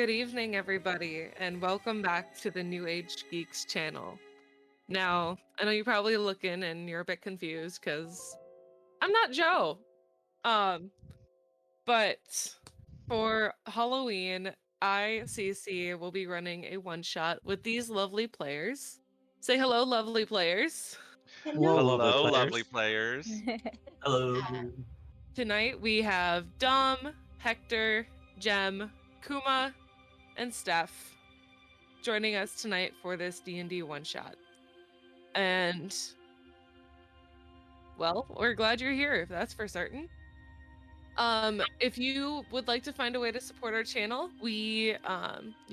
Good evening, everybody, and welcome back to the New Age Geeks channel. Now, I know you're probably looking and you're a bit confused because I'm not Joe. Um, but for Halloween, Cece, will be running a one-shot with these lovely players. Say hello, lovely players. Hello, lovely Hello, lovely players. players. Hello. Tonight we have Dom, Hector, Jem, Kuma, and Steph joining us tonight for this D&D one-shot. And, well, we're glad you're here, that's for certain. If you would like to find a way to support our channel, you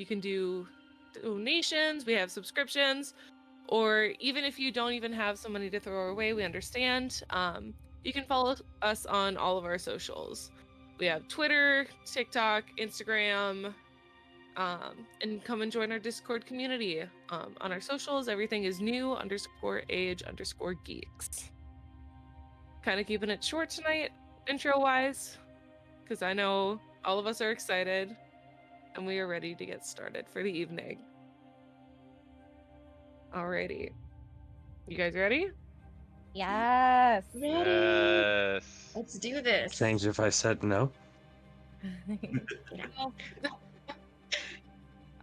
can do donations, we have subscriptions, or even if you don't even have some money to throw away, we understand. You can follow us on all of our socials. We have Twitter, TikTok, Instagram, and come and join our Discord community. On our socials, everything is new_age_geeks. Kind of keeping it short tonight, intro-wise, because I know all of us are excited, and we are ready to get started for the evening. Alrighty. You guys ready? Yes. Ready? Yes. Let's do this. Change if I said no.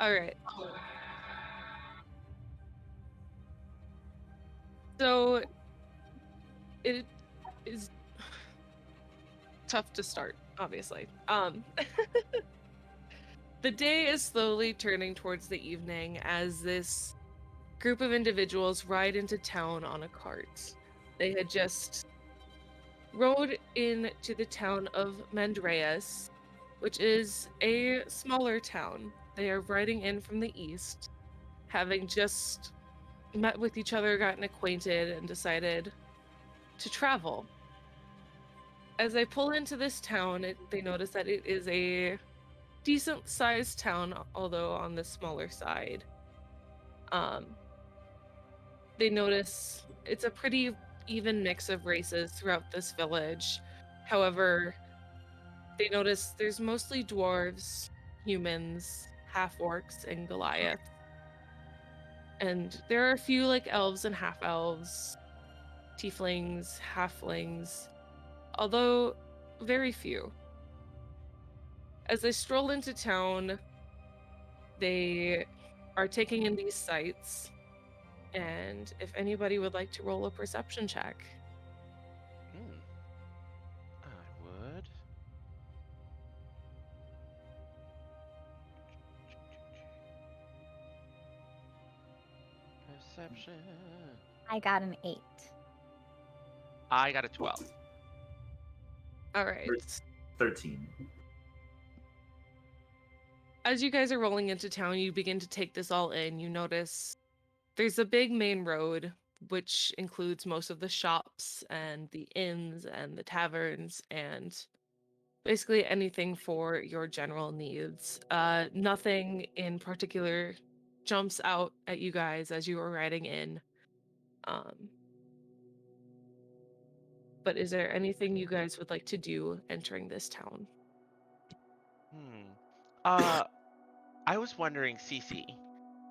Alright. So, it is tough to start, obviously. The day is slowly turning towards the evening as this group of individuals ride into town on a cart. They had just rode into the town of Mandreas, which is a smaller town. They are riding in from the east, having just met with each other, gotten acquainted, and decided to travel. As they pull into this town, they notice that it is a decent-sized town, although on the smaller side. They notice it's a pretty even mix of races throughout this village. However, they notice there's mostly dwarves, humans, half-orcs, and Goliath. And there are a few like elves and half-elves, tieflings, halflings, although very few. As they stroll into town, they are taking in these sights, and if anybody would like to roll a perception check. I would. Perception. I got an 8. I got a 12. All right. 13. As you guys are rolling into town, you begin to take this all in. You notice there's a big main road, which includes most of the shops and the inns and the taverns and basically anything for your general needs. Nothing in particular jumps out at you guys as you are riding in. But is there anything you guys would like to do entering this town? I was wondering, Cece,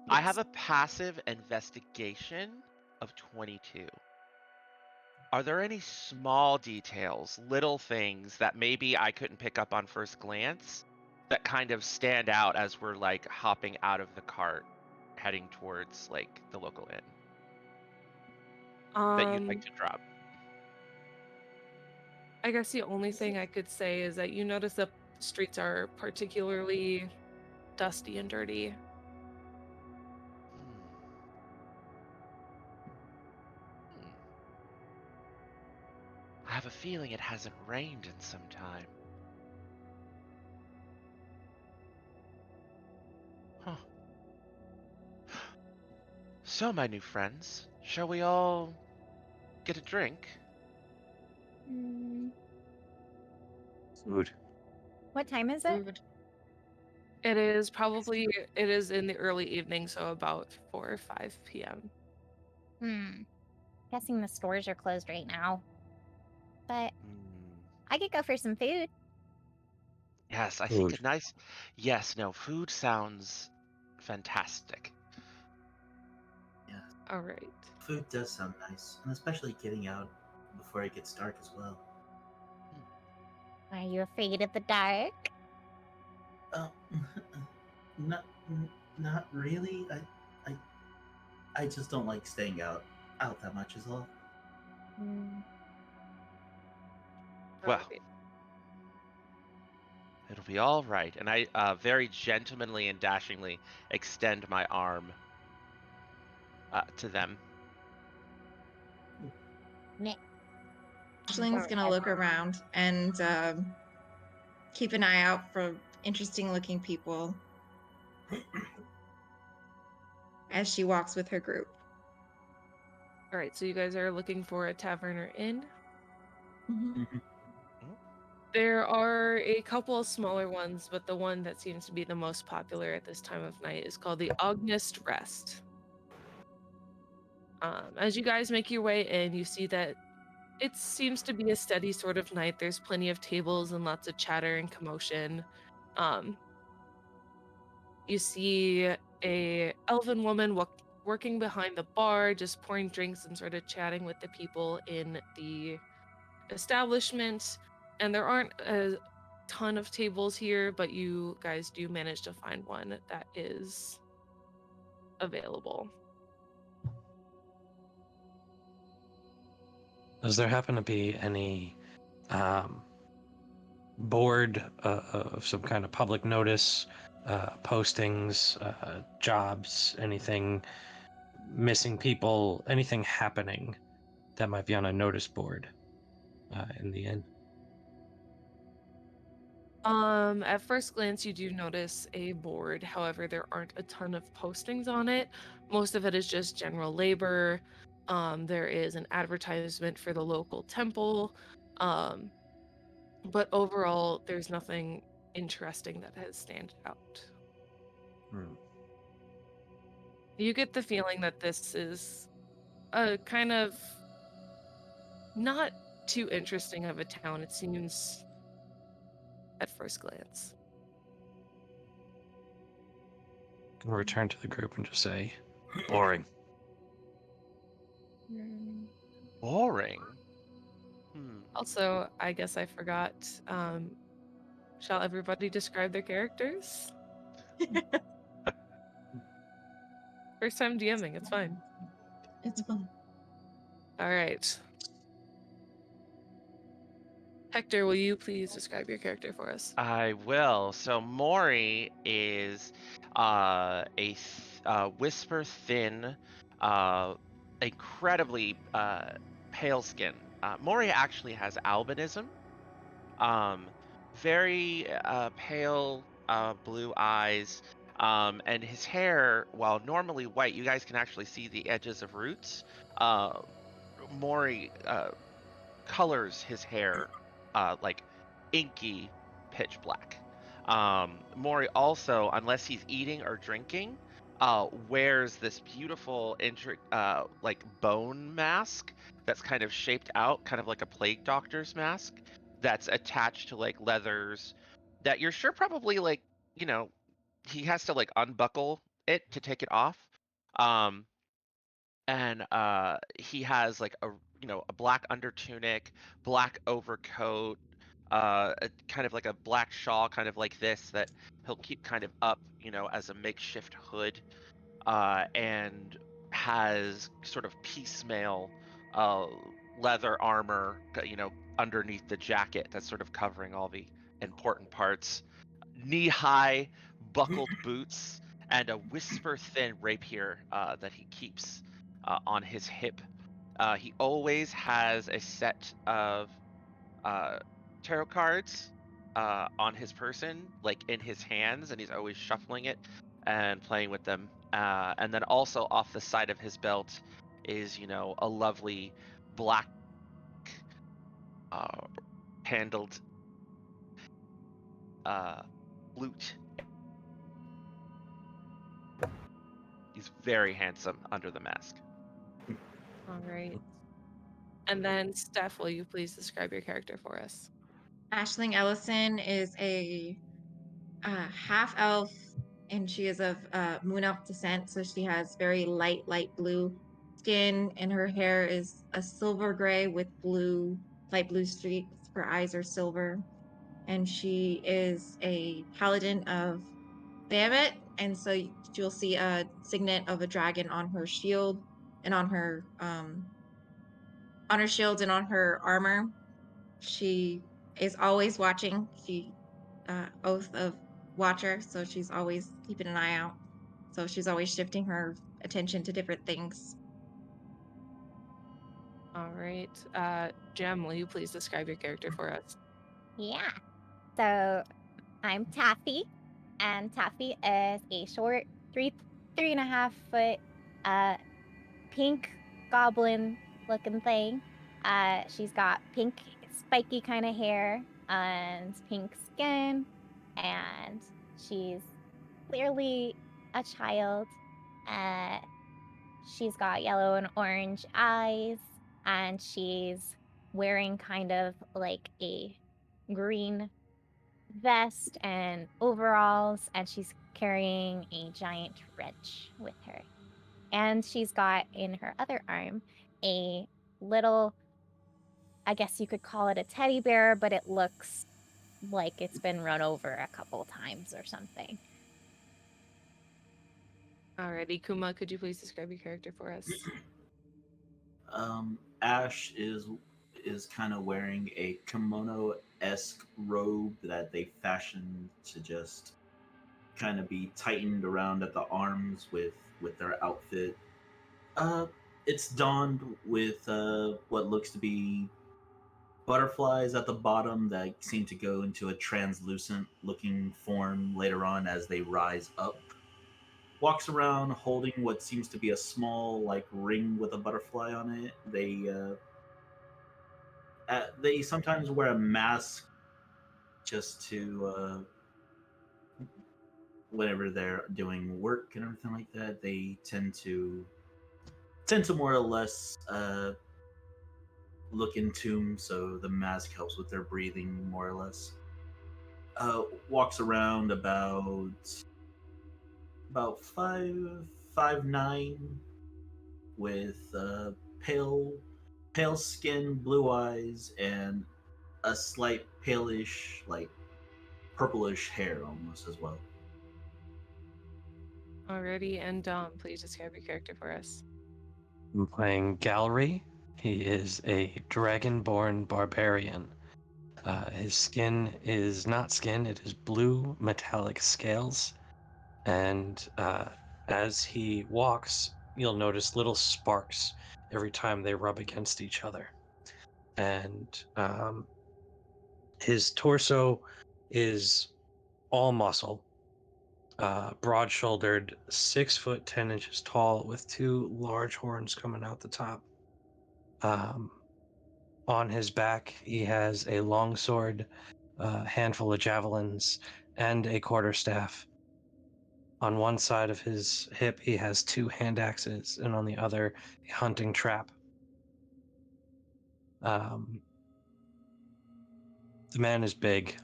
I have a passive investigation of 22. Are there any small details, little things that maybe I couldn't pick up on first glance that kind of stand out as we're like hopping out of the cart heading towards like the local inn that you'd like to drop? I guess the only thing I could say is that you notice the streets are particularly dusty and dirty. I have a feeling it hasn't rained in some time. Huh. So, my new friends, shall we all get a drink? Food. What time is it? It is in the early evening, so about 4 or 5 p.m. Guessing the stores are closed right now. But I could go for some food. Yes, I think Food. a nice. Yes, no, food sounds fantastic. Yeah, All right. food does sound nice, and especially getting out before it gets dark as well. Are you afraid of the dark? Uh, not, not really. I, I just don't like staying out that much is all. All Well, right. it'll be all right. And I very gentlemanly and dashingly extend my arm to them. Ashling's gonna look around and keep an eye out for interesting looking people as she walks with her group. All right. So you guys are looking for a tavern or inn. There are a couple of smaller ones, but the one that seems to be the most popular at this time of night is called the August Rest. As you guys make your way in, you see that it seems to be a steady sort of night. There's plenty of tables and lots of chatter and commotion. You see a elven woman working behind the bar, just pouring drinks and sort of chatting with the people in the establishment. And there aren't a ton of tables here, but you guys do manage to find one that is available. Does there happen to be any board of some kind of public notice, postings, jobs, anything, missing people, anything happening that might be on a notice board in the inn? At first glance, you do notice a board. However, there aren't a ton of postings on it. Most of it is just general labor. There is an advertisement for the local temple. But overall, there's nothing interesting that has stand out. You get the feeling that this is a kind of not too interesting of a town, it seems, at first glance. Can we return to the group and just say, boring? Boring. Also, I guess I forgot, shall everybody describe their characters? First time DMing, it's fine. It's fun. All right. Hector, will you please describe your character for us? I will. So Mori is whisper thin, incredibly pale skin. Mori actually has albinism. Very pale blue eyes. And his hair, while normally white, you guys can actually see the edges of roots. Mori colors his hair like inky pitch black. Mori also, unless he's eating or drinking, wears this beautiful like bone mask that's kind of shaped out, kind of like a plague doctor's mask that's attached to like leathers that you're sure probably like, you know, he has to like unbuckle it to take it off. And he has like a black under tunic, black overcoat, kind of like a black shawl, kind of like this that he'll keep kind of up, as a makeshift hood, and has sort of piecemeal uh, leather armor, underneath the jacket that's sort of covering all the important parts, knee-high buckled boots, and a whisper-thin rapier that he keeps on his hip. He always has a set of tarot cards on his person, like in his hands, and he's always shuffling it and playing with them. And then also off the side of his belt is, a lovely black handled flute. He's very handsome under the mask. All right. And then, Steph, will you please describe your character for us? Aisling Ellison is a half elf, and she is of moon elf descent. So she has very light blue skin, and her hair is a silver gray with light blue streaks. Her eyes are silver, and she is a paladin of Bahamut, and so you'll see a signet of a dragon on her shield and on her shield and on her armor. She is always watching. She oath of watcher, so she's always keeping an eye out. So she's always shifting her attention to different things. All right. Jem, will you please describe your character for us? Yeah. So I'm Taffy, and Taffy is a short 3.5 foot pink goblin looking thing. She's got pink spiky kind of hair and pink skin, and she's clearly a child. Uh, she's got yellow and orange eyes, and she's wearing kind of like a green vest and overalls, and she's carrying a giant wrench with her. And she's got in her other arm a little, I guess you could call it a teddy bear, but it looks like it's been run over a couple times or something. Alrighty, Kuma, could you please describe your character for us? Ash is kind of wearing a kimono-esque robe that they fashioned to just kind of be tightened around at the arms with their outfit. Uh, it's donned with what looks to be butterflies at the bottom that seem to go into a translucent looking form later on as they rise up. Walks around holding what seems to be a small like ring with a butterfly on it. They sometimes wear a mask just to whenever they're doing work and everything like that. They tend to more or less look in tune, so the mask helps with their breathing more or less. Walks around about 5'9", with pale skin, blue eyes, and a slight palish, like purplish hair almost as well. Alrighty, and Dom, please describe your character for us. I'm playing Gallery. He is a dragonborn barbarian. His skin is not skin, it is blue metallic scales. And as he walks, you'll notice little sparks every time they rub against each other. And his torso is all muscle, broad-shouldered, 6'10" tall, with two large horns coming out the top. On his back, he has a longsword, a handful of javelins, and a quarterstaff. On one side of his hip, he has two hand axes, and on the other, a hunting trap. The man is big.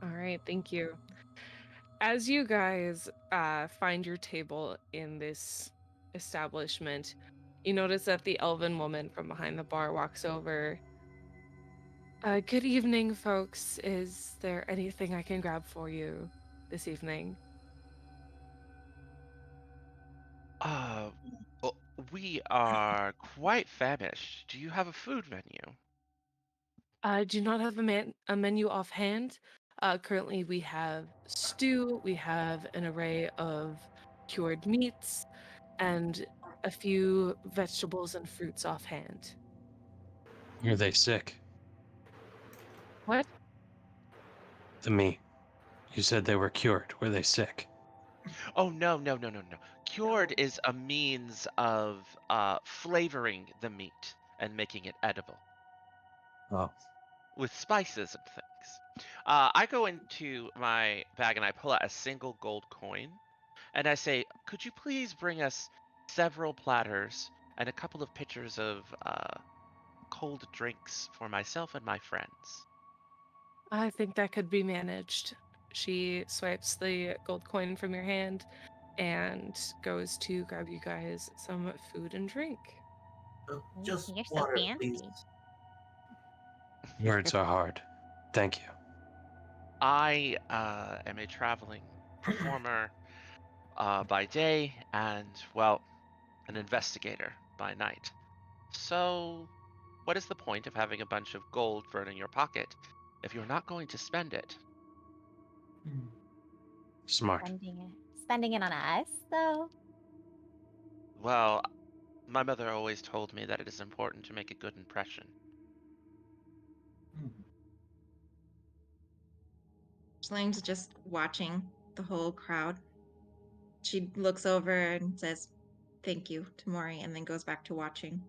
All right, thank you. As you guys find your table in this establishment, you notice that the elven woman from behind the bar walks over. Good evening, folks. Is there anything I can grab for you this evening? Uh, well, we are quite famished. Do you have a food menu? I do not have a menu offhand. Currently, we have stew, we have an array of cured meats, and a few vegetables and fruits offhand. Are they sick? What? Me. You said they were cured. Were they sick? Oh, no, no, no, no, no. Cured is a means of flavoring the meat and making it edible Oh, with spices and things. I go into my bag and I pull out a single gold coin and I say, could you please bring us several platters and a couple of pitchers of cold drinks for myself and my friends? I think that could be managed. She swipes the gold coin from your hand and goes to grab you guys some food and drink. Just You're so water, please. fancy. Words are hard. Thank you. I am a traveling performer by day and, well, an investigator by night. So, what is the point of having a bunch of gold burning your pocket if you're not going to spend it? Hmm. Smart. Spending it on us, though. Well, my mother always told me that it is important to make a good impression. Hmm. Shling's just watching the whole crowd. She looks over and says, "Thank you" to Maury, and then goes back to watching.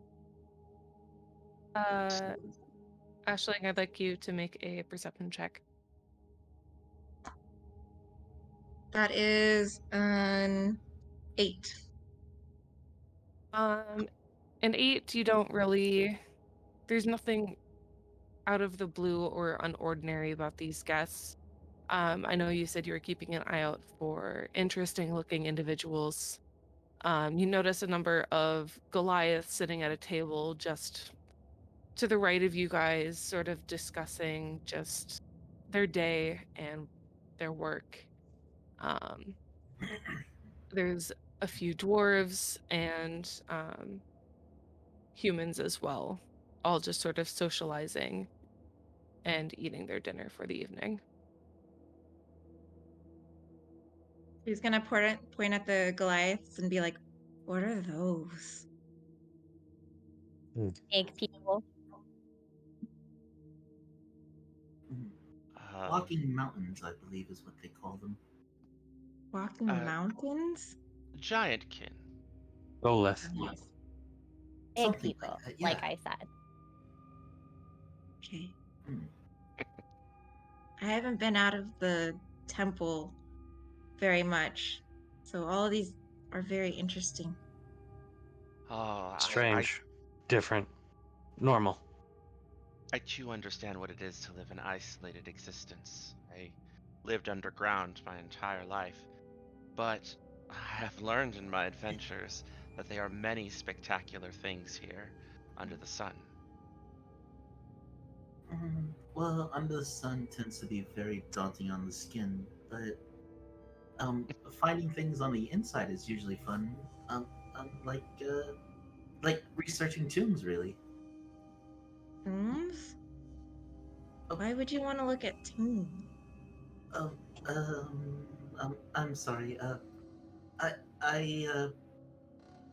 Ashling, I'd like you to make a perception check. That is an 8. An 8, you don't really. There's nothing out of the blue or unordinary about these guests. I know you said you were keeping an eye out for interesting looking individuals. You notice a number of Goliaths sitting at a table just to the right of you guys, sort of discussing just their day and their work. There's a few dwarves and humans as well, all just sort of socializing and eating their dinner for the evening. She's gonna point at the Goliaths and be like, "What are those?" Big people. Walking mountains, I believe, is what they call them. Walking mountains? Giantkin. Goleth. Big Something people, like that, like yeah. I said. Okay. Hmm. I haven't been out of the temple very much, so all of these are very interesting. Oh, Strange. Different. Normal. I too understand what it is to live an isolated existence. I lived underground my entire life, but I have learned in my adventures that there are many spectacular things here under the sun. Well, under the sun tends to be very daunting on the skin, but finding things on the inside is usually fun. Um, like researching tombs, really. Tombs? Oh, Why would you want to look at tombs? oh, I'm sorry. I, I, uh,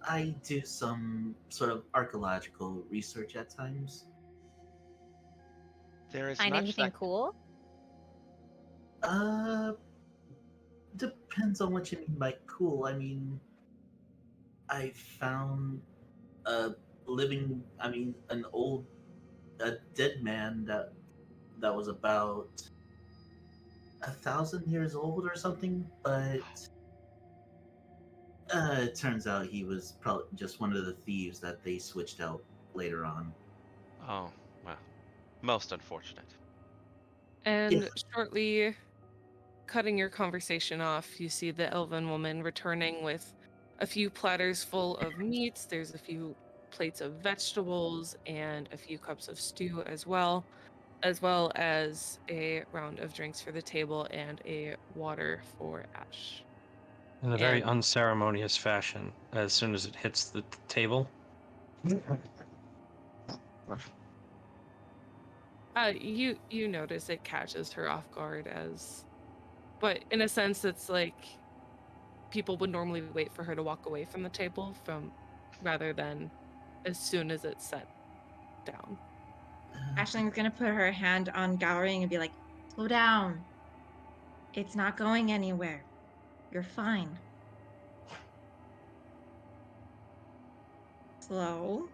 I do some sort of archaeological research at times. There is Find much anything that cool? Uh, Depends on what you mean by cool. I mean, I found a a dead man that was about 1,000 years old or something, but it turns out he was probably just one of the thieves that they switched out later on. Oh, well, most unfortunate. And Yes. shortly cutting your conversation off, you see the elven woman returning with a few platters full of meats. There's a few plates of vegetables and a few cups of stew as well as a round of drinks for the table and a water for Ash. In a very And unceremonious fashion, as soon as it hits the table. you notice it catches her off guard but in a sense it's like people would normally wait for her to walk away from the table rather than as soon as it's set down. Ashling's gonna put her hand on Gowring and be like, "Slow down. It's not going anywhere. You're fine." Slow?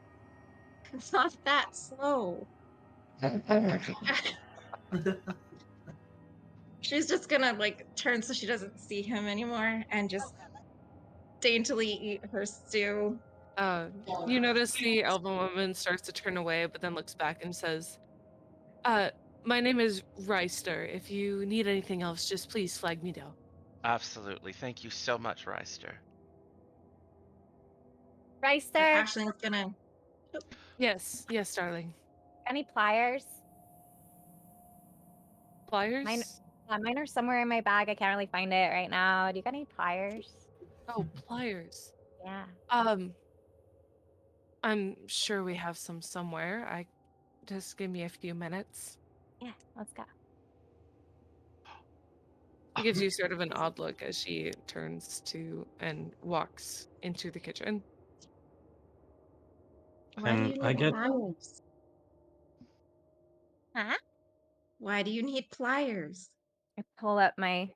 It's not that slow. She's just gonna like turn so she doesn't see him anymore and just daintily eat her stew. You notice the elven woman starts to turn away but then looks back and says, My name is Reister. If you need anything else, just please flag me down. Absolutely. Thank you so much, Reister. Reister, Ashley's gonna. Yes, yes, darling. any pliers? Pliers? Mine are somewhere in my bag. I can't really find it right now. Do you got any pliers? Oh, pliers. Yeah. I'm sure we have some somewhere. Just give me a few minutes. Yeah, let's go. She gives you sort of an odd look as she turns to and walks into the kitchen. Why do you I need get- pliers? Huh? Why do you need pliers? I pull up my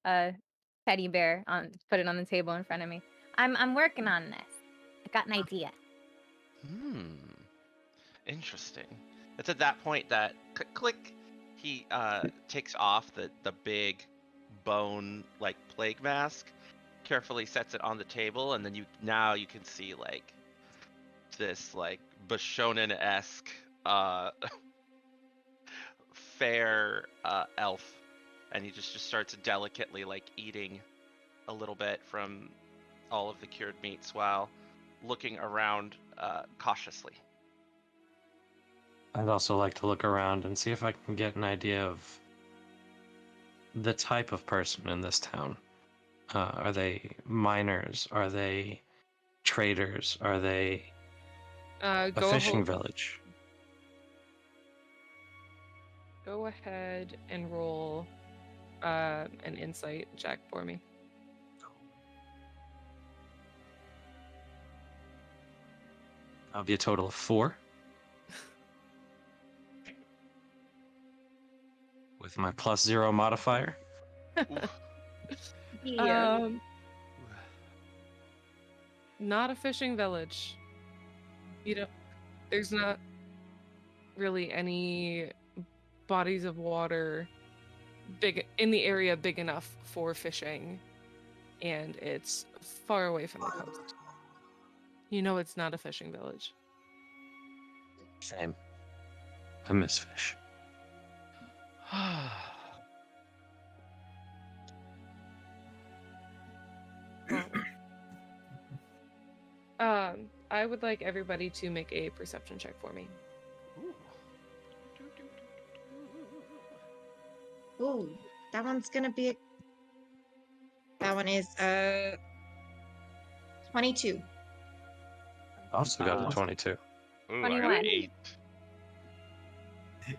teddy bear put it on the table in front of me. I'm working on this. I got an idea. Interesting. It's at that point that click, he takes off the big bone like plague mask, carefully sets it on the table, and then you can see like this like Bashonen-esque fair elf, and he just starts delicately like eating a little bit from all of the cured meats while looking around cautiously. I'd also like to look around and see if I can get an idea of the type of person in this town. Are they miners? Are they traders? Are they a Go fishing village? Go ahead and roll an insight check for me. That'll be a total of 4. With my +0 modifier. Yeah. Not a fishing village. There's not really any bodies of water big in the area big enough for fishing, and it's far away from the coast. It's not a fishing village. Same. I miss fish. I would like everybody to make a perception check for me. Ooh, that one's gonna be. That one is 22. Also got a 22. Ooh, 21. I got 8.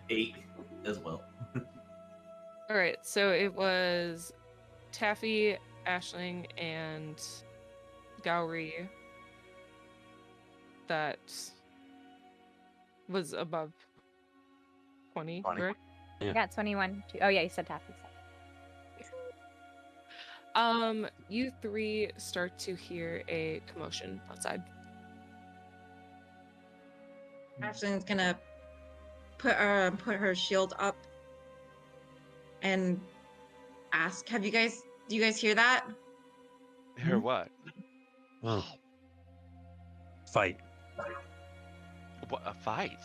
8 as well. All right, so it was Taffy, Ashling, and Gowrie that was above 20, 20. correct? Yeah. I got 21. Oh yeah, you said Taffy. You three start to hear a commotion outside. Ashlyn's gonna put her shield up and ask, do you guys hear that? Hear what? Oh. Fight. What, a fight?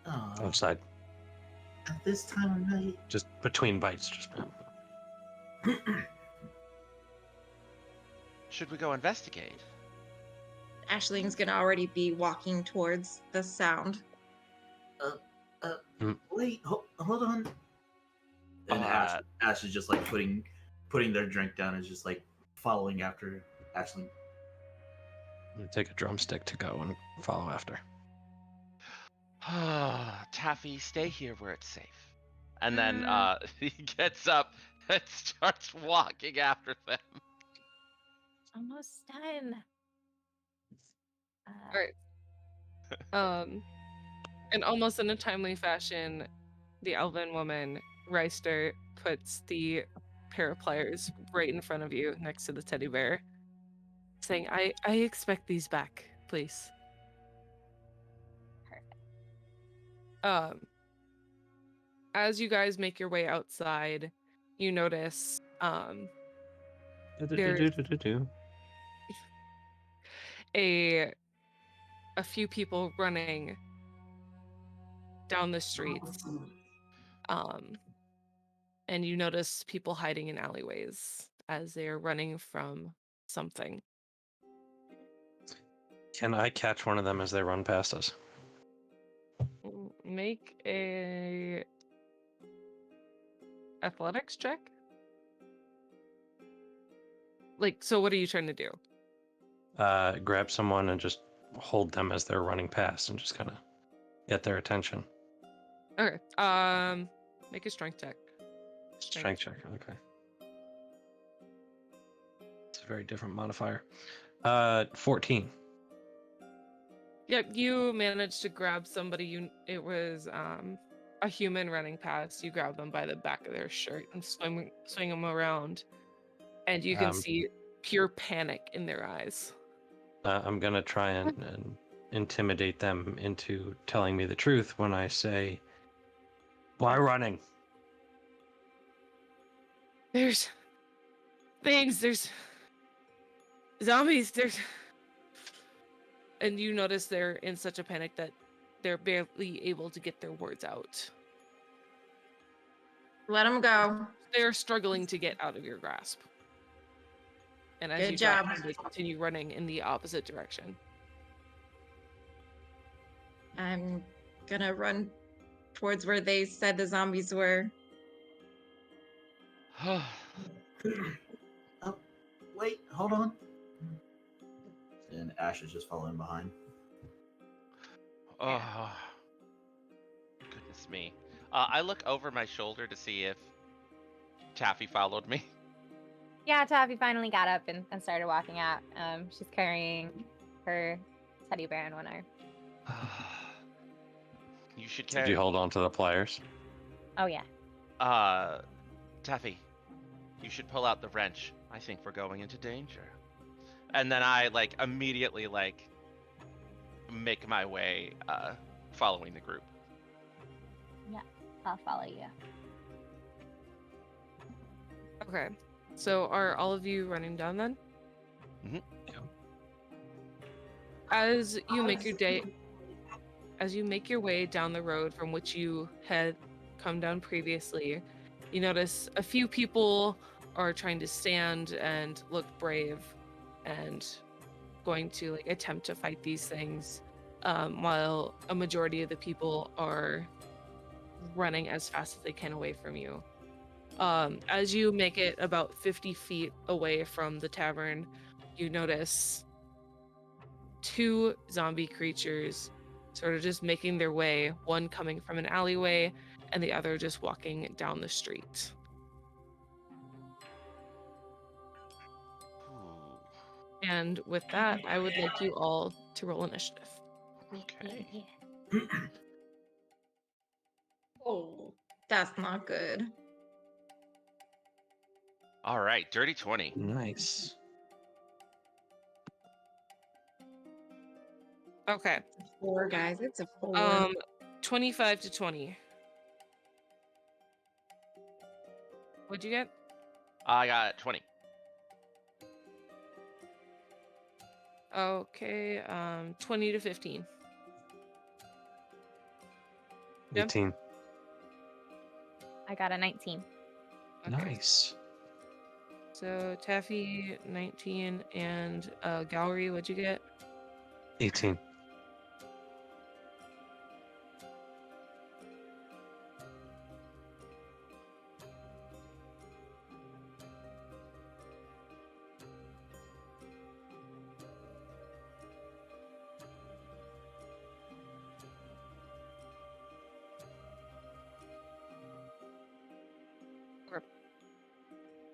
Outside. At this time of night. Just between bites. Just. Should we go investigate? Ashlyn's gonna already be walking towards the sound. Wait, hold on. And Ash is just like putting their drink down and just like following after Ashley. I'm gonna take a drumstick to go and follow after. Taffy, stay here where it's safe. And then he gets up and starts walking after them. Almost done. All right. And almost in a timely fashion, the elven woman, Reister, puts the pair of pliers right in front of you next to the teddy bear, saying, I expect these back, please. Perfect. As you guys make your way outside, you notice there's a few people running down the streets. And you notice people hiding in alleyways as they are running from something. Can I catch one of them as they run past us? Make a athletics check. Like, so what are you trying to do? Grab someone and just hold them as they're running past and just kind of get their attention. Okay. Make a strength check. Strength check. Okay. It's a very different modifier. 14. Yep, you managed to grab somebody. It was a human running past. You grab them by the back of their shirt and swing them around, and you can see pure panic in their eyes. I'm gonna try and intimidate them into telling me the truth when I say, "Why running?" There's things. There's zombies. And you notice they're in such a panic that they're barely able to get their words out. Let them go. They're struggling to get out of your grasp. And as Good you job. drop them, they continue running in the opposite direction. I'm gonna run towards where they said the zombies were. Oh, wait, hold on. And Ash is just following behind. Oh, goodness me. I look over my shoulder to see if Taffy followed me. Yeah, Taffy finally got up and started walking out. She's carrying her teddy bear in one arm. You should Did carry. you hold on to the pliers? Oh, yeah. Taffy, you should pull out the wrench. I think we're going into danger. And then I immediately make my way following the group. Yeah, I'll follow you. Okay. So are all of you running down then? Mm-hmm. Yeah. As you make your way down the road from which you had come down previously, you notice a few people are trying to stand and look brave and going to attempt to fight these things, while a majority of the people are running as fast as they can away from you. As you make it about 50 feet away from the tavern, you notice two zombie creatures sort of just making their way, one coming from an alleyway and the other just walking down the street. Ooh, And with that, I would like you all to roll initiative. okay. Oh, that's not good. All right, dirty 20. Nice. Okay. 4, guys. It's a 4. 25 to 20. What'd you get? I got 20. Okay, 20 to 15. Yep. 18. I got a 19. Okay. Nice. So Taffy 19 and Gallery, what'd you get? 18.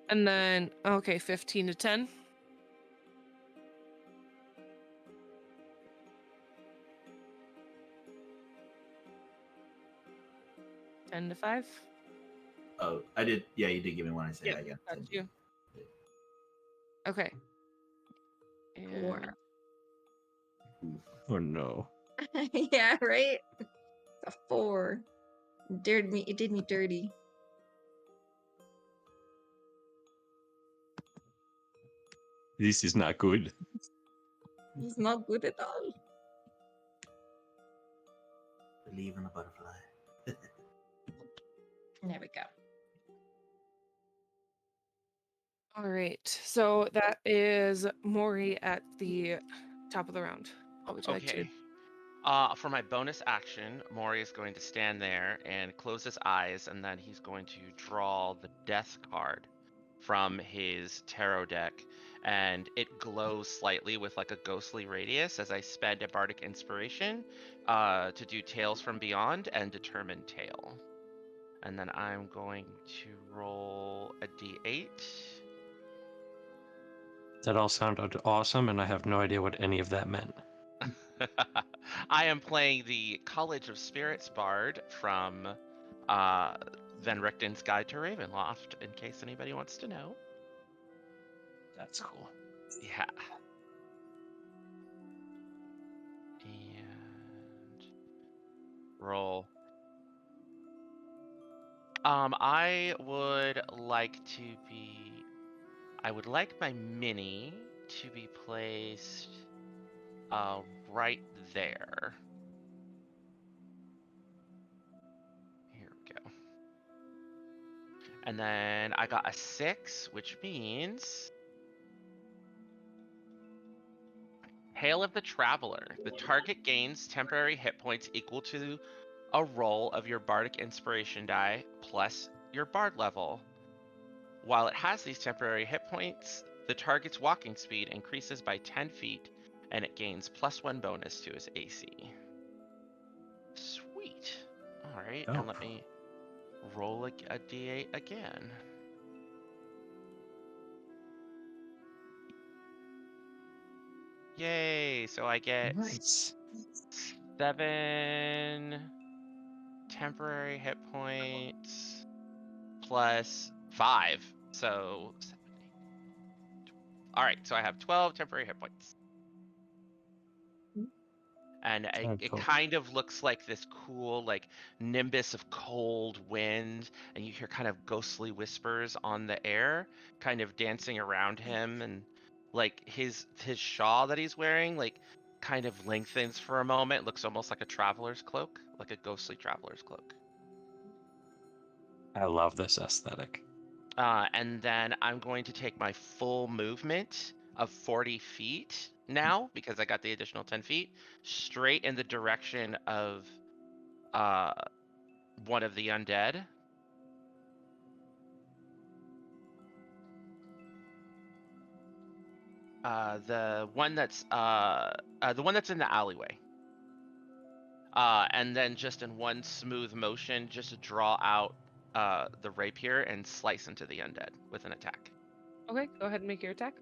And then, okay, 15 to 10. Ten to 5. Oh, I did. Yeah, you did give me one. I said Yeah, I got that's 10. you. Okay. And 4. Oh no. Yeah, right? It's a 4. It did me dirty. This is not good. It's not good at all. Believe in the butterfly. There we go. All right. So that is Maury at the top of the round. What would you like to do? Okay. For my bonus action, Maury is going to stand there and close his eyes, and then he's going to draw the death card from his tarot deck, and it glows slightly with like a ghostly radius as I spend a bardic inspiration to do Tales from Beyond and determine tale. And then I'm going to roll a d8. That all sounded awesome, and I have no idea what any of that meant. I am playing the College of Spirits Bard from Van Richten's Guide to Ravenloft, in case anybody wants to know. That's cool. Yeah. And roll. I would like my mini to be placed right there. Here we go. And then I got a 6, which means Hail of the Traveler. The target gains temporary hit points equal to a roll of your bardic inspiration die plus your bard level. While it has these temporary hit points, the target's walking speed increases by 10 feet and it gains +1 bonus to his AC. Sweet. All right, and let me roll a d8 again. Yay! So I get Nice. 7 temporary hit points plus 5. So 7, 8, 12. All right, so I have 12 temporary hit points. And it kind of looks like this cool like nimbus of cold wind, and you hear kind of ghostly whispers on the air kind of dancing around him, and like his shawl that he's wearing like kind of lengthens for a moment. It looks almost like a traveler's cloak, like a ghostly traveler's cloak. I love this aesthetic. And then I'm going to take my full movement of 40 feet now, because I got the additional 10 feet, straight in the direction of one of the undead. The one that's in the alleyway. And then just in one smooth motion, just draw out the rapier and slice into the undead with an attack. Okay, go ahead and make your attack.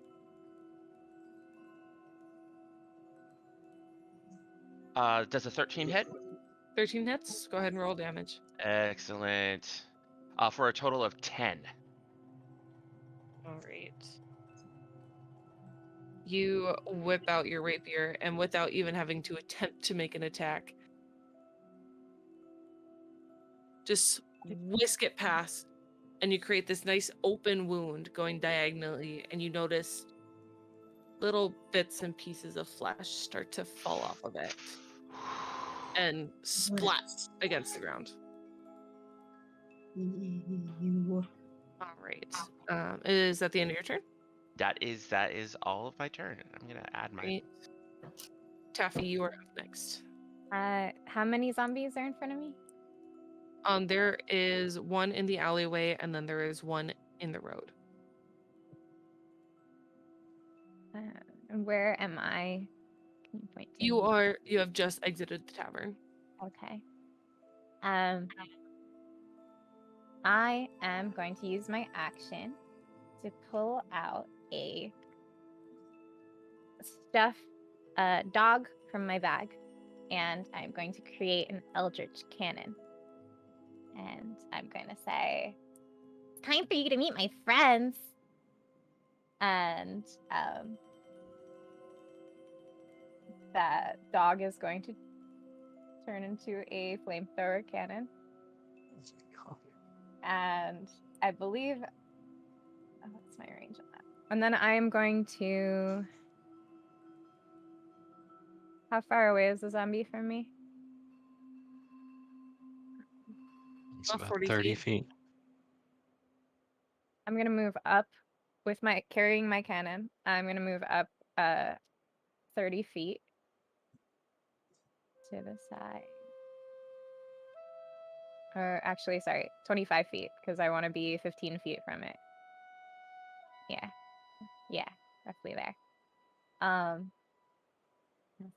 Does a 13 hit? 13 hits. Go ahead and roll damage. Excellent. For a total of 10. All right. You whip out your rapier, and without even having to attempt to make an attack, just whisk it past, and you create this nice open wound going diagonally, and you notice little bits and pieces of flesh start to fall off of it and splat against the ground. All right. Is that the end of your turn? That is all of my turn. I'm gonna add my. Right. Taffy, you are up next. How many zombies are in front of me? There is one in the alleyway, and then there is one in the road. And where am I? Can you point to You me? you have just exited the tavern. Okay. I am going to use my action to pull out a stuffed dog from my bag, and I'm going to create an eldritch cannon. And I'm going to say, "It's time for you to meet my friends." And that dog is going to turn into a flamethrower cannon. And I believe, what's my range on that? And then I'm going to, how far away is the zombie from me? It's About about 40 30 feet. feet. I'm gonna move up with my carrying my cannon. I'm gonna move up 30 feet to the side. Or actually, sorry, 25 feet, because I want to be 15 feet from it. Yeah, roughly there. That's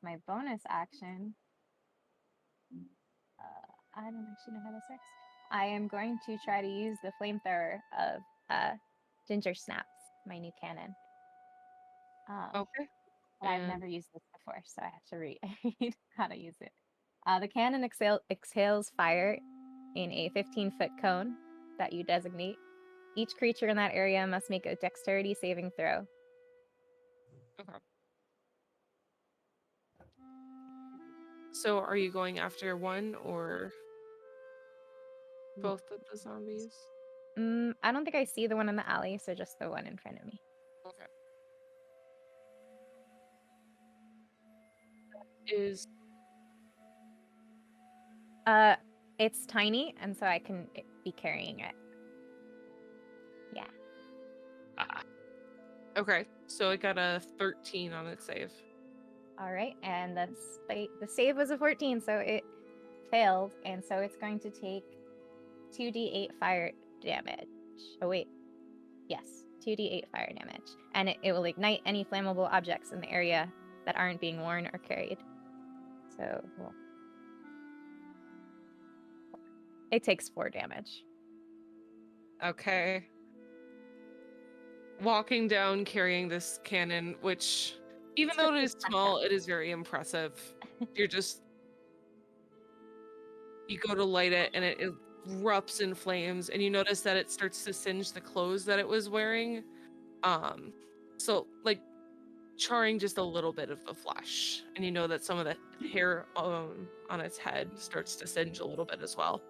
my bonus action. I don't actually know how this works. I am going to try to use the flamethrower of Ginger Snaps, my new cannon. Okay. But I've And never used this before, so I have to read how to use it. The cannon exhales fire in a 15-foot cone that you designate. Each creature in that area must make a dexterity saving throw. okay. So are you going after one or both of the zombies? I don't think I see the one in the alley, so just the one in front of me. Okay. Is It's tiny, and so I can be carrying it. Yeah. Ah, okay. So it got a 13 on its save. All right, and the save was a 14, so it failed, and so it's going to take 2d8 fire damage. Oh wait, yes, 2d8 fire damage, and it will ignite any flammable objects in the area that aren't being worn or carried. So well, it takes 4 damage. Okay. Walking down carrying this cannon, which even though it is small, it is very impressive. You go to light it and it erupts in flames, and you notice that it starts to singe the clothes that it was wearing. So like charring just a little bit of the flesh, and you know that some of the hair on its head starts to singe a little bit as well.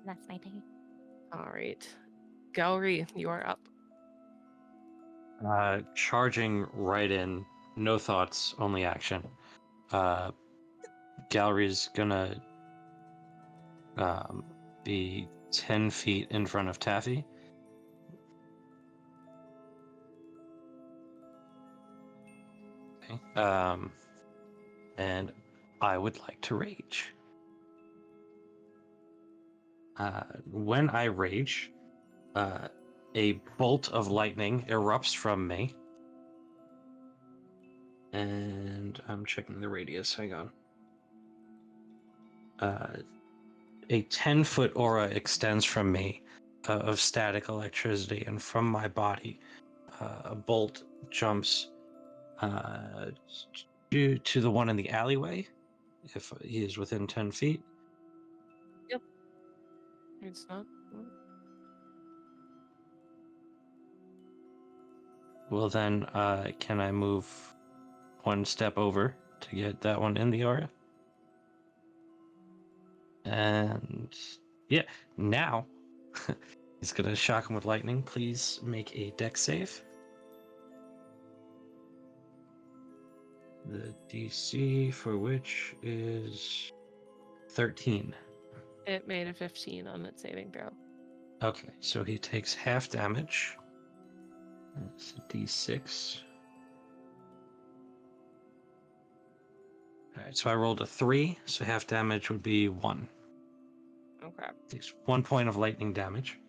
That's my turn. All right, Gallery, you are up. Charging right in, no thoughts, only action. Gallery's gonna be 10 feet in front of Taffy. Okay. And I would like to rage. When I rage, a bolt of lightning erupts from me. And I'm checking the radius. Hang on. A 10-foot aura extends from me of static electricity, and from my body, a bolt jumps to the one in the alleyway, if he is within 10 feet. Yep. It's not. Well, then, can I move one step over to get that one in the aura? And yeah, now he's gonna shock him with lightning. Please make a dex save. The DC for which is 13. It made a 15 on its saving throw. Okay, so he takes half damage. That's a D6. Alright, so I rolled a 3, so half damage would be 1. Okay. Takes 1 point of lightning damage.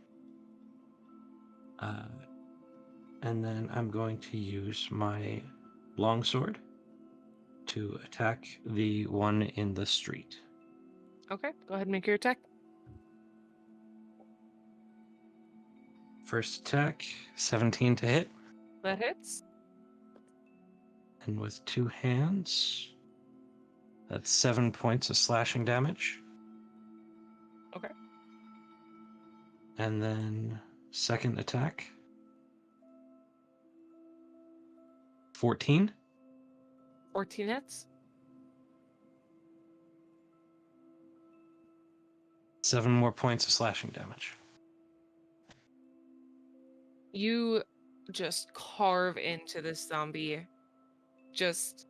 And then I'm going to use my longsword to attack the one in the street. Okay. Go ahead and make your attack. First attack, 17 to hit. That hits. And with 2 hands, that's 7 points of slashing damage. Okay. And then second attack, 14. 14 hits. 7 more points of slashing damage. You just carve into this zombie, just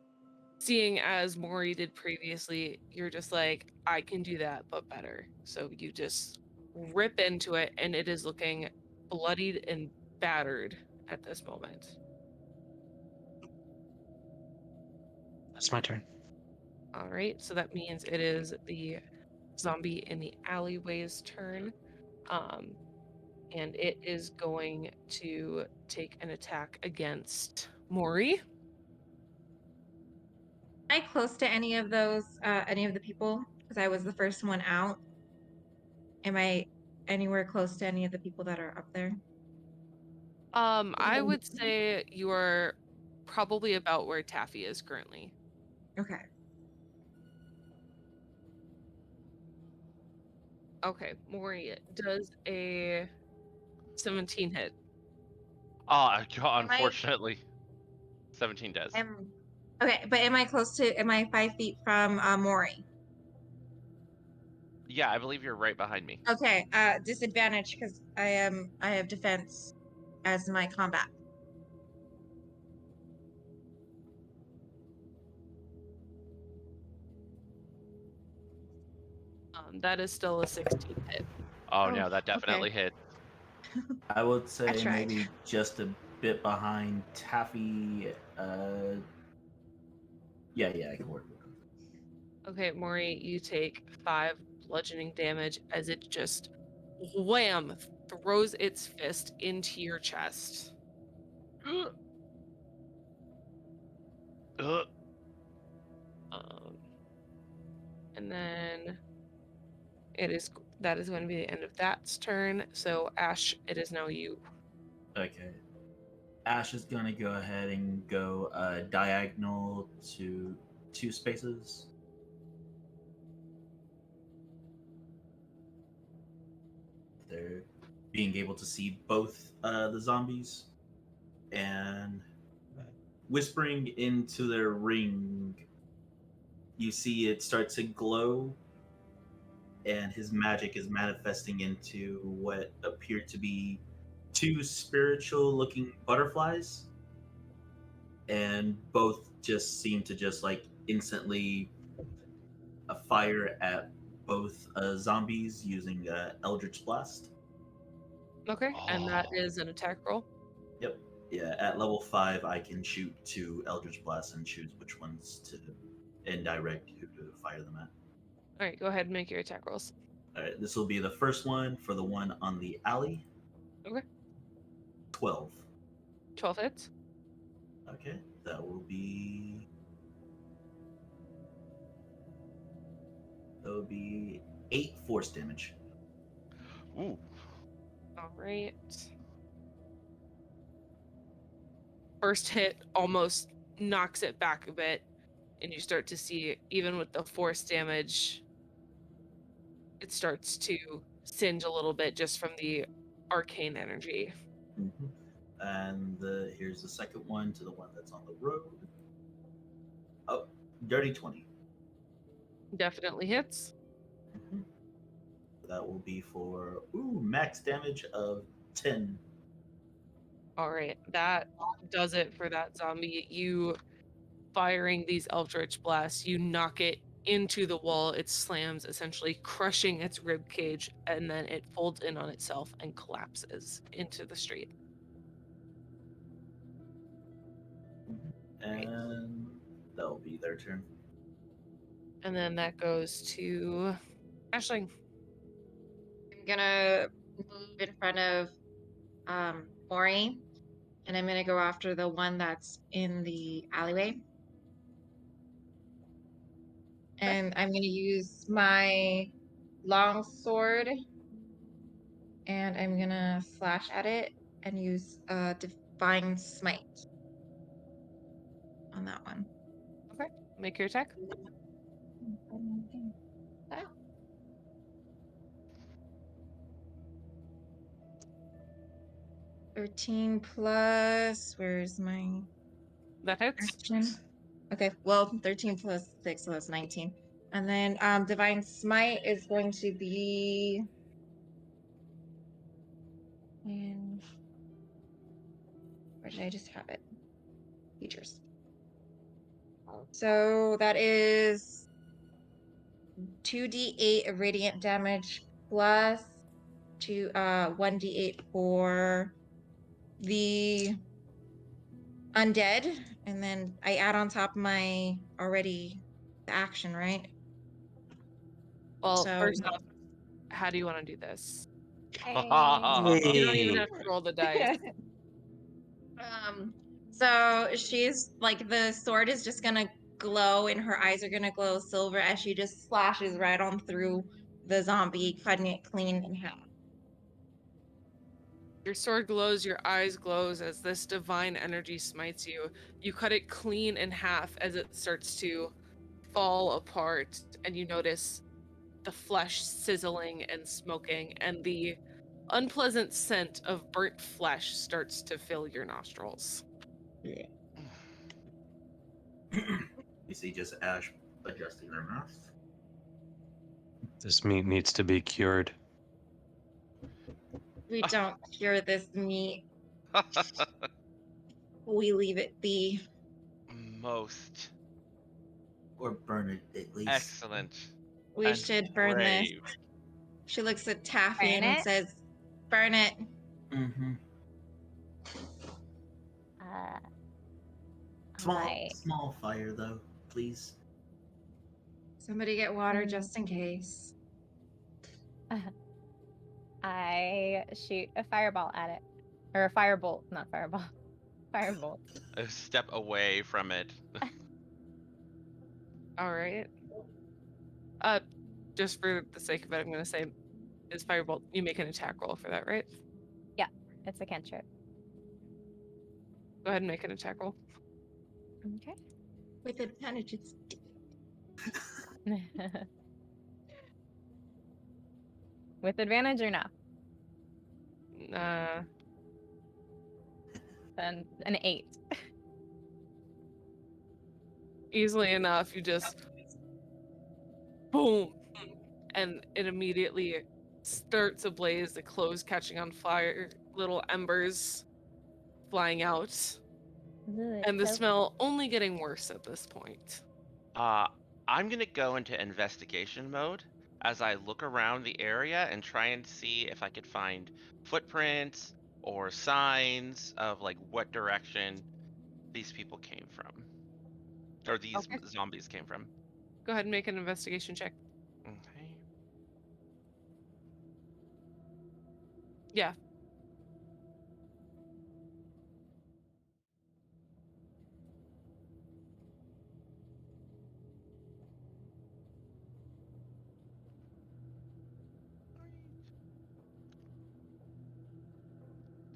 seeing as Maury did previously, you're just like, I can do that, but better. So you just rip into it, and it is looking bloodied and battered at this moment. That's my turn. All right, so that means it is the zombie in the alleyway's turn. And it is going to take an attack against Maury. Am I close to any of the people? Because I was the first one out. Am I anywhere close to any of the people that are up there? I would say you are probably about where Taffy is currently. Okay. Okay, Maury, does a 17 hit? Oh, Am I unfortunately, 17 does. okay, but am I close to? Am I 5 feet from Maury? Yeah, I believe you're right behind me. Okay. Disadvantage because I have defense as my combat. That is still a 16 hit. Oh, Oh, no, that okay. definitely hit. I would say tried. maybe just a bit behind Taffy. Yeah, I can work with him. Okay, Maury, you take 5 bludgeoning damage as it just wham throws its fist into your chest. Ugh. And then that is going to be the end of that's turn. So Ash, it is now you. Okay. Ash is gonna go ahead and go diagonal to 2 spaces. They're being able to see both the zombies, and whispering into their ring, you see it start to glow, and his magic is manifesting into what appear to be 2 spiritual looking butterflies, and both just seem to just like instantly fire at both zombies using Eldritch Blast. Okay, and that Oh. is an attack roll. Yep. Yeah, at level 5, I can shoot 2 Eldritch Blasts and choose which ones to indirect who to fire them at. All right, go ahead and make your attack rolls. All right, this will be the first one for the one on the alley. Okay. 12. 12 hits. Okay, that will be 8 force damage. Ooh. All right. First hit almost knocks it back a bit, and you start to see, even with the force damage, it starts to singe a little bit just from the arcane energy. Mm-hmm. And here's the second one to the one that's on the road. Oh, dirty 20. Definitely hits. Mm-hmm. That will be for max damage of 10. All right, that does it for that zombie. You firing these eldritch blasts, you knock it into the wall. It slams, essentially crushing its rib cage, and then it folds in on itself and collapses into the street. And that'll be their turn. And then that goes to Ashling. I'm gonna move in front of Maury, and I'm gonna go after the one that's in the alleyway. And I'm gonna use my long sword, and I'm gonna slash at it and use divine smite on that one. Okay, make your attack. Ah. 13 plus, where's my That hits. action? Okay, well, 13 plus 6, so that's 19. And then divine smite is going to be in, where did I just have it? Features. So that is 2d8 radiant damage plus 1d8 for the undead, and then I add on top my already the action, right? Well, So first off, how do you want to do this? Hey. You don't even Hey. have to roll the dice. So she's like, the sword is just gonna glow and her eyes are gonna glow silver as she just slashes right on through the zombie, cutting it clean in half. Your sword glows, your eyes glows as this divine energy smites you. You cut it clean in half as it starts to fall apart, and you notice the flesh sizzling and smoking, and the unpleasant scent of burnt flesh starts to fill your nostrils. Yeah. You see just Ash adjusting her mouth. This meat needs to be cured. We don't cure this meat. We leave it be. Most Or burn it at least. excellent. We and should burn this. brave. She looks at Taffy Burn and it? says, "Burn it." Mm-hmm. I Small fire though, please. Somebody get water just in case. I shoot a fireball at it. Or a firebolt, not fireball. Firebolt. A step away from it. All right. Just for the sake of it, I'm going to say is firebolt. You make an attack roll for that, right? It's a cantrip. Go ahead and make an attack roll. Okay. With advantages. With advantage or no? Then an 8. Easily enough, you just boom, and it immediately starts ablaze. The clothes catching on fire, little embers flying out, and the smell only getting worse at this point. I'm gonna go into investigation mode as I look around the area and try and see if I could find footprints or signs of like what direction these people came from, or these Okay. zombies came from. Go ahead and make an investigation check. Okay. Yeah.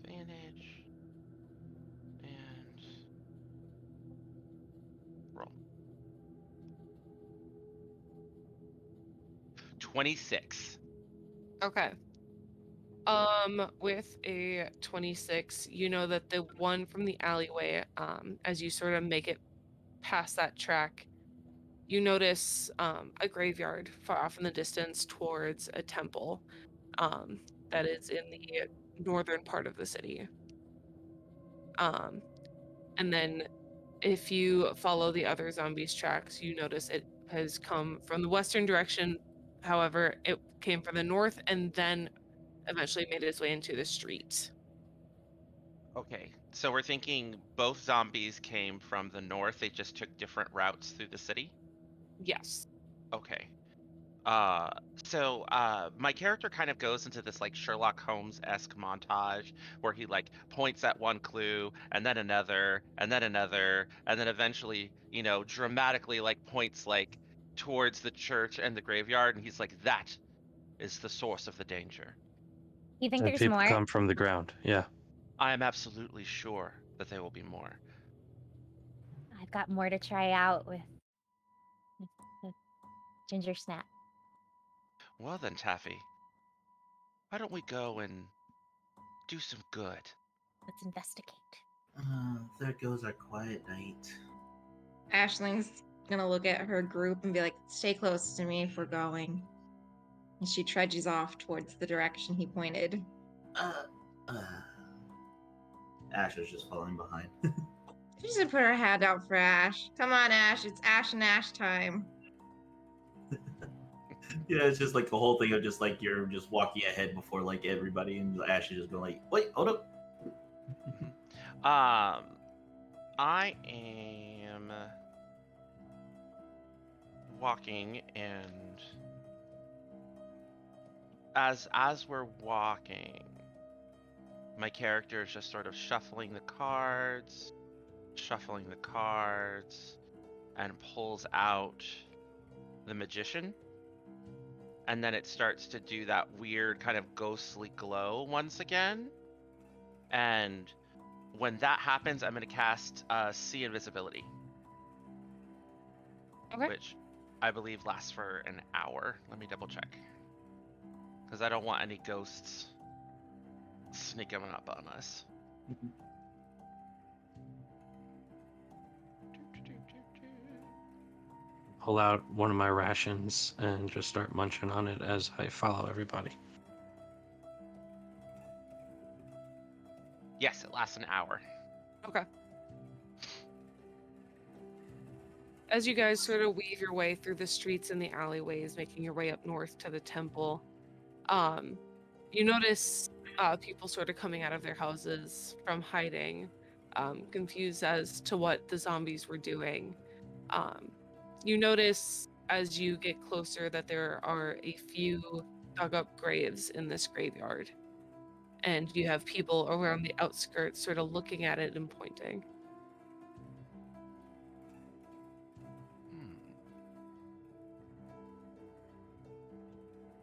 Advantage and roll. 26. Okay. With a 26, you know that the one from the alleyway, as you sort of make it past that track, you notice a graveyard far off in the distance towards a temple that is in the northern part of the city. And then if you follow the other zombies' tracks, you notice it has come from the western direction. However, it came from the north and then eventually made its way into the street. Okay, so we're thinking both zombies came from the north. They just took different routes through the city. Yes. Okay. So my character kind of goes into this like Sherlock Holmes-esque montage where he like points at one clue and then another and then another and then eventually, dramatically like points like towards the church and the graveyard, and he's like, that is the source of the danger. You think And there's people more? come from the ground. Yeah. I am absolutely sure that there will be more. I've got more to try out with the ginger snap. Well then, Taffy, why don't we go and do some good? Let's investigate. There goes our quiet night. Ashling's gonna look at her group and be like, "Stay close to me if we're going." And she trudges off towards the direction he pointed. Uh, Ash is just falling behind. She should put her hand out for Ash. Come on, Ash. It's Ash and Ash time. Yeah, it's just like the whole thing of just like you're just walking ahead before like everybody, and Ash is just going like, "Wait, hold up." I am walking, and as we're walking, my character is just sort of shuffling the cards, and pulls out the magician. And then it starts to do that weird kind of ghostly glow once again. And when that happens, I'm going to cast See Invisibility. Okay. Which I believe lasts for an hour. Let me double check. Because I don't want any ghosts sneaking up on us. Pull out one of my rations and just start munching on it as I follow everybody. Yes, it lasts an hour. Okay. As you guys sort of weave your way through the streets and the alleyways, making your way up north to the temple, you notice people sort of coming out of their houses from hiding, confused as to what the zombies were doing. You notice as you get closer that there are a few dug up graves in this graveyard, and you have people around the outskirts sort of looking at it and pointing.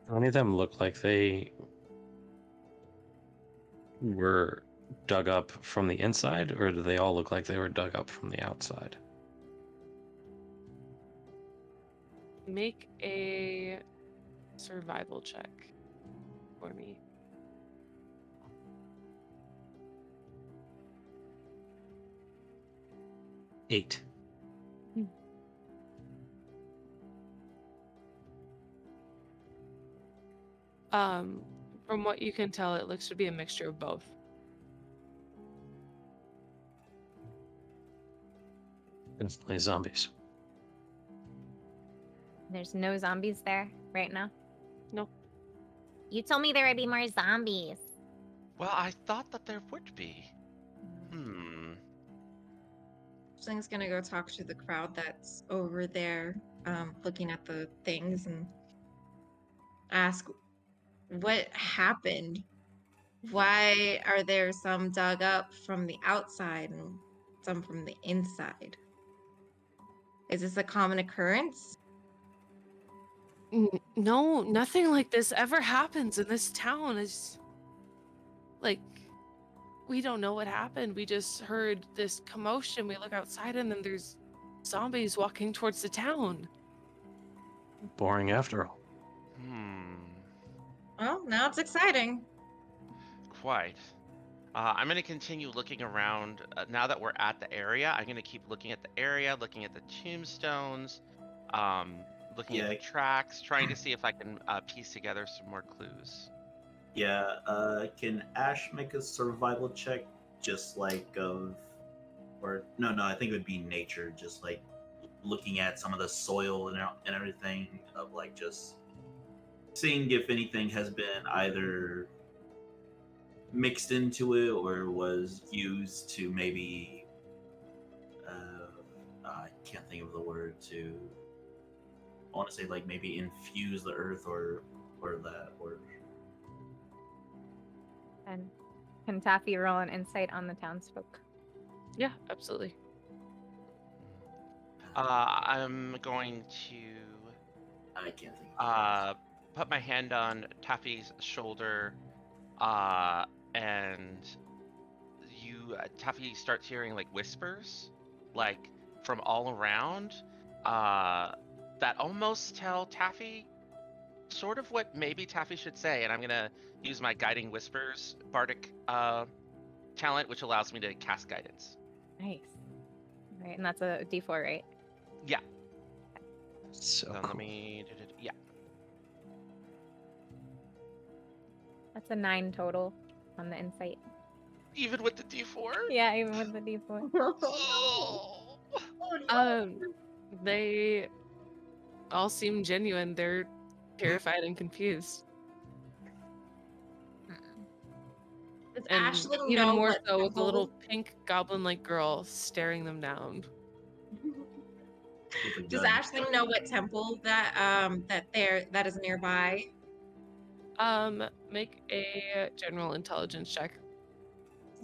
Do any of them look like they were dug up from the inside, or do they all look like they were dug up from the outside? Make a survival check for me. Eight. From what you can tell, it looks to be a mixture of both. Instantly zombies. There's no zombies there right now? Nope. You told me there would be more zombies. Well, I thought that there would be. Sling's gonna go talk to the crowd that's over there, looking at the things and ask what happened. Why are there some dug up from the outside and some from the inside? Is this a common occurrence? No, nothing like this ever happens in this town. It's like, we don't know what happened. We just heard this commotion. We look outside and then there's zombies walking towards the town. Boring after all. Well, now it's exciting. Quite. I'm going to continue looking around. Now that we're at the area, I'm going to keep looking at the area, looking at the tombstones, looking at the tracks, trying to see if I can piece together some more clues. Yeah, can Ash make a survival check just like I think it would be nature, just like looking at some of the soil and everything, of like just seeing if anything has been either mixed into it or was used to maybe I can't think of the word, to I want to say like maybe infuse the earth or that, or And can Taffy roll an insight on the townsfolk? Yeah, absolutely. I'm going to I can't think of put my hand on Taffy's shoulder, and Taffy starts hearing like whispers, like from all around, that almost tell Taffy sort of what maybe Taffy should say, and I'm gonna use my guiding whispers bardic talent, which allows me to cast guidance. Nice. All right, and that's a D4, right? Yeah. So So cool. let me. Yeah. That's a 9 total on the insight. Even with the D4? Yeah, even with the D4. Oh. They all seem genuine. They're terrified and confused. Does And Ashlyn even know more what so with the little temple? pink goblin-like girl staring them down. With a Does gun. Ashlyn know what temple that is nearby? Make a general intelligence check.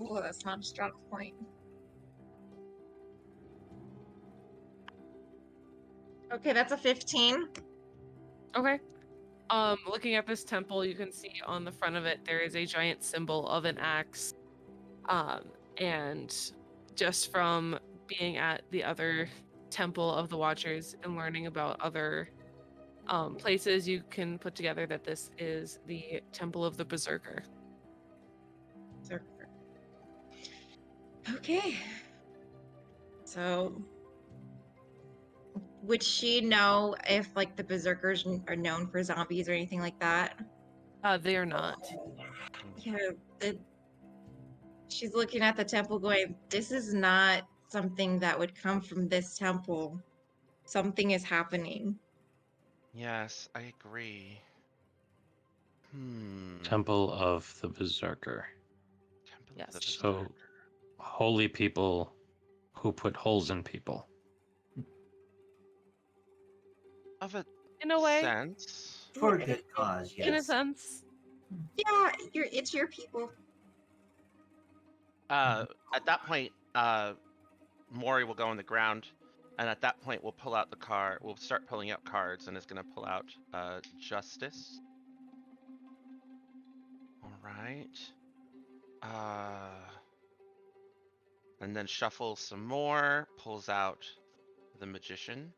Oh, that's not a strong point. Okay, that's a 15. Okay. Looking at this temple, you can see on the front of it there is a giant symbol of an axe. And just from being at the other temple of the Watchers and learning about other places, you can put together that this is the Temple of the Berserker. Okay. So, would she know if like the berserkers are known for zombies or anything like that? They are not. Yeah, she's looking at the temple going, this is not something that would come from this temple. Something is happening. Yes, I agree. Temple of the Berserker. Temple Yes. of the So, Berserker. holy people who put holes in people. Of a In a way. sense. For a good cause, yes. In a sense. Yeah, it's your people. At that point, Maury will go on the ground, and at that point we'll pull out the card. We'll start pulling out cards, and it's gonna pull out Justice. All right. And then shuffle some more. Pulls out the Magician.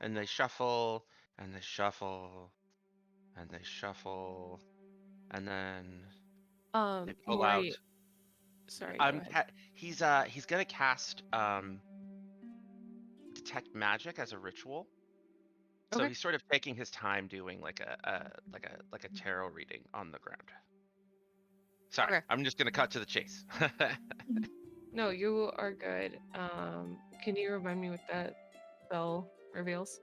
And they shuffle, and they shuffle, and they shuffle, and then they pull out. Maury. Sorry, go ahead. He's gonna cast detect magic as a ritual. So Okay. he's sort of taking his time doing like a tarot reading on the ground. Sorry, Okay. I'm just gonna cut to the chase. No, you are good. Can you remind me what that spell reveals?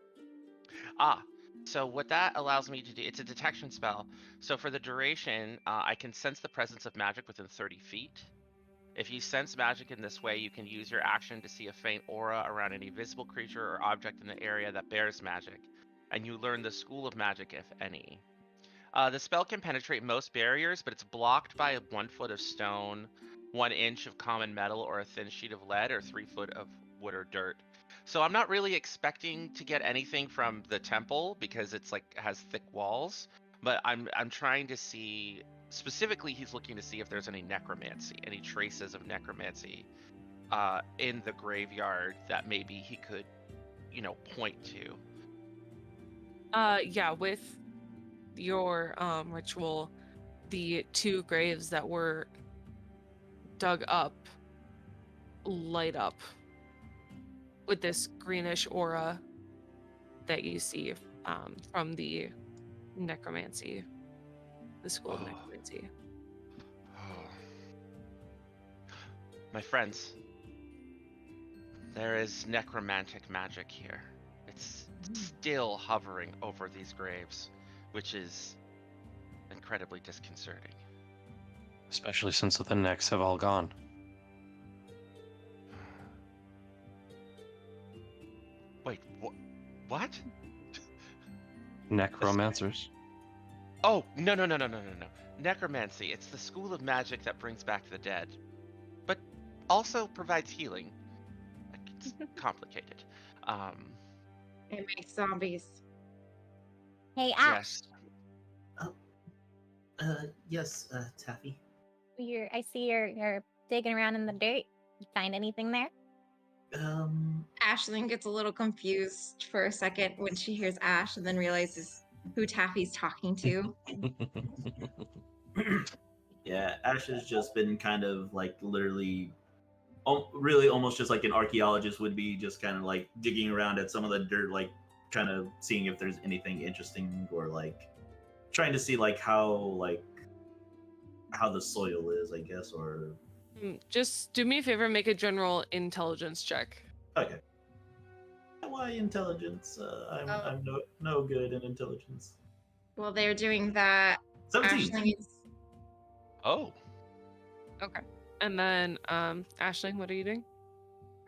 So what that allows me to do, it's a detection spell. So for the duration, I can sense the presence of magic within 30 feet. If you sense magic in this way, you can use your action to see a faint aura around any visible creature or object in the area that bears magic, and you learn the school of magic, if any. The spell can penetrate most barriers, but it's blocked by 1 foot of stone, 1 inch of common metal, or a thin sheet of lead, or 3 foot of wood or dirt. So I'm not really expecting to get anything from the temple because it's like has thick walls, but I'm trying to see specifically. He's looking to see if there's any necromancy, any traces of necromancy in the graveyard that maybe he could, point to. Yeah, with your ritual, the 2 graves that were dug up light up with this greenish aura that you see from the necromancy, the school of necromancy. My friends, there is necromantic magic here. It's still hovering over these graves, which is incredibly disconcerting. Especially since the necks have all gone. Wait, what? Necromancers? Oh, no. Necromancy, it's the school of magic that brings back the dead, but also provides healing. It's complicated. It makes zombies. Hey, Ash. Yes, Taffy. I see you're digging around in the dirt. You find anything there? Ashlyn gets a little confused for a second when she hears Ash and then realizes who Taffy's talking to. Yeah, Ash has just been kind of like literally, really almost just like an archaeologist would be, just kind of like digging around at some of the dirt, like kind of seeing if there's anything interesting or like trying to see like how the soil is, I guess, or Just do me a favor, make a general intelligence check. okay. Why intelligence? I'm no good in intelligence. Well, they're doing that. 17. Aisling is Oh, Okay. And then, Aisling, what are you doing?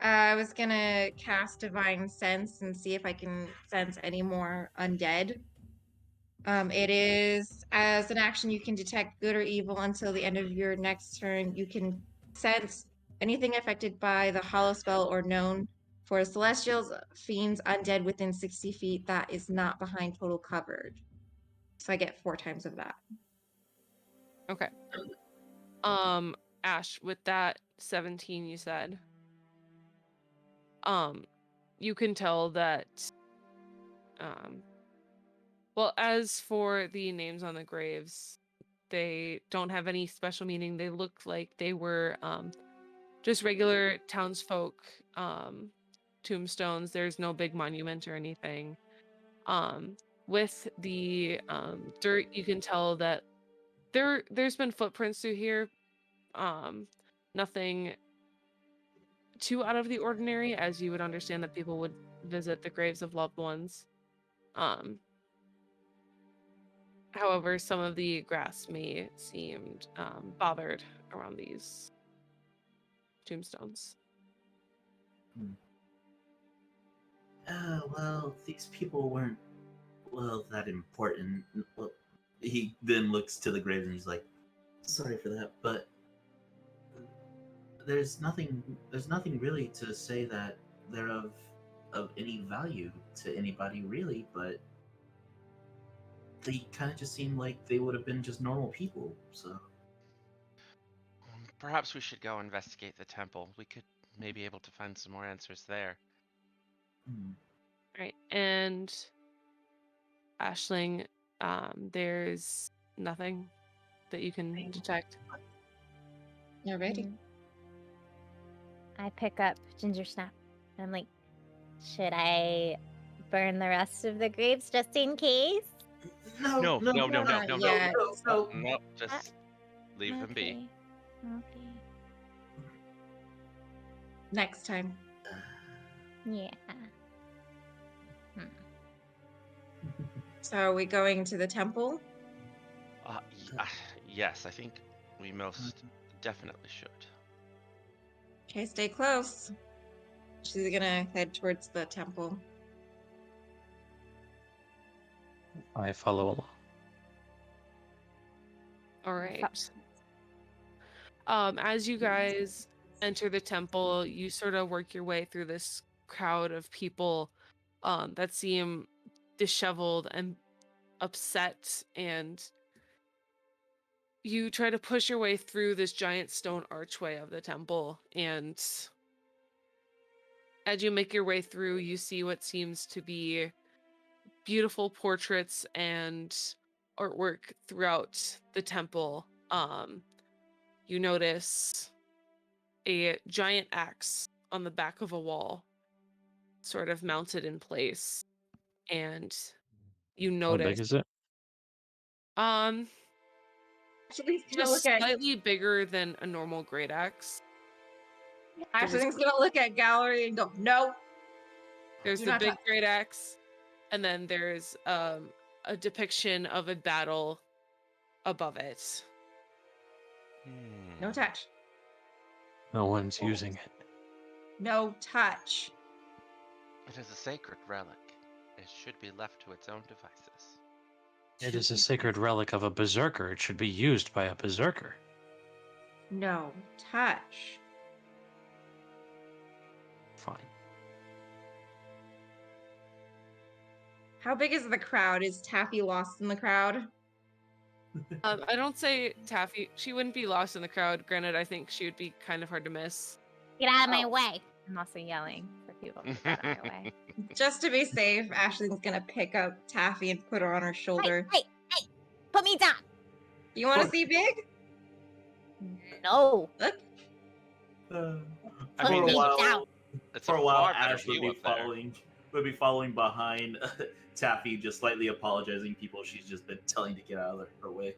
I was gonna cast Divine Sense and see if I can sense any more undead. It is as an action you can detect good or evil until the end of your next turn. You can sense anything affected by the hollow spell or known for celestials, fiends, undead within 60 feet that is not behind total covered. So I get 4 times of that. Okay. Ash, with that 17 you said, you can tell that, well, as for the names on the graves, they don't have any special meaning. They look like they were, just regular townsfolk, tombstones. There's no big monument or anything. With the, dirt, you can tell that there's been footprints through here. Nothing too out of the ordinary, as you would understand that people would visit the graves of loved ones. However, some of the grass may seem bothered around these tombstones. Well, these people weren't that important. Well, he then looks to the graves and he's like, sorry for that, but there's nothing really to say that they're of any value to anybody really, but they kind of just seem like they would have been just normal people, so perhaps we should go investigate the temple. We could maybe able to find some more answers there. Right, and Aisling, there's nothing that you can detect. Alrighty. I pick up Ginger Snap. I'm like, should I burn the rest of the grapes just in case? No, not yet. No, just leave them be. Okay. Next time. Yeah. So are we going to the temple? Yes, I think we most definitely should. Okay, stay close. She's gonna head towards the temple. I follow along. All right. As you guys enter the temple, you sort of work your way through this crowd of people that seem disheveled and upset, and you try to push your way through this giant stone archway of the temple, and as you make your way through, you see what seems to be beautiful portraits and artwork throughout the temple. You notice a giant axe on the back of a wall, sort of mounted in place, and you How notice big is it? Ashley's gonna just look at slightly bigger than a normal great axe. Ashley's gonna look at Gallery and go, no. There's Do the not big touch. great axe, and then there's a depiction of a battle above it. No touch. No one's using it. No touch. It is a sacred relic. It should be left to its own devices. It is a sacred relic of a berserker. It should be used by a berserker. No touch. Fine. How big is the crowd? Is Taffy lost in the crowd? I don't say Taffy. She wouldn't be lost in the crowd. Granted, I think she would be kind of hard to miss. Get out of my way. I'm also yelling for people to get out of my way. Just to be safe, Ashley's gonna pick up Taffy and put her on her shoulder. Hey, put me down. You want to see big? No. Look. I Put mean, me for a while, down. It's for a while, far better Ash would view be up there. following would be following behind Taffy, just slightly apologizing people she's just been telling to get out of her way.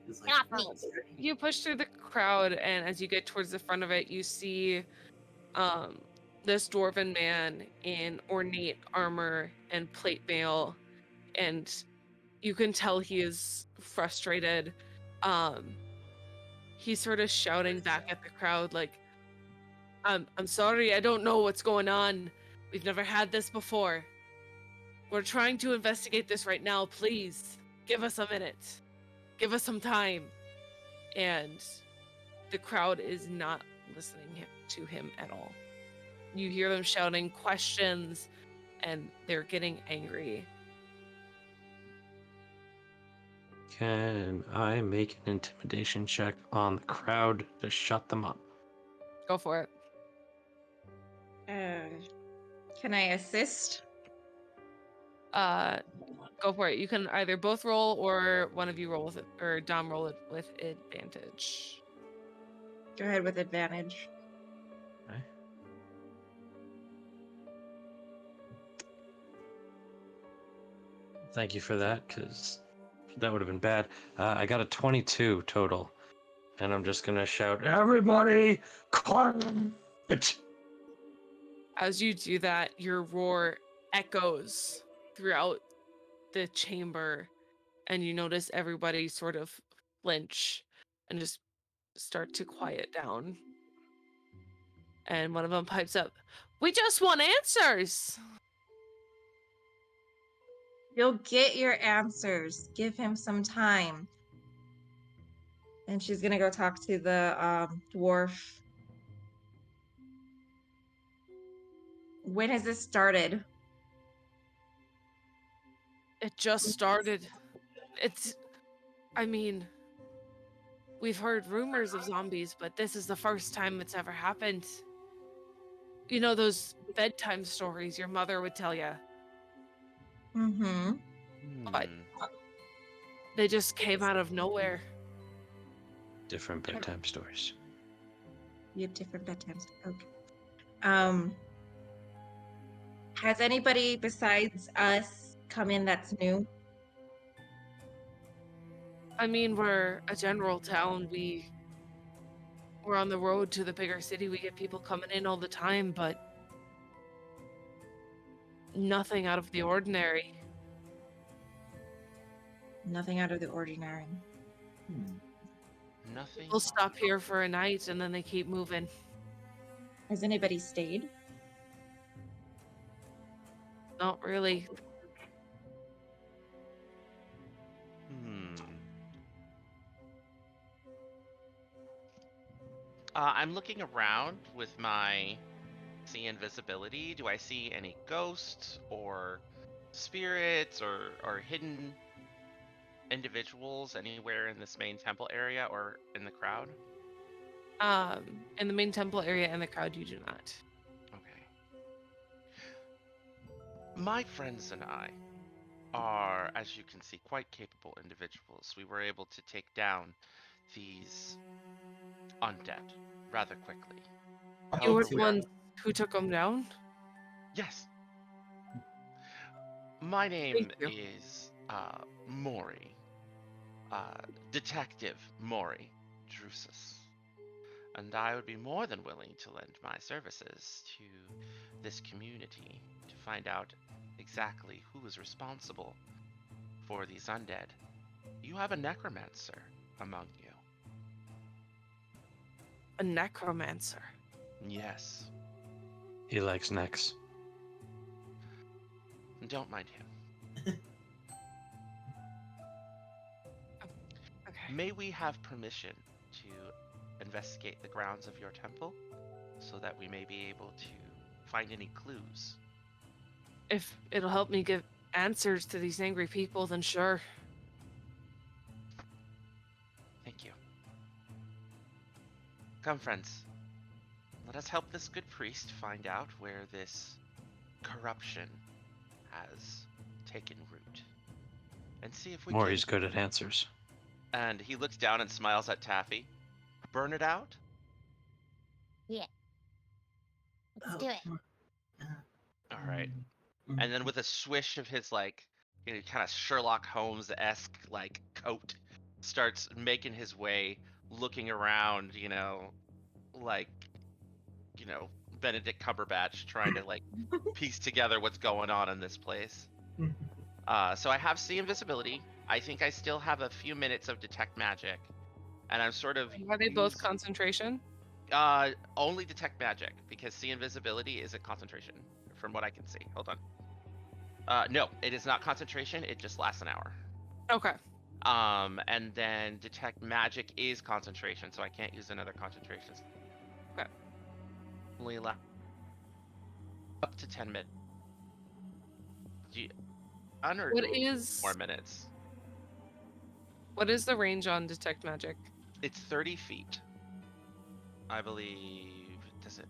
It's like, Not "Oh, me." sorry." You push through the crowd, and as you get towards the front of it, you see this dwarven man in ornate armor and plate mail, and you can tell he is frustrated. He's sort of shouting back at the crowd like, I'm sorry, I don't know what's going on. We've never had this before. We're trying to investigate this right now. Please, give us a minute. Give us some time." And the crowd is not listening to him at all. You hear them shouting questions, and they're getting angry. Can I make an intimidation check on the crowd to shut them up? Go for it. Can I assist? Go for it. You can either both roll or one of you roll with it, or Dom roll it with advantage. Go ahead with advantage. Okay. Thank you for that, because that would have been bad. I got a 22 total, and I'm just gonna shout, "Everybody, quiet!" As you do that, your roar echoes throughout the chamber, and you notice everybody sort of flinch and just start to quiet down. And one of them pipes up, "We just want answers!" You'll get your answers. Give him some time. And she's gonna go talk to the dwarf. When has this started? It just started. I mean, we've heard rumors of zombies, but this is the first time it's ever happened. You know those bedtime stories your mother would tell you? Mm-hmm. But they just came out of nowhere. Different bedtime stories. You have different bedtimes. Okay. Has anybody besides us come in that's new? I mean, we're a general town. We're on the road to the bigger city. We get people coming in all the time, but nothing out of the ordinary. Nothing out of the ordinary. Nothing. We'll stop here for a night and then they keep moving. Has anybody stayed? Not really. I'm looking around with my see invisibility. Do I see any ghosts or spirits or hidden individuals anywhere in this main temple area or in the crowd? In the main temple area and the crowd, you do not. Okay. My friends and I are, as you can see, quite capable individuals. We were able to take down these undead rather quickly. You were However, the ones who took them down? Yes. My name Thank you. is Maury. Detective Maury Drusus. And I would be more than willing to lend my services to this community to find out exactly who is responsible for these undead. You have a necromancer among you. A necromancer. Yes. He likes necks. Don't mind him. Okay. May we have permission to investigate the grounds of your temple so that we may be able to find any clues? If it'll help me give answers to these angry people, then sure. Thank you. Come, friends. Let us help this good priest find out where this corruption has taken root. And see if we Maury's good at answers. And he looks down and smiles at Taffy. Burn it out? Yeah. Let's Oh, do it. come on. All right. And then with a swish of his like, kind of Sherlock Holmes-esque like coat, starts making his way, looking around, like, Benedict Cumberbatch trying to like piece together what's going on in this place. So I have see invisibility. I think I still have a few minutes of detect magic, and I'm sort of Are they both concentration? only detect magic because see invisibility is a concentration from what I can see. Hold on. No, it is not concentration. It just lasts an hour. Okay. And then detect magic is concentration, so I can't use another concentration. Okay. Only allow up to 10 minutes. What is more minutes? What is the range on detect magic? It's 30 feet. I believe. Does it?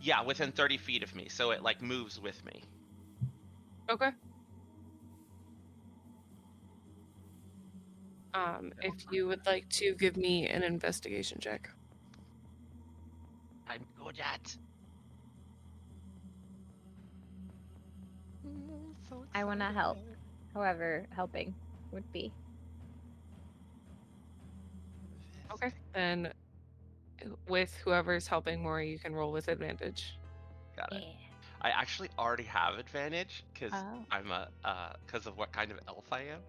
Yeah, within 30 feet of me, so it like moves with me. Okay. If you would like to give me an investigation check. I'm good at. So I want to excited. help. However, helping would be. Okay. Then with whoever's helping more, you can roll with advantage. Got it. Yeah. I actually already have advantage because Oh. I'm because of what kind of elf I am.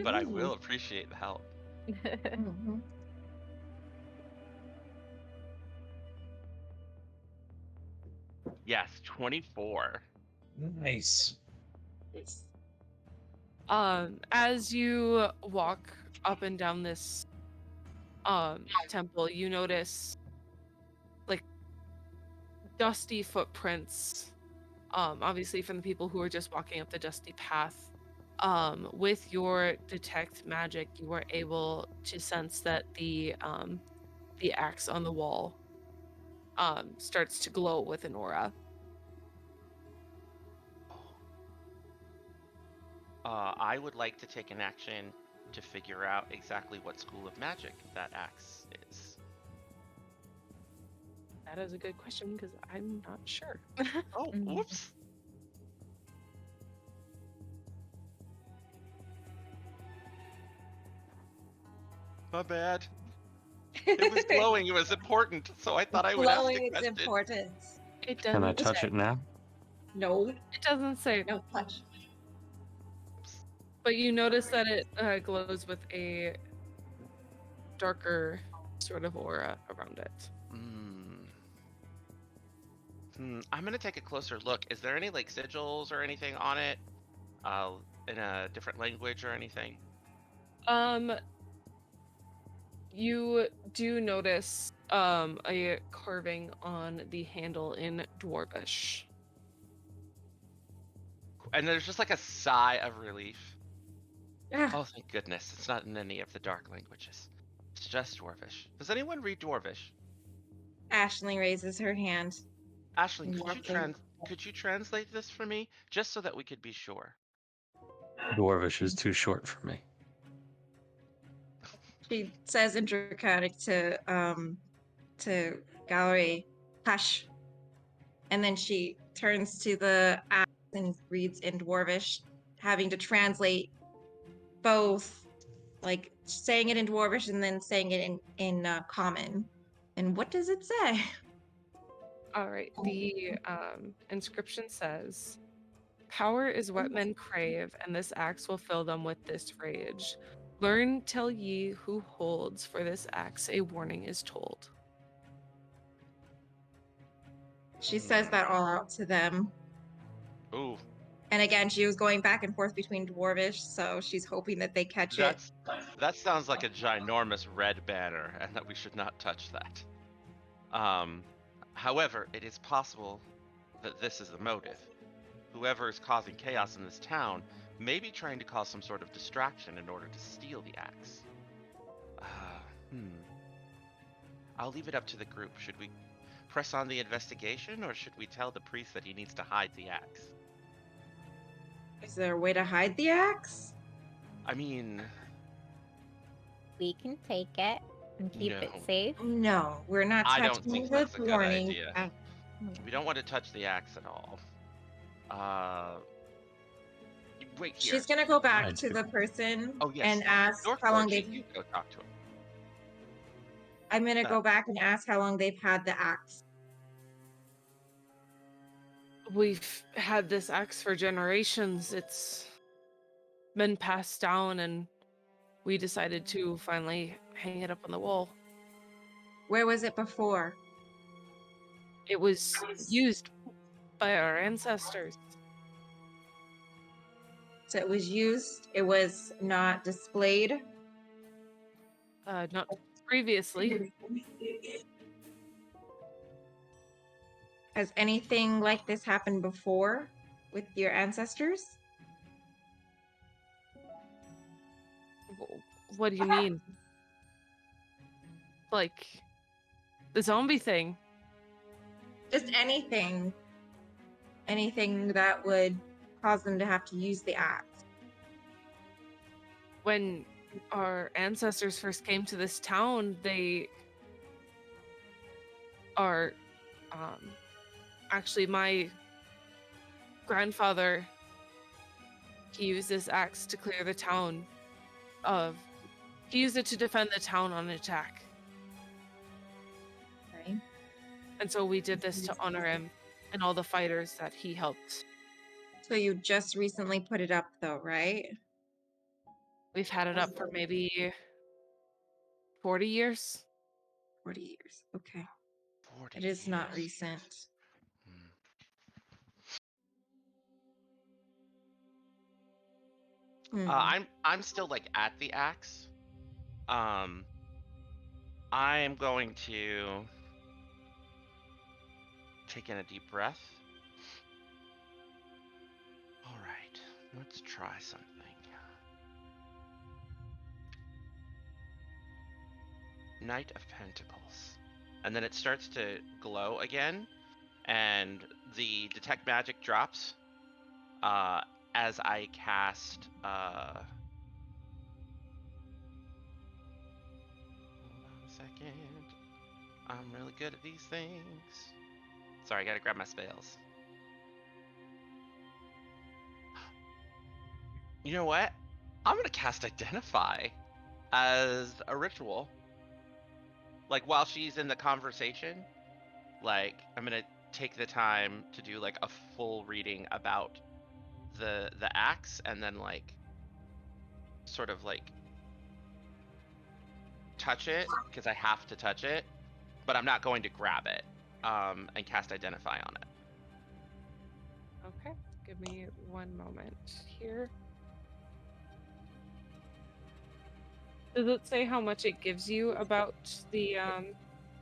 But I will appreciate the help. Mhm. Yes, 24. Nice. As you walk up and down this temple, you notice like dusty footprints. Obviously from the people who are just walking up the dusty path. With your detect magic, you are able to sense that the axe on the wall starts to glow with an aura. I would like to take an action to figure out exactly what school of magic that axe is. That is a good question because I'm not sure. Oh, whoops. My bad. It was glowing. It was important, so I thought I would ask Glowing a is question. important. It Can I doesn't touch say. it now? No, It doesn't say. no touch. But you notice that it glows with a darker sort of aura around it. I'm gonna take a closer look. Is there any like sigils or anything on it? In a different language or anything? You do notice a carving on the handle in Dwarvish. And there's just like a sigh of relief. Ah, Oh, thank goodness. It's not in any of the dark languages. It's just Dwarvish. Does anyone read Dwarvish? Ashley raises her hand. Ashley, Dwarvish. could you translate this for me? Just so that we could be sure. Dwarvish is too short for me. She says in Draconic to Gallery, hush. And then she turns to the axe and reads in Dwarvish, having to translate both, like saying it in Dwarvish and then saying it in Common. And what does it say? All right. The inscription says, "Power is what men crave, and this axe will fill them with this rage. Learn, tell ye who holds, for this axe a warning is told." She says that all out to them. Ooh, And again, she was going back and forth between Dwarvish, so she's hoping that they catch it. that sounds like a ginormous red banner, and that we should not touch that. However, it is possible that this is the motive. Whoever is causing chaos in this town may be trying to cause some sort of distraction in order to steal the axe. I'll leave it up to the group. Should we press on the investigation, or should we tell the priest that he needs to hide the axe? Is there a way to hide the axe? I mean, We can take it. and keep it No. safe? No, we're not I don't touching think the that's a good warning. idea. We don't want to touch the axe at all. Wait here. She's gonna go back I to do. the person Oh yes. and ask Your how long Forgy, they've. you go talk to him. I'm gonna go back and ask how long they've had the axe. We've had this axe for generations. It's been passed down, and we decided to finally hang it up on the wall. Where was it before? It was used by our ancestors. So it was used. It was not displayed. Not previously. Has anything like this happened before with your ancestors? What do you mean? Like the zombie thing? Just anything. Anything that would cause them to have to use the axe. When our ancestors first came to this town, they are actually my grandfather, he used this axe to clear the town he used it to defend the town on an attack. Right? And so we did this to honor him and all the fighters that he helped. So you just recently put it up though, right? We've had it up for maybe 40 years. 40 years. Okay. 40 It is not years. recent. I'm still like at the axe. I am going to take in a deep breath. All right, let's try something. Knight of Pentacles. And then it starts to glow again, and the detect magic drops as I cast hold on a second. I'm really good at these things. Sorry, I gotta grab my spells. You know what? I'm gonna cast Identify as a ritual. Like while she's in the conversation, like I'm gonna take the time to do like a full reading about the axe, and then like sort of like touch it because I have to touch it, but I'm not going to grab it and cast Identify on it. Okay, give me one moment here. Does it say how much it gives you about the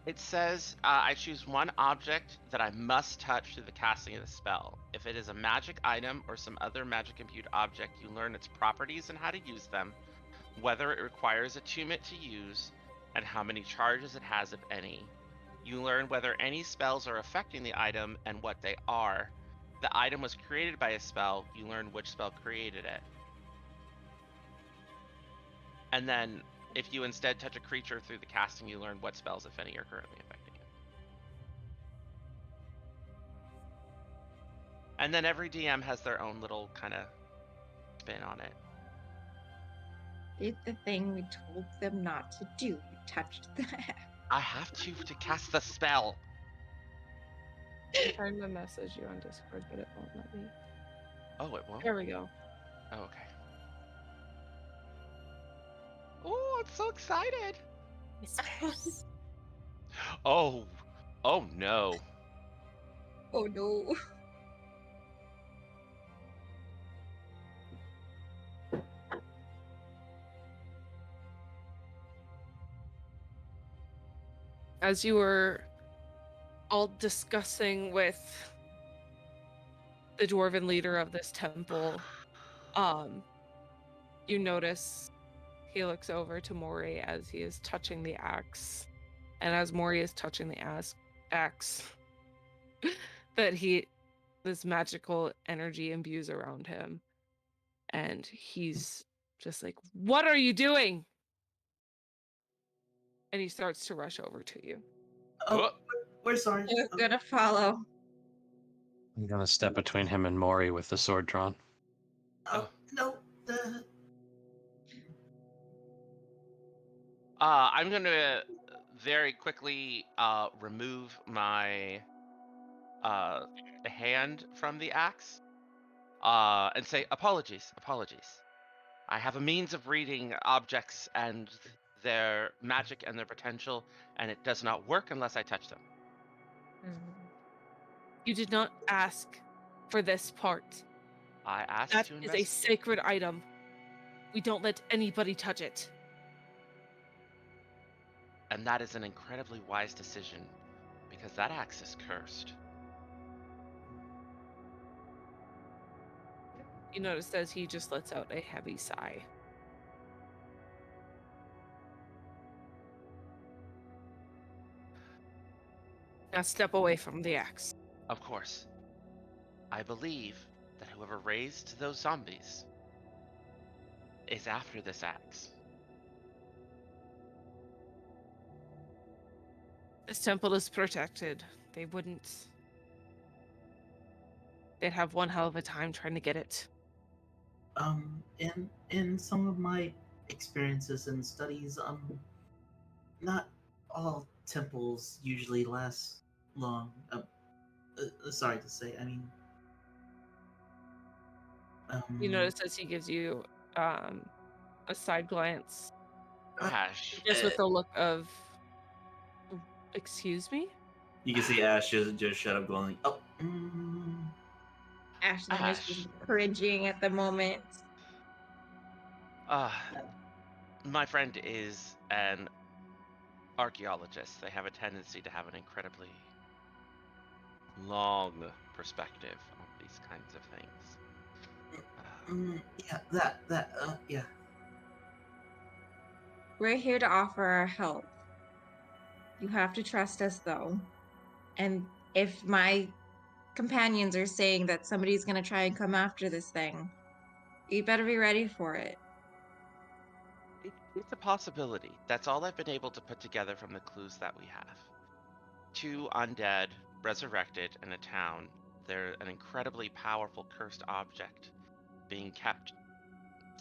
It says I choose one object that I must touch through the casting of the spell. If it is a magic item or some other magic imbued object, you learn its properties and how to use them, whether it requires attunement to use, and how many charges it has, if any. You learn whether any spells are affecting the item and what they are. The item was created by a spell, you learn which spell created it. And then if you instead touch a creature through the casting, you learn what spells, if any, are currently affecting it. And then every DM has their own little kind of spin on it. Did the thing we told them not to do. You touched that. I have to cast the spell. I'm trying to message you on Discord, but it won't let me. Oh, it won't? There we go. Oh, okay. Oh, I'm so excited. Oh no. Oh no. As you were all discussing with the dwarven leader of this temple, you notice he looks over to Mori as he is touching the axe. And as Mori is touching the axe, that this magical energy imbues around him. And he's just like, "What are you doing?" and he starts to rush over to you. Oh, we're sorry. I was gonna follow. I'm gonna step between him and Maury with the sword drawn. Oh, no. I'm gonna very quickly remove my hand from the axe and say, apologies. I have a means of reading objects and their magic and their potential, and it does not work unless I touch them. You did not ask for this part. I asked That to is a investigate. sacred item. We don't let anybody touch it. And that is an incredibly wise decision, because that axe is cursed. You notice as he just lets out a heavy sigh. Now step away from the axe. Of course. I believe that whoever raised those zombies is after this axe. This temple is protected. They'd have one hell of a time trying to get it. In some of my experiences and studies, not all temples usually last long. Sorry to say, I mean, You notice as he gives you a side glance, Ash. just with a look of, excuse me? You can see Ash just shut up, going, "Oh, Ashlyn is Ash. just cringing at the moment. My friend is an archaeologist. They have a tendency to have an incredibly long perspective on these kinds of things. yeah." We're here to offer our help. You have to trust us, though. And if my companions are saying that somebody's going to try and come after this thing, you better be ready for it. It's a possibility. That's all I've been able to put together from the clues that we have. 2 undead, resurrected in a town. They're an incredibly powerful cursed object being kept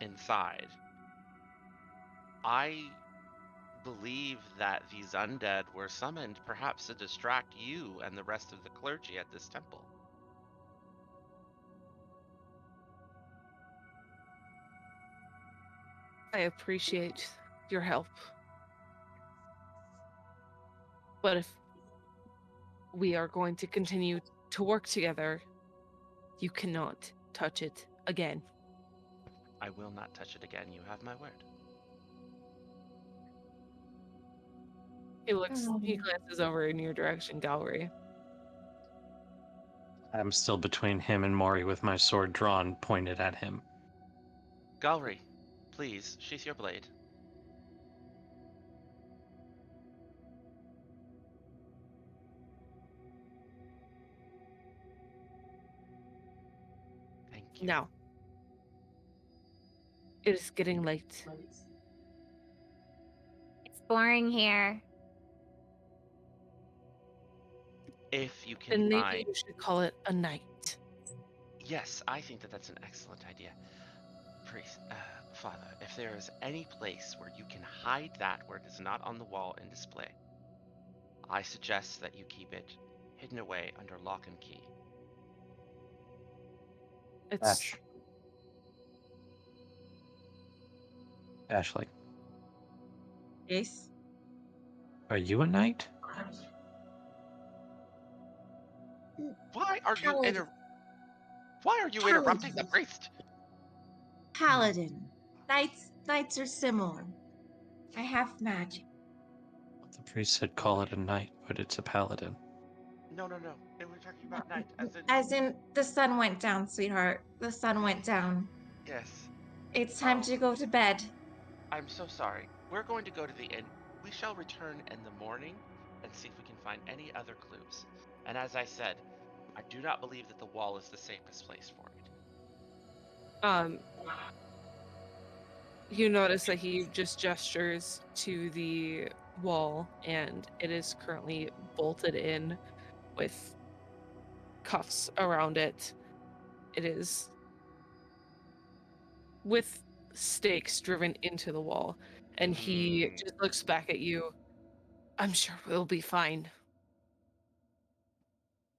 inside. I believe that these undead were summoned perhaps to distract you and the rest of the clergy at this temple. I appreciate your help. But if we are going to continue to work together, you cannot touch it again. I will not touch it again. You have my word. He glances over in your direction, Gallery. I'm still between him and Maury with my sword drawn, pointed at him. Gallery, please, sheath your blade. Thank you. Now, it is getting late. It's boring here. If you And can maybe find... you should call it a night. Yes, I think that that's an excellent idea. Priest, Father, if there is any place where you can hide that where it is not on the wall in display, I suggest that you keep it hidden away under lock and key. It's Ash. Ashley, Jace? are you a knight? Why are you Paladin. Why are you interrupting the priest? Paladin. Knights are similar. I have magic. The priest said call it a knight, but it's a paladin. No. They were talking about night, as in... As in, the sun went down, sweetheart. The sun went down. Yes. It's time to go to bed. I'm so sorry. We're going to go to the inn. We shall return in the morning and see if we can find any other clues. And as I said, I do not believe that the wall is the safest place for it. You notice that he just gestures to the wall, and it is currently bolted in with cuffs around it. It is with stakes driven into the wall, and he just looks back at you. I'm sure we'll be fine.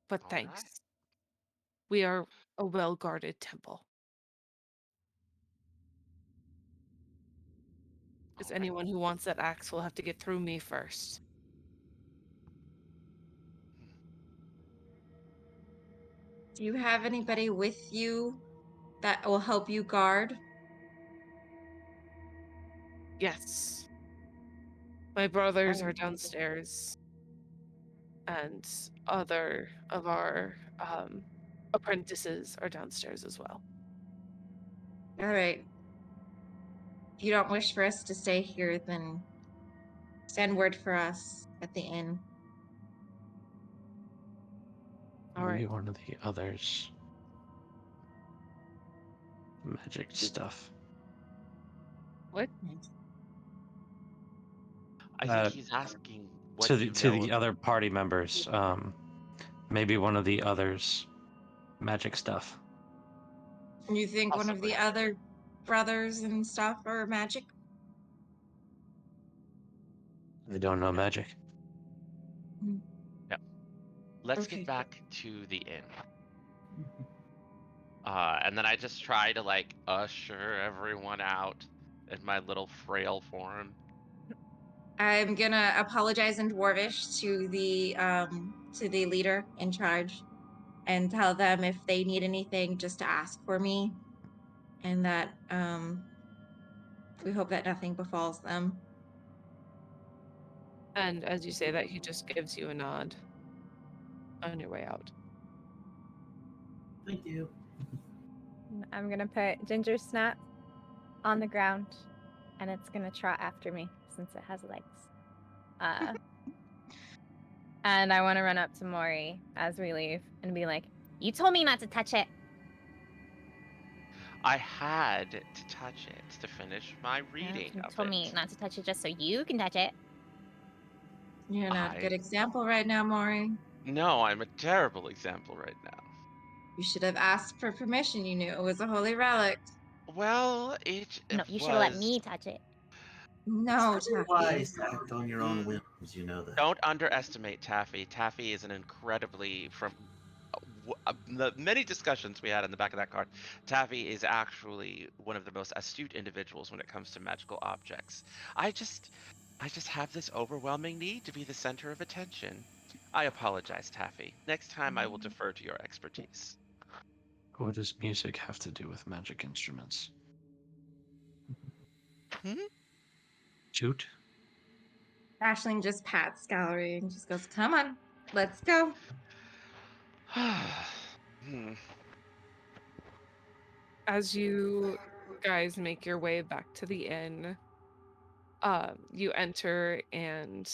But All thanks. right. We are a well-guarded temple. Because All right. anyone who wants that axe will have to get through me first. Do you have anybody with you that will help you guard? Yes. My brothers are Um, downstairs, and other of our apprentices are downstairs as well. All right. If you don't wish for us to stay here, then send word for us at the inn. All Maybe right. one of the others. Magic stuff. What? I think he's asking what To you the know. other party members. Maybe one of the others. Magic stuff. You think one of Possibly. the other brothers and stuff are magic? They don't know magic. Let's Okay. get back to the inn. And then I just try to like usher everyone out in my little frail form. I'm gonna apologize in Dwarvish to the leader in charge and tell them if they need anything just to ask for me, and that we hope that nothing befalls them. And as you say that, he just gives you a nod on your way out. Thank you. I'm gonna put Ginger Snap on the ground, and it's gonna trot after me since it has legs. And I want to run up to Maury as we leave and be like, "You told me not to touch it." I had to touch it to finish my reading You of told it. me not to touch it just so you can touch it. You're not a I- good example right now, Maury. No, I'm a terrible example right now. You should have asked for permission. You knew it was a holy relic. Well, it No, you should have let was. me touch it. No, It's never Taffy. wise to act on your own Mm, whims, you know that. Don't underestimate Taffy. Taffy is an incredibly from the many discussions we had in the back of that card. Taffy is actually one of the most astute individuals when it comes to magical objects. I just have this overwhelming need to be the center of attention. I apologize, Taffy. Next time I will defer to your expertise. What does music have to do with magic instruments? Hmm? Shoot. Ashling just pats Gallery and just goes, "Come on, let's go." Hmm. As you guys make your way back to the inn, you enter, and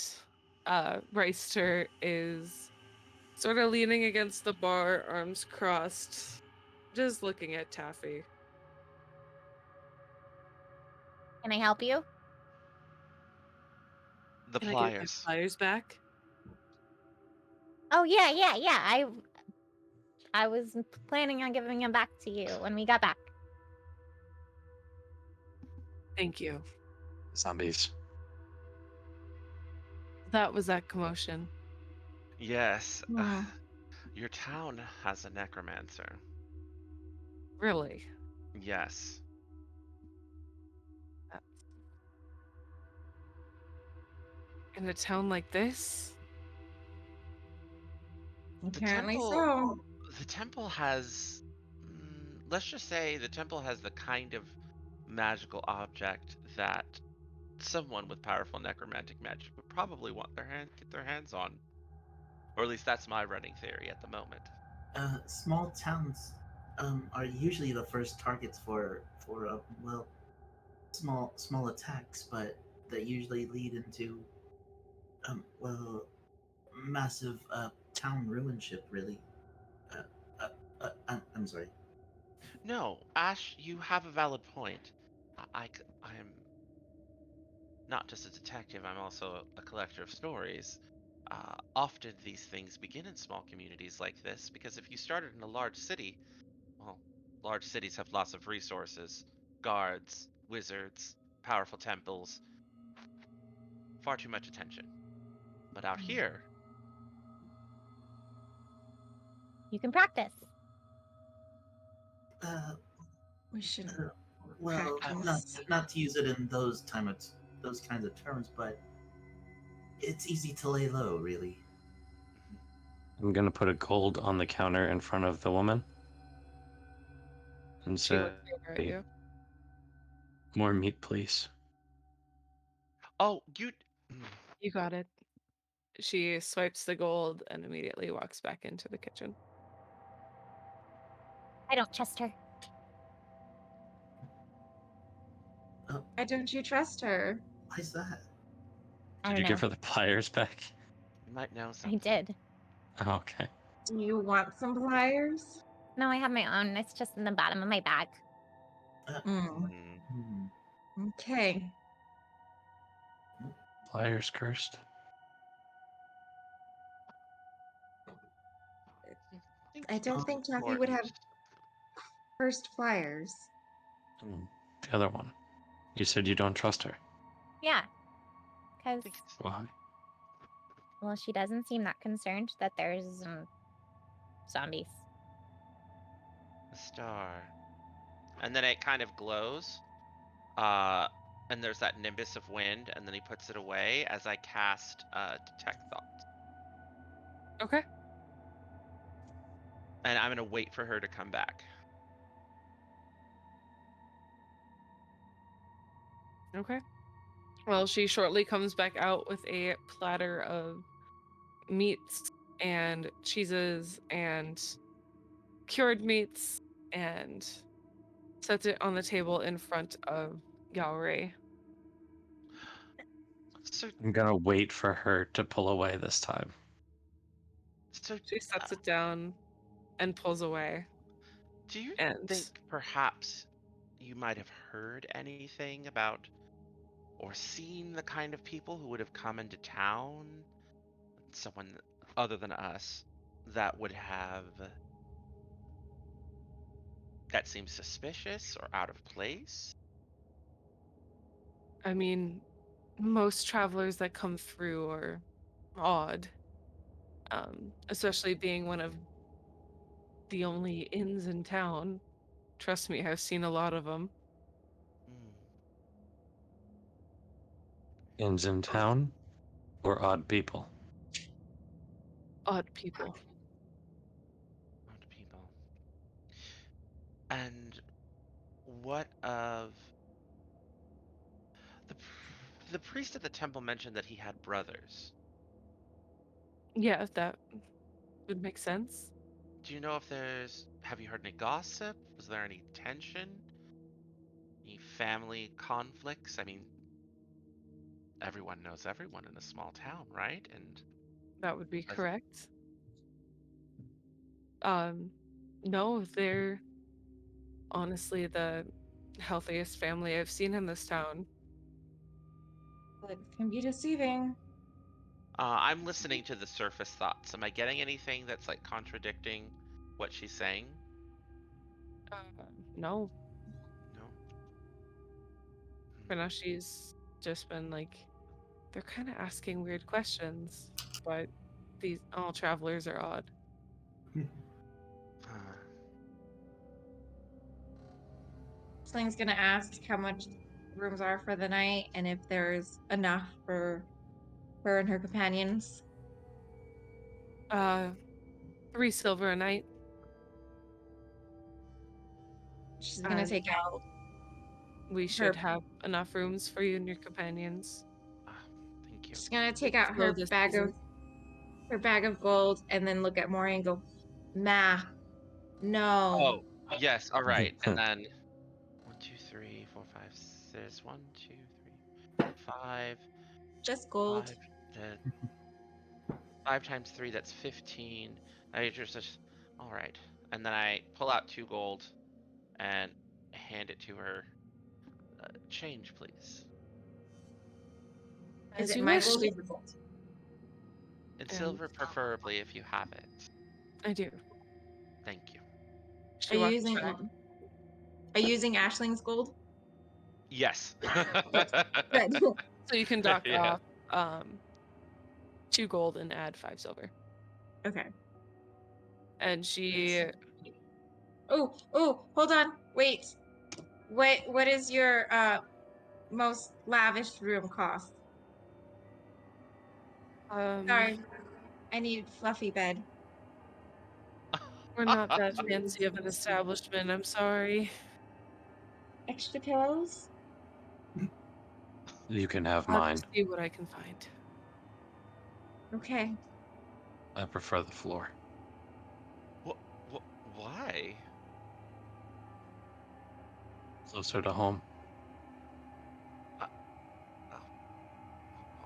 Reister is sort of leaning against the bar, arms crossed, just looking at Taffy. Can I help you? The Can I get my pliers. pliers back? Oh yeah. I was planning on giving them back to you when we got back. Thank you. Zombies. That was that commotion. Yes. Hmm. Your town has a necromancer. Really? Yes. In a town like this? Apparently temple- so. The temple has. Let's just say the temple has the kind of magical object that someone with powerful necromantic magic would probably want get their hands on. Or at least that's my running theory at the moment. Small towns are usually the first targets for well, small attacks, but that usually lead into well, massive town ruinship. Really. I'm sorry. No, Ash, you have a valid point. I'm not just a detective, I'm also a collector of stories. Often these things begin in small communities like this because if you started in a large city, well, large cities have lots of resources, guards, wizards, powerful temples, far too much attention. But out here, You can practice. Uh, We should. uh, well, Practice. not to use it in those kinds of terms, but it's easy to lay low, really. I'm gonna put a gold on the counter in front of the woman and She say, looks over at you. "More meat, please." oh, you. You got it. She swipes the gold and immediately walks back into the kitchen. I don't trust her. Why don't you trust her? Why's that? I Did don't you know. give her the pliers back? You might know I something. did. Oh, okay. Do you want some pliers? No, I have my own. It's just in the bottom of my bag. Mm. Okay. Pliers cursed. I don't think Taffy would have cursed pliers. The other one. You said you don't trust her. Yeah. Because, Why? well, she doesn't seem that concerned that there's zombies. A star. And then it kind of glows. And there's that nimbus of wind, and then he puts it away as I cast Detect Thoughts. Okay. And I'm gonna wait for her to come back. Okay. Well, she shortly comes back out with a platter of meats and cheeses and cured meats and sets it on the table in front of Gallery. So, I'm gonna wait for her to pull away this time. She sets it down and pulls away. do you And think perhaps you might have heard anything about or seen the kind of people who would have come into town? Someone other than us that would have that seems suspicious or out of place? I mean, most travelers that come through are odd, especially being one of the only inns in town. Trust me, I've seen a lot of them. Hmm. Inns in town or odd people? Odd people. Odd people. And what of the the priest at the temple mentioned that he had brothers. Yeah, that would make sense. Do you know if have you heard any gossip? Was there any tension? Any family conflicts? I mean, everyone knows everyone in a small town, right? And That would be as- correct. No, they're honestly the healthiest family I've seen in this town. It can be deceiving. I'm listening to the surface thoughts. Am I getting anything that's like contradicting what she's saying? No, No. for now she's just been like, they're kind of asking weird questions, but these all travelers are odd. Uh, Sling's gonna ask how much rooms are for the night and if there's enough for her and her companions. 3 silver a night. She's gonna And take out we her. should have enough rooms for you and your companions. thank you. She's gonna take It's out still her this bag season. of gold and then look at Maury and go, "Math, no." Oh, yes. All right. And then 1, 2, 3, 4, 5, 6. 1, 2, 3, 5. Just gold. 5. 5 times 3. That's 15. I just all right. And then I pull out 2 gold and hand it to her. change, please? Is As it you my wish. gold or your gold? In And- silver, preferably, if you have it. I do. Thank you. She Are you walks using back. Are you using Ashling's gold? Yes. Good. So you can dock Yeah. off 2 gold and add 5 silver. Okay. And she Oh, hold on. Wait. What is your most lavish room cost? Sorry. I need fluffy bed. we're not that fancy of an establishment, I'm sorry. Extra pillows? You can have I'll mine. just see what I can find. Okay. I prefer the floor. Why? Closer to home.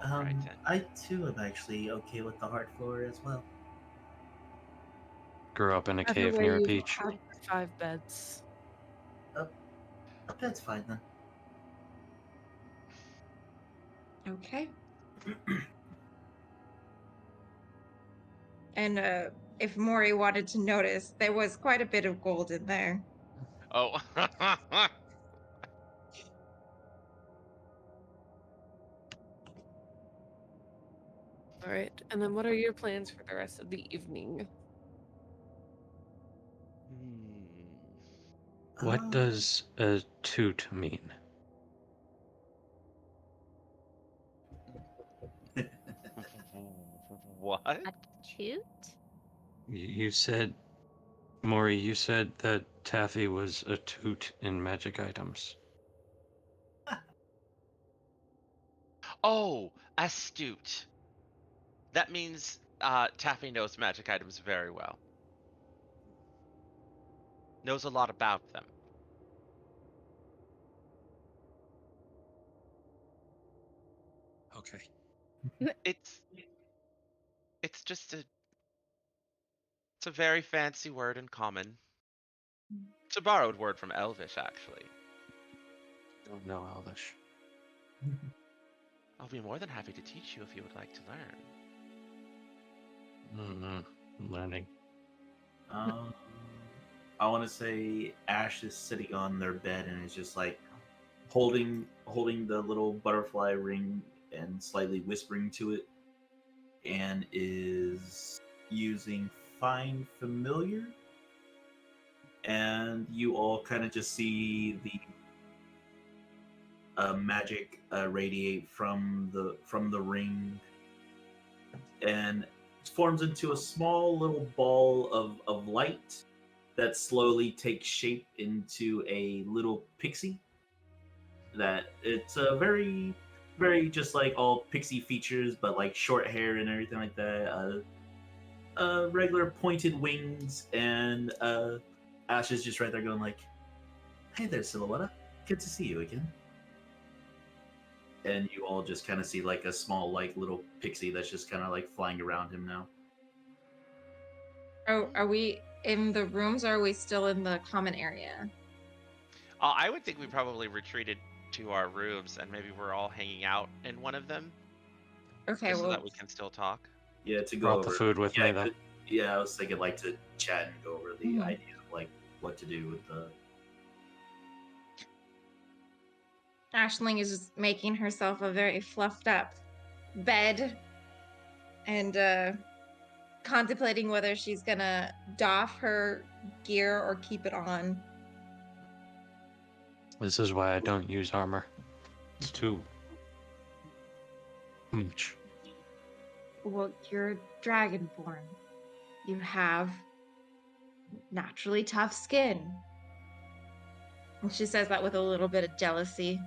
All right then. I too am actually okay with the hard floor as well. Grew up in a Either cave way, near a you've beach. got 5 beds. That's fine then. Okay. And if Maury wanted to notice, there was quite a bit of gold in there. Oh. All right. And then what are your plans for the rest of the evening? What does a toot mean? What? A toot? You said, Maury, you said that Taffy was a toot in magic items. Oh, astute. That means Taffy knows magic items very well. Knows a lot about them. Okay. It's just it's a very fancy word in common. It's a borrowed word from Elvish, actually. Don't know Elvish. I'll be more than happy to teach you if you would like to learn. I'm learning. I want to say Ash is sitting on their bed and is just like holding the little butterfly ring and slightly whispering to it, and is using Find Familiar, and you all kind of just see the magic radiate from the ring, and forms into a small little ball of light that slowly takes shape into a little pixie. That it's a very, very just like all pixie features, but like short hair and everything like that. Regular pointed wings, and Ash is just right there going like, "Hey there, Silhouette. Good to see you again." And you all just kind of see like a small like little pixie that's just kind of like flying around him now. Oh, are we in the rooms or are we still in the common area? I would think we probably retreated to our rooms and maybe we're all hanging out in one of them. Okay, Just so well, that we can still talk. Yeah, to go Brought over the food with me, though. Yeah, I was thinking like to chat and go over the Mhm. idea of like what to do with the. Ashling is just making herself a very fluffed up bed and contemplating whether she's gonna doff her gear or keep it on. This is why I don't use armor. It's too much. Well, you're dragonborn. You have naturally tough skin. And she says that with a little bit of jealousy.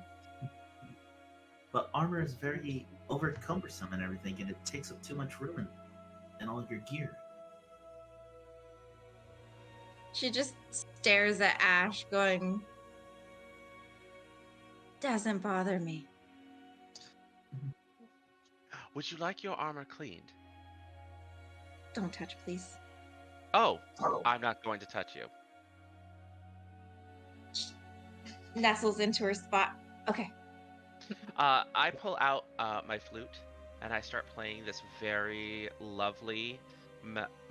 But armor is very over cumbersome and everything, and it takes up too much room in all of your gear. She just stares at Ash, going, "Doesn't bother me." Would you like your armor cleaned? Don't touch, please. Oh, I'm not going to touch you. Nestles into her spot Okay. I pull out my flute and I start playing this very lovely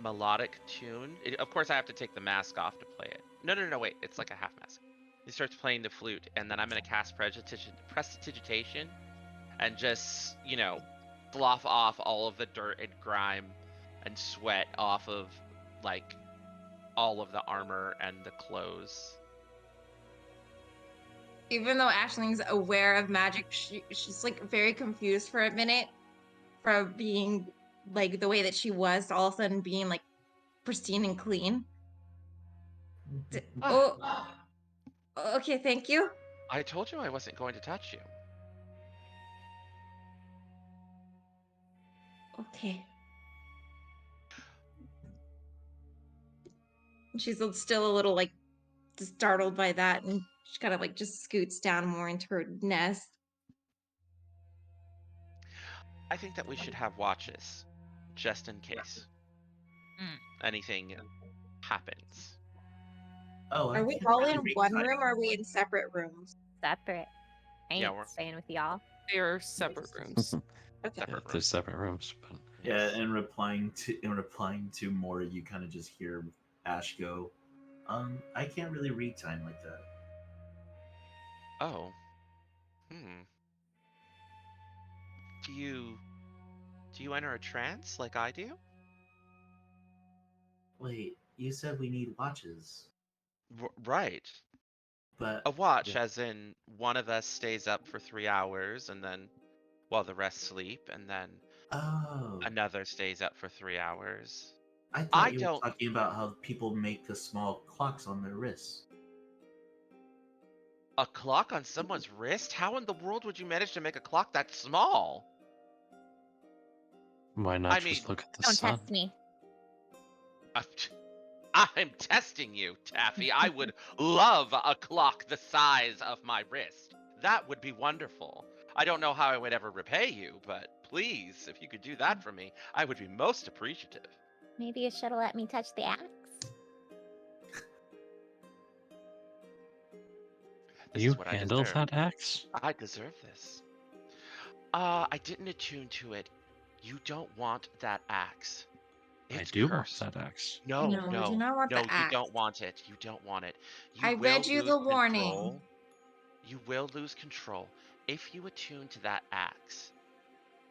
melodic tune. Of course, I have to take the mask off to play it. No, wait. It's like a half mask. He starts playing the flute, and then I'm going to cast Prestidigitation and just, slough off all of the dirt and grime and sweat off of, like, all of the armor and the clothes. Even though Ashling's aware of magic, she's like very confused for a minute from being like the way that she was to all of a sudden being like pristine and clean. Oh, okay, thank you. I told you I wasn't going to touch you. Okay. She's still a little like startled by that, and she kind of like just scoots down more into her nest. I think that we should have watches, just in case anything happens. Oh, Are we can't all really in read one time. room or are we in separate rooms? Separate. I ain't Yeah, we're- staying with y'all. They are separate rooms. Okay. Separate There's separate rooms, but Yeah, in replying to more, you kind of just hear Ash go, I can't really read time like that. Oh. Do you enter a trance like I do? Wait, you said we need watches, Right. but A watch, as in one of us stays up for 3 hours and then while the rest sleep, and then oh, another stays up for 3 hours. I thought I you don't- were talking about how people make the small clocks on their wrists. A clock on someone's wrist? How in the world would you manage to make a clock that small? why not I just mean, look at the Don't sun? test me. I'm testing you, Taffy. I would love a clock the size of my wrist. That would be wonderful. I don't know how I would ever repay you, but please, if you could do that for me, I would be most appreciative. Maybe you should have let me touch the axe. This You is what I handle deserve. that axe? I deserve this. I didn't attune to it. You don't want that axe. I It's do cursed. want that axe. No, No, we do not want no, the you axe. don't want it. You don't want it. You I will read you lose the warning. control. You will lose control. If you attune to that axe,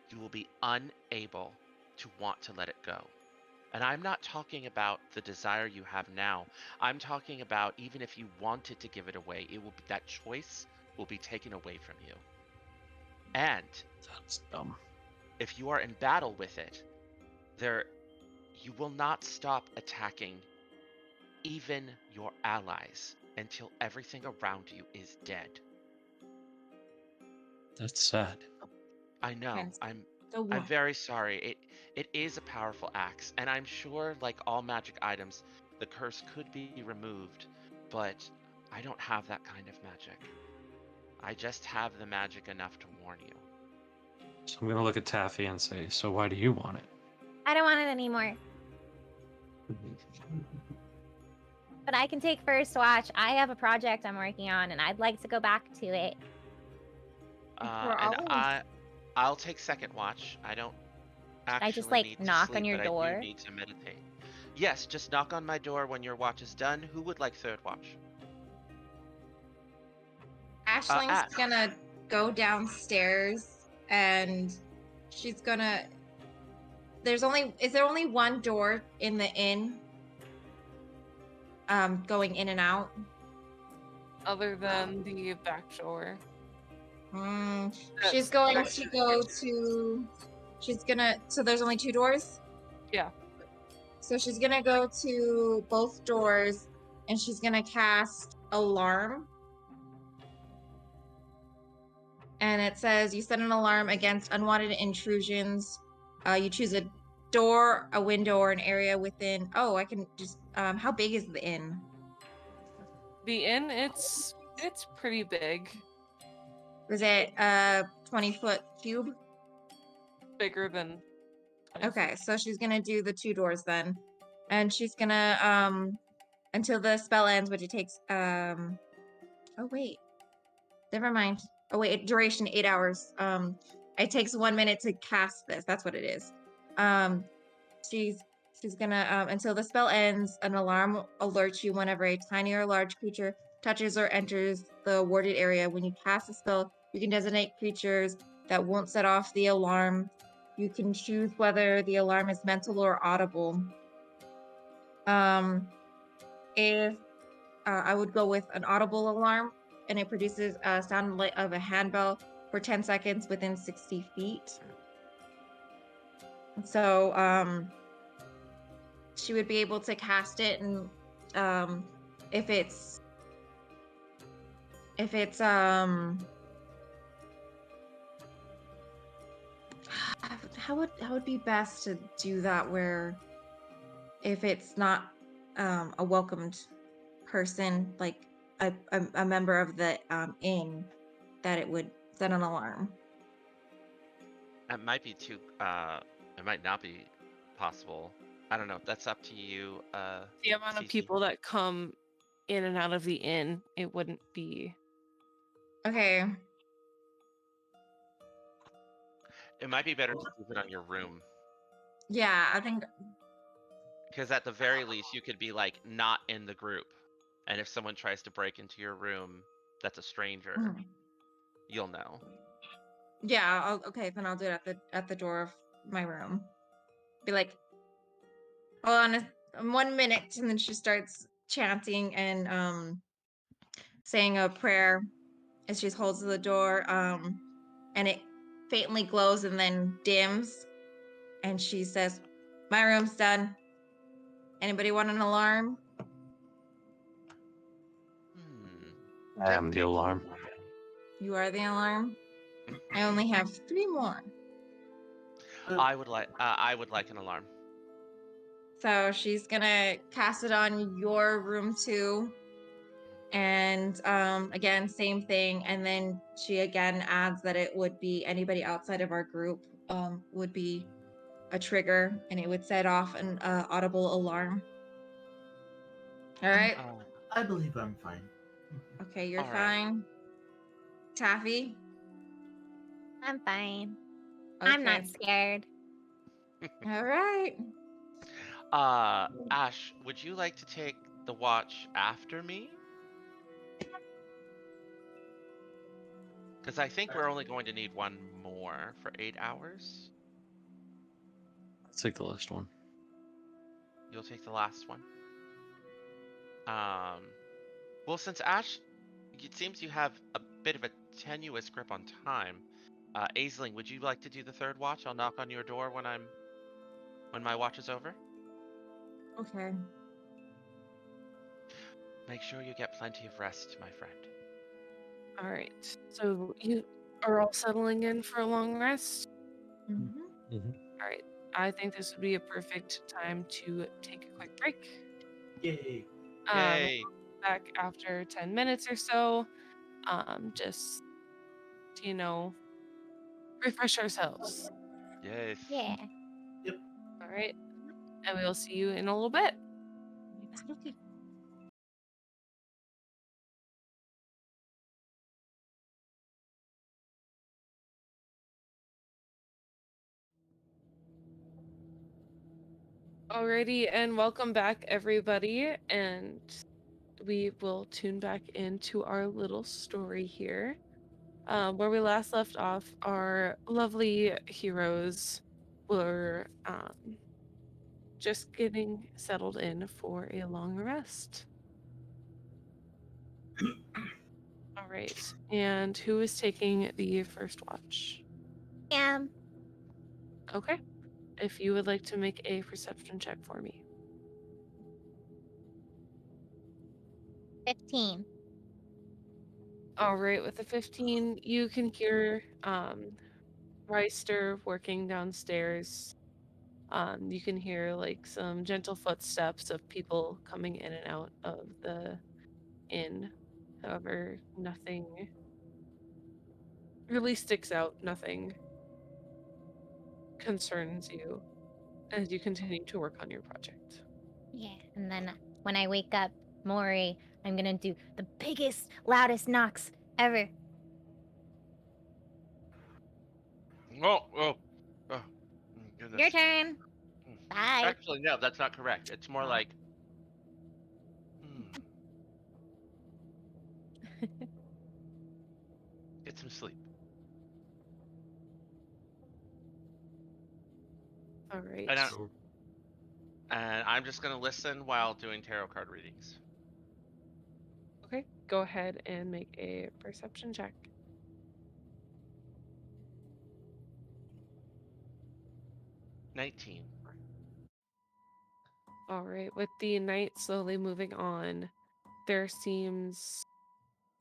you will be unable to want to let it go. And I'm not talking about the desire you have now. I'm talking about even if you wanted to give it away, that choice will be taken away from you. And That's dumb. if you are in battle with it, you will not stop attacking even your allies until everything around you is dead. That's sad. I know. Hence I'm The one. very sorry. It is a powerful axe, and I'm sure, like all magic items, the curse could be removed, but I don't have that kind of magic. I just have the magic enough to warn you. So I'm gonna look at Taffy and say, so why do you want it? I don't want it anymore. But I can take first watch. I have a project I'm working on, and I'd like to go back to it. And I'll take second watch. I don't actually I just, like, need to knock sleep, on your but door? I do need to meditate. Yes, just knock on my door when your watch is done. Who would like third watch? Ashling's Ash. gonna go downstairs and she's gonna. Is there only one door in the inn? Going in and out. Other than the back door. She's going to go to. She's gonna. So there's only two doors? Yeah. So she's gonna go to both doors and she's gonna cast Alarm. And it says you set an alarm against unwanted intrusions. You choose a door, a window, or an area within. Oh, I can just. How big is the inn? The inn, it's pretty big. Is it 20-foot cube? Bigger than 20 Okay, feet. so she's gonna do the two doors then, and she's gonna until the spell ends, which it takes. Oh wait, never mind. Oh wait, duration 8 hours. It takes 1 minute to cast this. That's what it is. She's gonna until the spell ends, an alarm alerts you whenever a tiny or large creature touches or enters the warded area. When you cast a spell, you can designate creatures that won't set off the alarm. You can choose whether the alarm is mental or audible. If I would go with an audible alarm, and it produces a sound like of a handbell for 10 seconds within 60 feet. So she would be able to cast it, and if it's how would be best to do that, where if it's not a welcomed person, like a member of the inn, that it would set an alarm. It might be too. It might not be possible. I don't know. That's up to you. The amount of Cece. people that come in and out of the inn, it wouldn't be. Okay. It might be better to keep it on your room, Yeah, I think. because at the very least, you could be like not in the group, and if someone tries to break into your room, that's a stranger. Mhm. You'll know. Yeah. Okay. Then I'll do it at the door of my room. Be like, hold on 1 minute, and then she starts chanting and saying a prayer as she holds the door. And it faintly glows and then dims, and she says, "My room's done. Anybody want an alarm?" I am the alarm. You are the alarm. I only have 3 more. I would like an alarm. So she's gonna cast it on your room too. And again, same thing. And then she again adds that it would be anybody outside of our group would be a trigger, and it would set off an audible alarm. All right. I believe I'm fine. Okay, you're all right. fine. Taffy. I'm fine. Okay. I'm not scared. All right. Ash, would you like to take the watch after me? Because I think we're only going to need one more for 8 hours. Let's take the last one. You'll take the last one. Well, since Ash, it seems you have a bit of a tenuous grip on time. Aisling, would you like to do the third watch? I'll knock on your door when my watch is over. Okay. Make sure you get plenty of rest, my friend. All right. So you are all settling in for a long rest? Mm-hmm. All right. I think this would be a perfect time to take a quick break. Yay. Yay! Back after 10 minutes or so. Just to, refresh ourselves. Yes. Yeah. All right. And we'll see you in a little bit. Okay. Alrighty, and welcome back, everybody. And we will tune back into our little story here. Where we last left off, our lovely heroes were just getting settled in for a long rest. All right, and who is taking the first watch? Okay, if you would like to make a perception check for me. 15. All right, with the 15, you can hear Reister working downstairs. You can hear like some gentle footsteps of people coming in and out of the inn. However, nothing really sticks out. Nothing concerns you as you continue to work on your project. Yeah. And then when I wake up, Maury, I'm gonna do the biggest, loudest knocks ever. Oh, oh, oh, goodness. Your turn. Mm. Bye. Actually, no, that's not correct. It's more Oh. like, get some sleep. All right. And, and I'm just gonna listen while doing tarot card readings. Okay, go ahead and make a perception check. $19. All right, with the night slowly moving on, there seems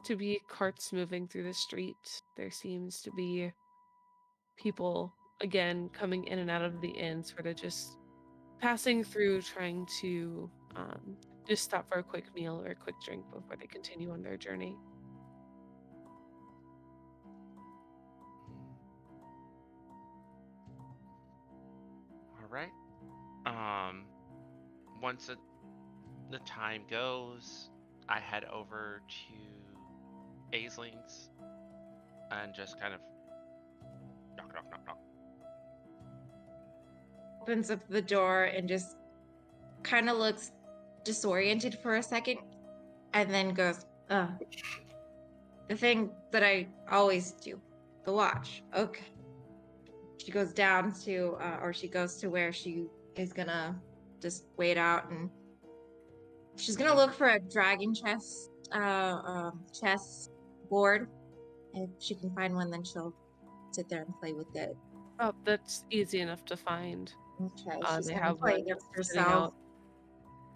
to be carts moving through the street. There seems to be people, again, coming in and out of the inn, sort of just passing through, trying to just stop for a quick meal or a quick drink before they continue on their journey. All right. Once the time goes, I head over to Aisling's and just kind of knock, knock, knock, knock. Opens up the door and just kind of looks disoriented for a second and then goes, the thing that I always do, the watch. Okay. She goes down to, or she goes to where she is gonna just wait out, and she's gonna look for a dragon chess board. If she can find one, then she'll sit there and play with it. Oh, that's easy enough to find. Okay, she's They gonna have play one against sitting out. herself.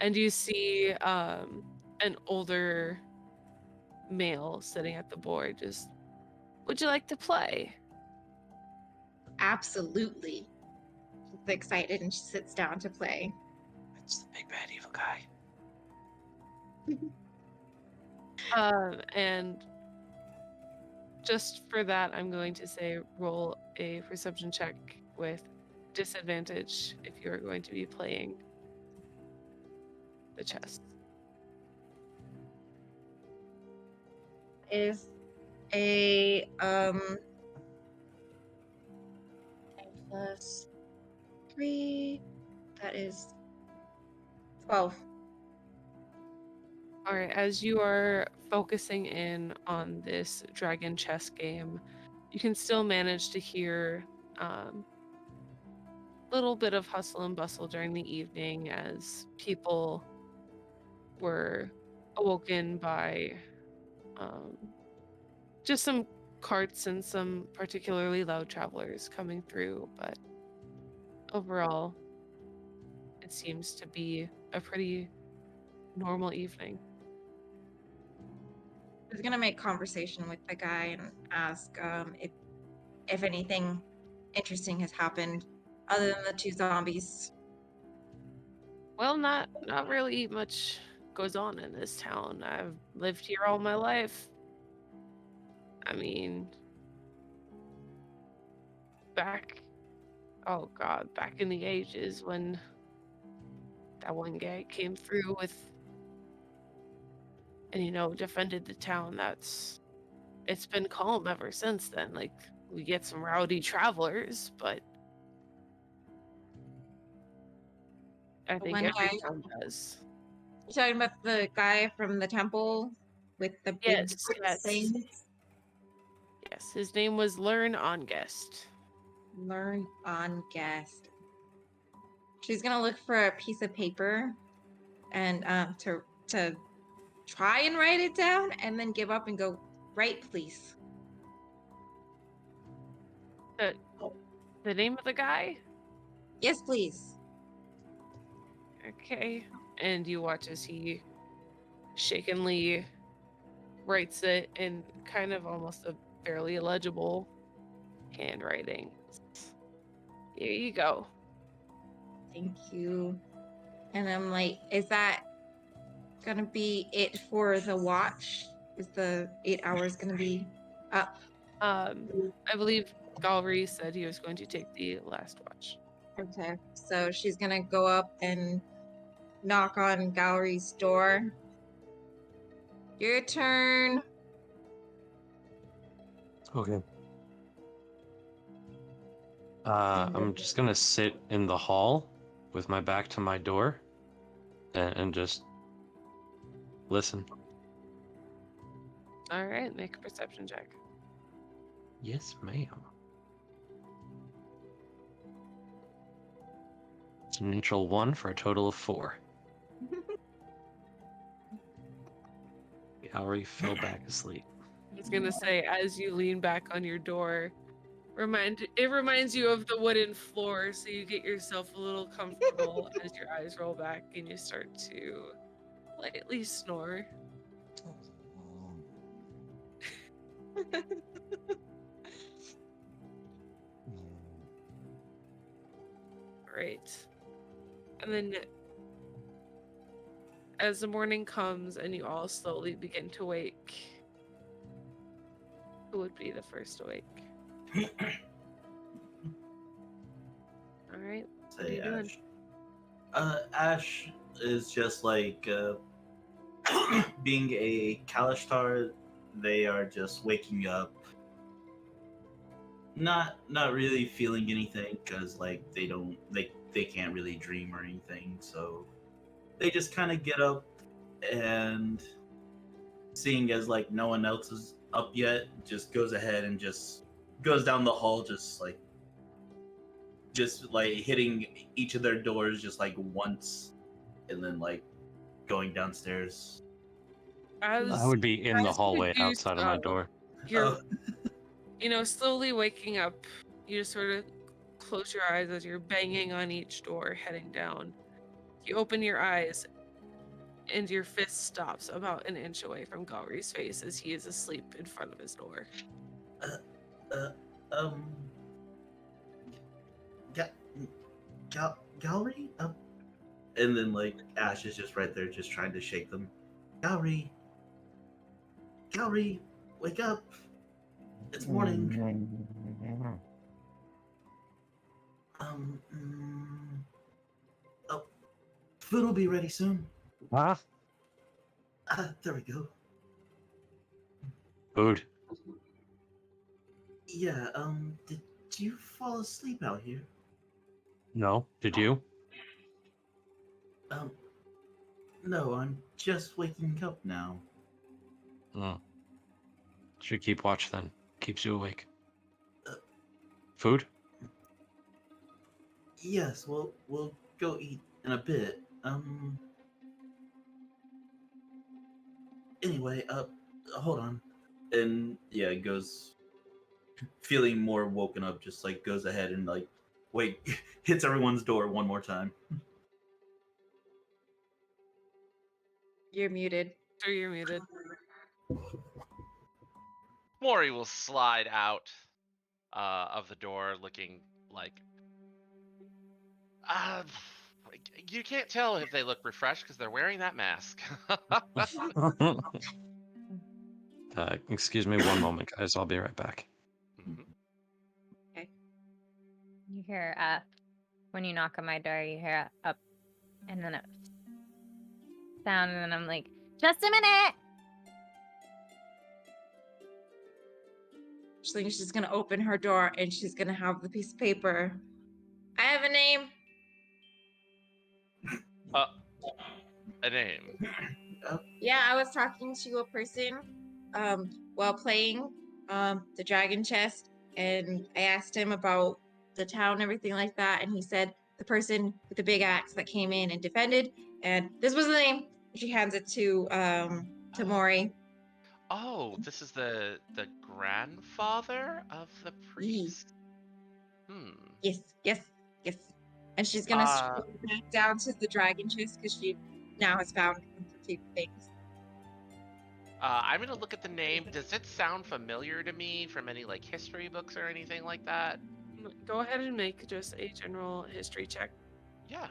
And you see an older male sitting at the board just, would you like to play? Absolutely. She's excited and she sits down to play. It's the big bad evil guy. And just for that, I'm going to say roll a perception check with disadvantage if you're going to be playing the chess. Is a plus 3. That is 12. All right, as you are focusing in on this dragon chess game, you can still manage to hear a little bit of hustle and bustle during the evening as people were awoken by just some carts and some particularly loud travelers coming through, but overall, it seems to be a pretty normal evening. I was gonna make conversation with the guy and ask if anything interesting has happened other than the 2 zombies. Well, not really much goes on in this town. I've lived here all my life. I mean, back in the ages when that one guy came through with and defended the town, it's been calm ever since then. Like, we get some rowdy travelers, but I think one every guy. town does. You're talking about the guy from the temple with the big Yes. thing? Yes, his name was Learn on Guest. Learn on guest. She's gonna look for a piece of paper and to try and write it down and then give up and go, "Write, please." The name of the guy? Yes, please. Okay. And you watch as he shakenly writes it in kind of almost a fairly illegible handwriting. Here you go. Thank you. And I'm like, is that gonna be it for the watch? Is the 8 hours gonna be up? I believe Gallery said he was going to take the last watch. Okay. So she's gonna go up and knock on Gallery's door. Your turn. Okay. I'm just gonna sit in the hall with my back to my door and just listen. All right, make a perception check. Yes, ma'am. It's a neutral 1 for a total of 4. Gallery fell back asleep. I was gonna say, as you lean back on your door, it reminds you of the wooden floor, so you get yourself a little comfortable as your eyes roll back and you start to lightly snore. Right. And then as the morning comes and you all slowly begin to wake, who would be the first to wake? All right. What are you doing? Ash is just like being a Kalishtar. They are just waking up, not really feeling anything because like they can't really dream or anything. So they just kind of get up and seeing as like no one else is up yet, just goes ahead and just goes down the hall, just like hitting each of their doors just like once, and then like going downstairs. I would be in the as you hallway do outside of my so, door. You're, slowly waking up. You just sort of close your eyes as you're banging on each door, heading down. You open your eyes, and your fist stops about an inch away from Galry's face as he is asleep in front of his door. Gallery? And then like Ash is just right there, just trying to shake them. Gallery, wake up! It's morning. Oh, food will be ready soon. Huh? There we go. Food. Yeah. Did you fall asleep out here? No. Did you? No, I'm just waking up now. Should keep watch then. Keeps you awake. Food? Yes, we'll go eat in a bit. Anyway, hold on. And yeah, it goes feeling more woken up, just like goes ahead and like hits everyone's door one more time. You're muted. Sure, you're muted. Maury will slide out of the door looking like... you can't tell if they look refreshed because they're wearing that mask. Excuse me one moment, guys. I'll be right back. Mhm. You hear when you knock on my door, you hear up, and then a sound, and then I'm like, just a minute. She's like, she's gonna open her door and she's gonna have the piece of paper. I have a name. A name. Yeah, I was talking to a person while playing the dragon chest, and I asked him about the town and everything like that, and he said the person with the big axe that came in and defended, and this was the name. She hands it to Maury. Oh, this is the grandfather of the priest. Yes. And she's gonna scroll back down to the dragon chest because she now has found complete things. I'm gonna look at the name. Does it sound familiar to me from any like history books or anything like that? Go ahead and make just a general history check. Yeah.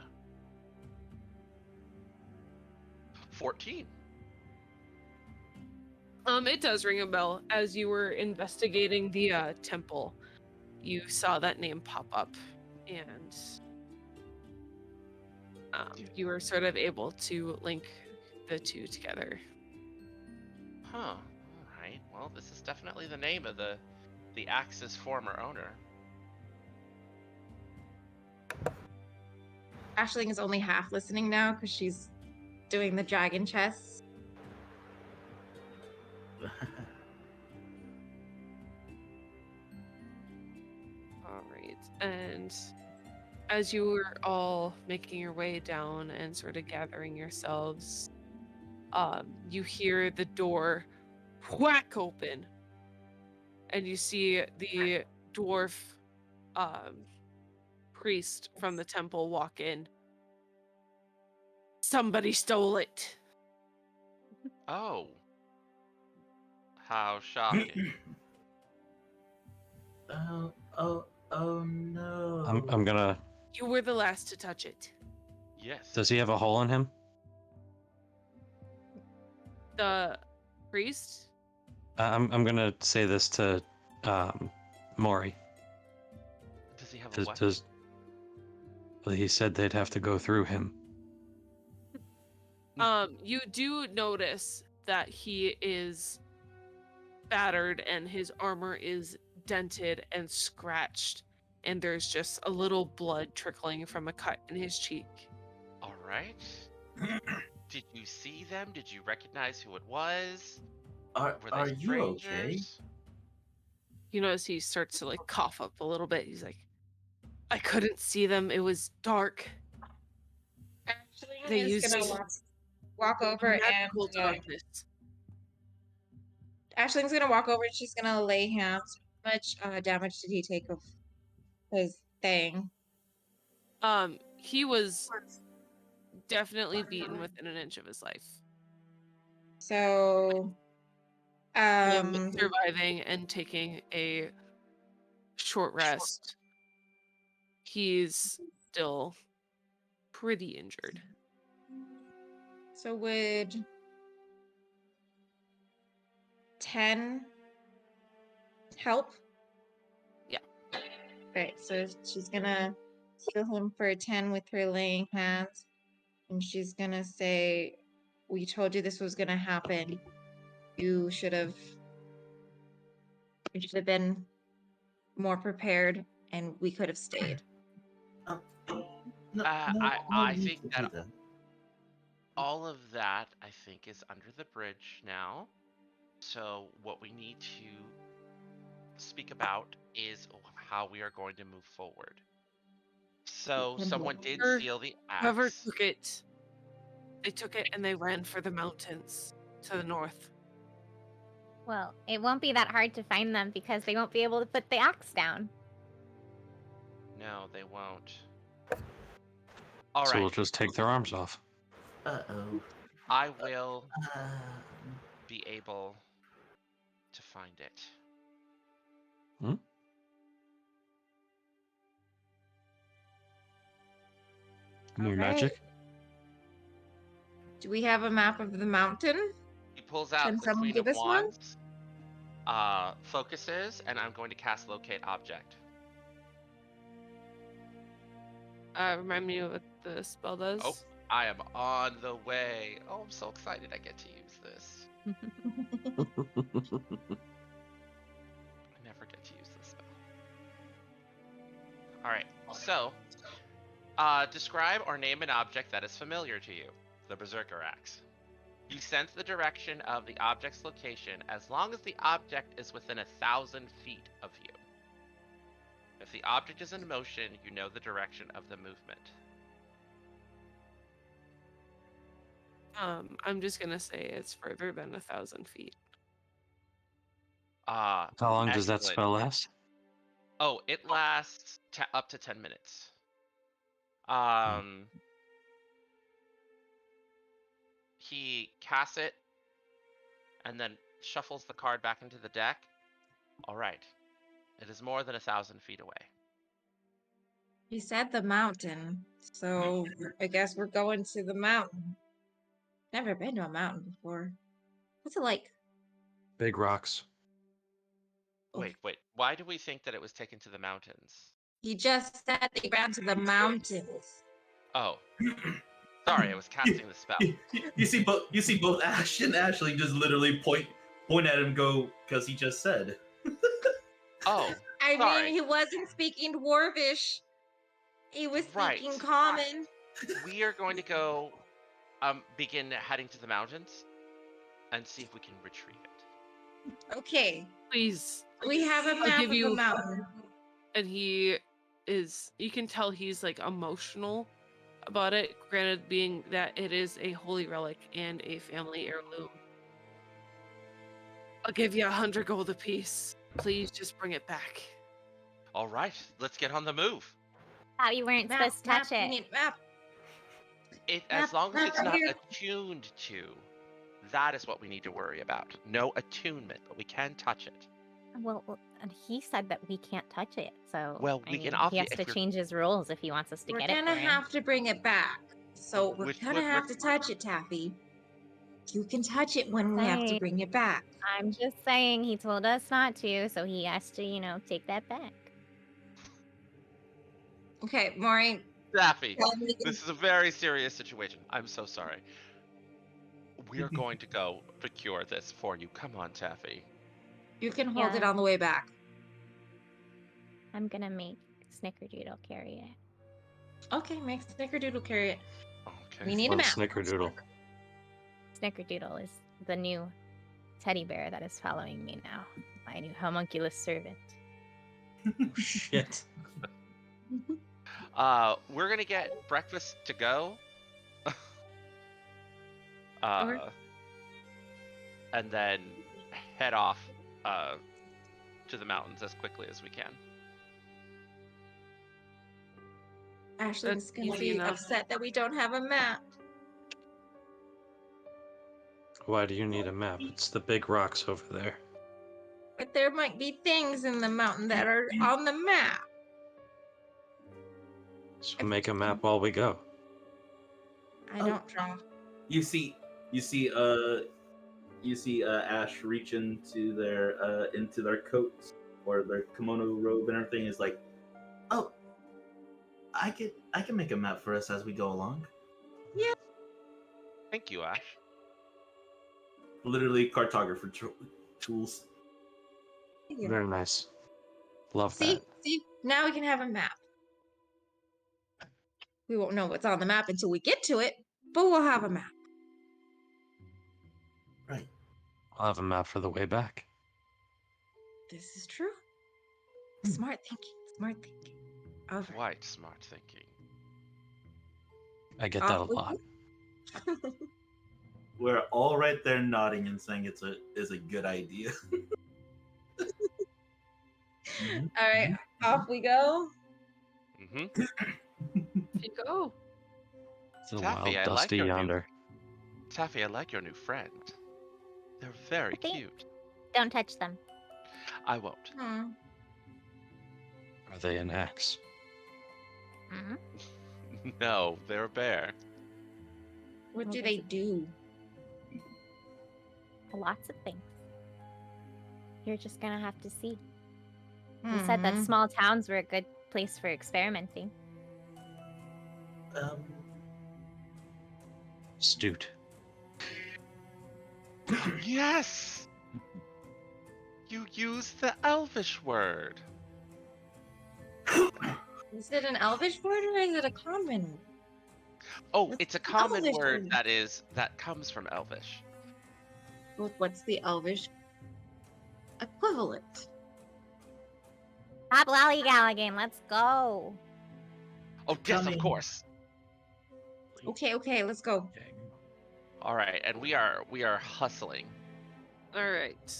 14. It does ring a bell. As you were investigating the temple, you saw that name pop up, and you were sort of able to link the two together. Huh. All right. Well, this is definitely the name of the Axe's former owner. Ashling is only half listening now because she's doing the dragon chess. All right. And as you were all making your way down and sort of gathering yourselves, you hear the door whack open, and you see the dwarf priest from the temple walk in. Somebody stole it. Oh. How shocking. Oh no. I'm gonna. You were the last to touch it. Yes. Does he have a hole in him? The priest? I'm gonna say this to Maury. Does he have a Does, what? does well, he said they'd have to go through him. You do notice that he is battered and his armor is dented and scratched, and there's just a little blood trickling from a cut in his cheek. All right. Did you see them? Did you recognize who it was? Were they Are you okay? strangers? You notice he starts to like cough up a little bit. He's like, I couldn't see them. It was dark. Ashling They is used gonna walk over and magical darkness. Ashling's gonna walk over and she's gonna lay hands. How much damage did he take of his thing? He was definitely beaten within an inch of his life. So, Him surviving and taking a short rest. He's still pretty injured. so would 10 help? Yeah. Right, so she's gonna heal him for 10 with her laying hands. And she's gonna say, we told you this was gonna happen. You should have been more prepared and we could have stayed. No, I need think to do that all of that, I think, is under the bridge now. So what we need to speak about is how we are going to move forward. So someone did steal the Whoever axe. took it, they took it and they ran for the mountains to the north. Well, it won't be that hard to find them because they won't be able to put the axe down. No, they won't. All So right. we'll just take their arms off. Uh-oh. I will Um, be able to find it. New All right. magic? Do we have a map of the mountain? He pulls out Can the someone Queen give of us one? Wands, focuses, and I'm going to cast Locate Object. Remind me of what the spell does. Oh, I am on the way. Oh, I'm so excited I get to use this. I never get to use this spell. Alright, so, describe or name an object that is familiar to you. The Berserker Axe. You sense the direction of the object's location as long as the object is within 1,000 feet of you. If the object is in motion, you know the direction of the movement. I'm just gonna say it's further than 1,000 feet. How long does that Excellent. spell last? Oh, it lasts up to 10 minutes. He casts it and then shuffles the card back into the deck. All right. It is more than 1,000 feet away. He said the mountain, so I guess we're going to the mountain. Never been to a mountain before. What's it like? Big rocks. Wait. Why do we think that it was taken to the mountains? He just said they ran to the mountains. Oh. Sorry, I was casting the spell. You see both Ash and Ashley just literally point at him and go, because he just said. Oh. I Sorry. mean, he wasn't speaking Dwarvish. He was speaking Right. common. we are going to go begin heading to the mountains and see if we can retrieve it. Okay. Please. We have a I'll map give of the you- mountain. And you can tell he's like emotional about it, granted being that it is a holy relic and a family heirloom. I'll give you 100 gold apiece. Please just bring it back. All right, let's get on the move. Thought you weren't Map, supposed to touch map, we it. need map. As Map, long as map it's right not here. attuned to, that is what we need to worry about. No attunement, but we can touch it. Well, and he said that we can't touch it, so Well, I we can mean, offer he has if to you're- change his rules if he wants us to We're get it gonna for him. have to bring it back. So we're Which- gonna what- have to touch it, Taffy. You can touch it when we have to Right. bring it back. I'm just saying he told us not to, so he has to, take that back. Okay, Maureen. Daffy, tell me- this is a very serious situation. I'm so sorry. We are going to go procure this for you. Come on, Taffy. You can hold it Yeah. on the way back. I'm gonna make Snickerdoodle carry it. Okay, make Snickerdoodle carry it. Okay. We need a One map. snickerdoodle. Snickerdoodle is the new teddy bear that is following me now. My new homunculus servant. Shit. We're gonna get breakfast to go. Okay. And then head off to the mountains as quickly as we can. Ashley That's is gonna easy be enough. upset that we don't have a map. Why do you need a map? It's the big rocks over there. But there might be things in the mountain that are on the map. So make a map while we go. I Oh. don't draw. You see Ash reach into their coats or their kimono robe and everything. Is like, oh, I can make a map for us as we go along. Thank you, Ash. Literally cartographer tools. Very nice. Love See, now we can have a map. We won't know what's on the map until we get to it, but we'll have a map. Right. I'll have a map for the way back. This is true. Smart thinking. Smart thinking. Over. Quite smart thinking. I get that a Off we lot. go. We're all right there nodding and saying it's a good idea. Mhm. All right, off we go. Mm-hmm. You go. It's a Taffy, wild, I like dusty your new- yonder. Taffy, I like your new friend. They're very Thank- cute. Don't touch them. I won't. Hmm. Are they an axe? Mhm. No, they're a bear. What Well, do there's they do? Lots of things. You're just gonna have to see. You said that Hmm. small towns were a good place for experimenting. Astute. Yes! You used the elvish word. Is it an elvish word or is it a common? Oh, What's it's a the common elvish word word? that comes from elvish. What's the elvish equivalent? Stop lollygagging. Let's go. Oh, yes, of Coming. course. Okay, let's go. All right, and we are hustling. All right.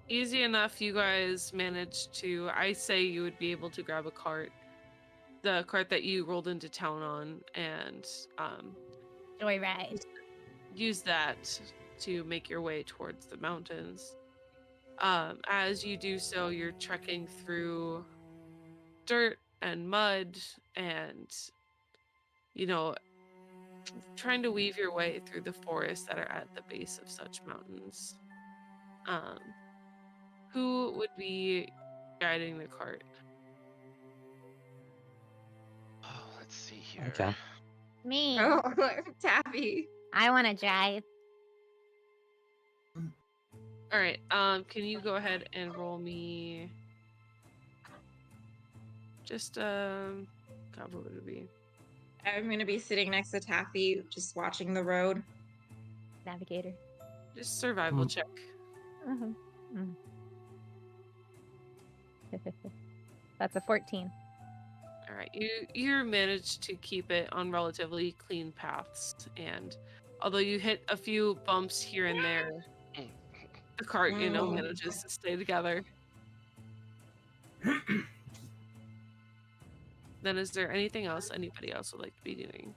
Easy enough. You guys managed to. I say you would be able to grab a cart, the cart that you rolled into town on, and Joyride. use that to make your way towards the mountains. As you do so, you're trekking through dirt and mud and, trying to weave your way through the forests that are at the base of such mountains. Who would be guiding the cart? Oh, let's see here. Okay. Me. Oh, Taffy. I want to drive. All right. Can you go ahead and roll me? Just God, what would it be? I'm gonna be sitting next to Taffy, just watching the road. Navigator. Just survival check. Mhm. Mm. That's a 14. All right, you managed to keep it on relatively clean paths, and although you hit a few bumps here and there, the cart, manages to stay together. Then, is there anything else anybody else would like to be doing?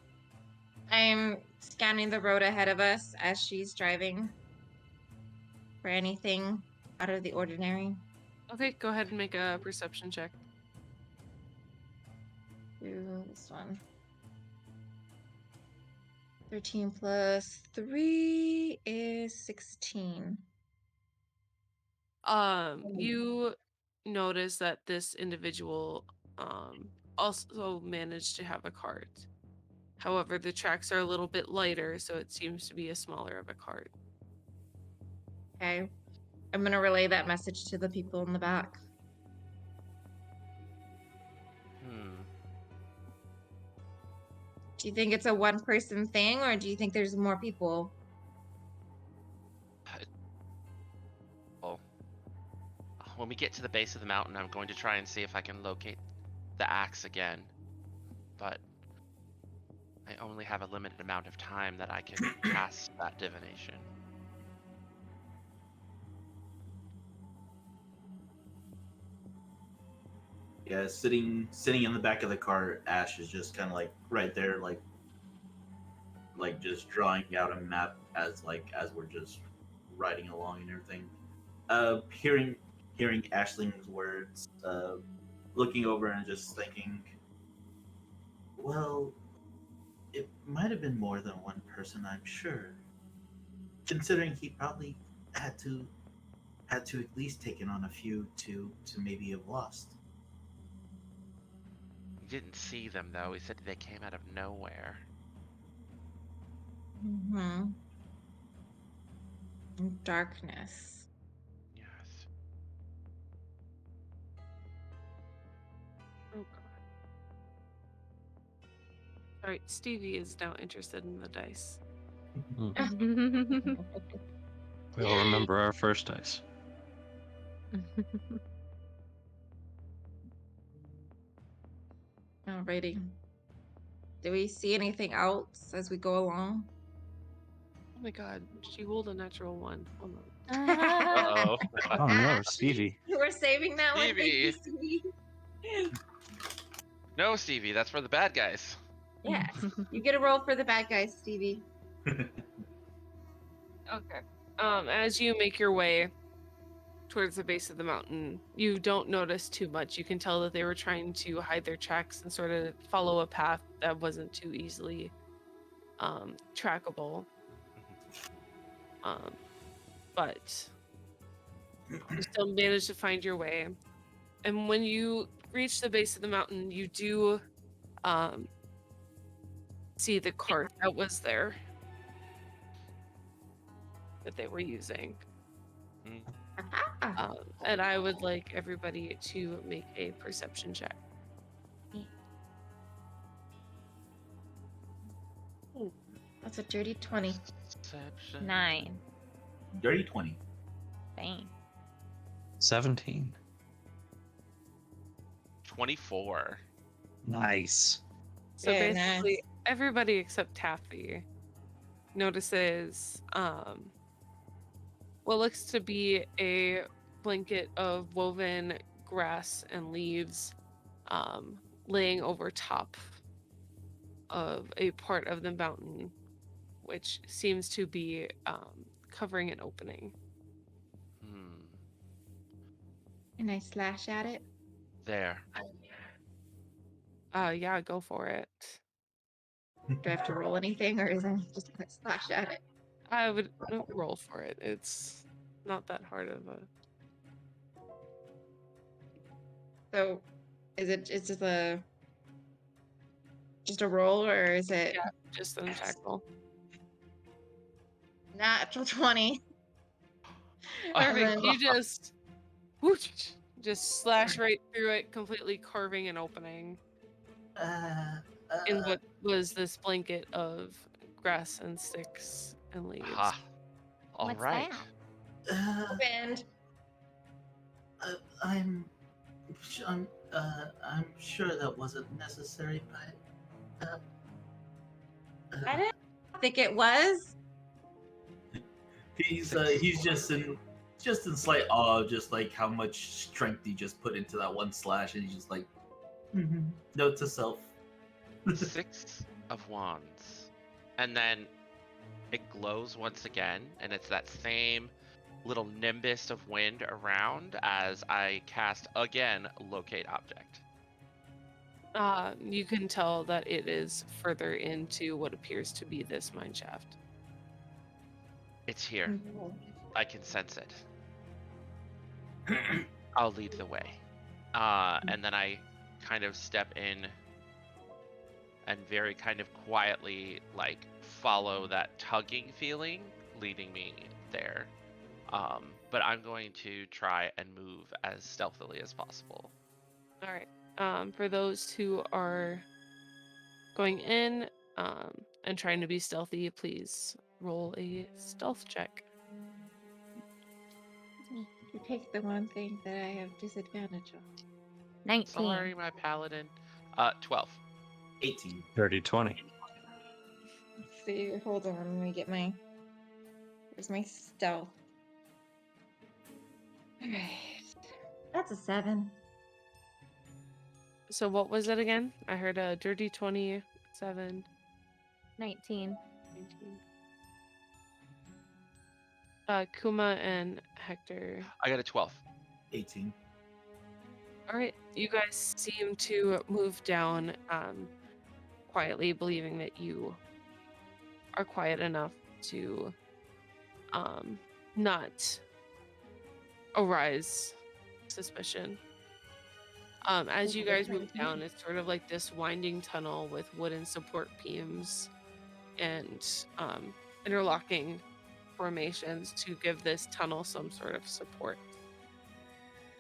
I'm scanning the road ahead of us as she's driving for anything out of the ordinary. Okay, go ahead and make a perception check. Do this one. 13 plus 3 is 16. You notice that this individual also managed to have a cart. However, the tracks are a little bit lighter, so it seems to be a smaller of a cart. Okay. I'm gonna relay that message to the people in the back. Do you think it's a one-person thing, or do you think there's more people? Well, when we get to the base of the mountain, I'm going to try and see if I can locate the axe again. But I only have a limited amount of time that I can cast that divination. Yeah, sitting in the back of the car, Ash is just kind of like right there, like just drawing out a map as we're just riding along and everything. Hearing Ashling's words, looking over and just thinking, well, it might have been more than one person, I'm sure. Considering he probably had to at least taken on a few to maybe have lost. We didn't see them though. He said they came out of nowhere. Mm-hmm. In darkness. Yes. Oh god. Alright, Stevie is now interested in the dice. We all remember our first dice. Alrighty. Do we see anything else as we go along? Oh my god, she rolled a natural 1. Hold on. Uh-oh. Oh no, Stevie. You were saving that one. Thank you, Stevie. Stevie. No, Stevie, that's for the bad guys. Yes. You get a roll for the bad guys, Stevie. Okay. As you make your way towards the base of the mountain, you don't notice too much. You can tell that they were trying to hide their tracks and sort of follow a path that wasn't too easily trackable. But you still manage to find your way. And when you reach the base of the mountain, you do see the cart that was there that they were using. And I would like everybody to make a perception check. That's a dirty 20. Perception. 9. Dirty 20. Dang. 17. 24. Nice. So Very basically, nice. everybody except Taffy notices what looks to be a blanket of woven grass and leaves laying over top of a part of the mountain, which seems to be covering an opening. Can I slash at it? There. Yeah, go for it. Do I have to roll anything, or is I just gonna slash at it? I would roll for it. It's not that hard of a. So, it's just a roll, or is it Yeah, just an tackle. natural 20? Perfect. You just whoosh, just slash right through it, completely carving an opening. in what was this blanket of grass and sticks and leaves. Ha. All What's right. that? And I'm sure that wasn't necessary, but I didn't think it was. he's just in slight awe of just like how much strength he just put into that one slash, and he's just like, note to self. 6 of wands. And then it glows once again, and it's that same little nimbus of wind around as I cast again locate object. You can tell that it is further into what appears to be this mine shaft. It's here. I can sense it. I'll lead the way. And then I kind of step in and very kind of quietly like follow that tugging feeling leading me there. But I'm going to try and move as stealthily as possible. All right. For those who are going in and trying to be stealthy, please roll a stealth check. You picked the one thing that I have disadvantage on. 19. Sorry, my paladin. 12. 18. Dirty 20. Let's see. Hold on. Let me get my. Where's my stealth? Alright. That's a 7. So what was it again? I heard a dirty 27. 19. 19. Kuma and Hector. I got a 12. 18. All right, you guys seem to move down quietly, believing that you are quiet enough to not arise suspicion. As you guys move down, it's sort of like this winding tunnel with wooden support beams and interlocking formations to give this tunnel some sort of support.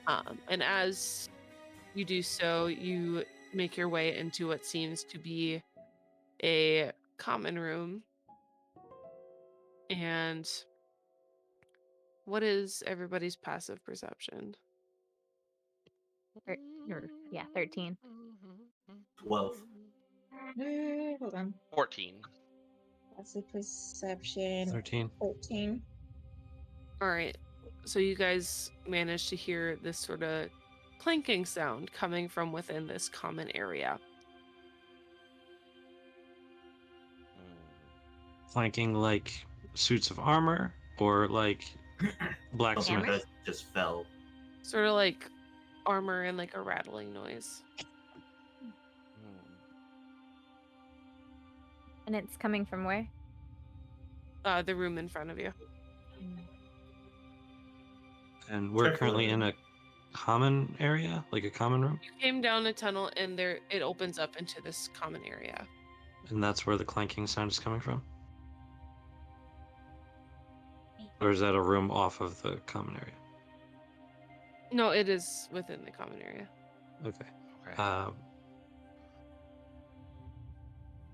And as you do so, you make your way into what seems to be a common room. And what is everybody's passive perception? 13. 12. Hold on. 14. That's a perception. 13. 14. All right. So you guys managed to hear this sort of clanking sound coming from within this common area. Flanking like suits of armor or like blacksmith. That just fell. Sort of like armor and like a rattling noise. And it's coming from where? The room in front of you. And we're currently in a common area, like a common room, You came down a tunnel and there it opens up into this common area. and that's where the clanking sound is coming from. Or is that a room off of the common area? No, it is within the common area. Okay. Okay.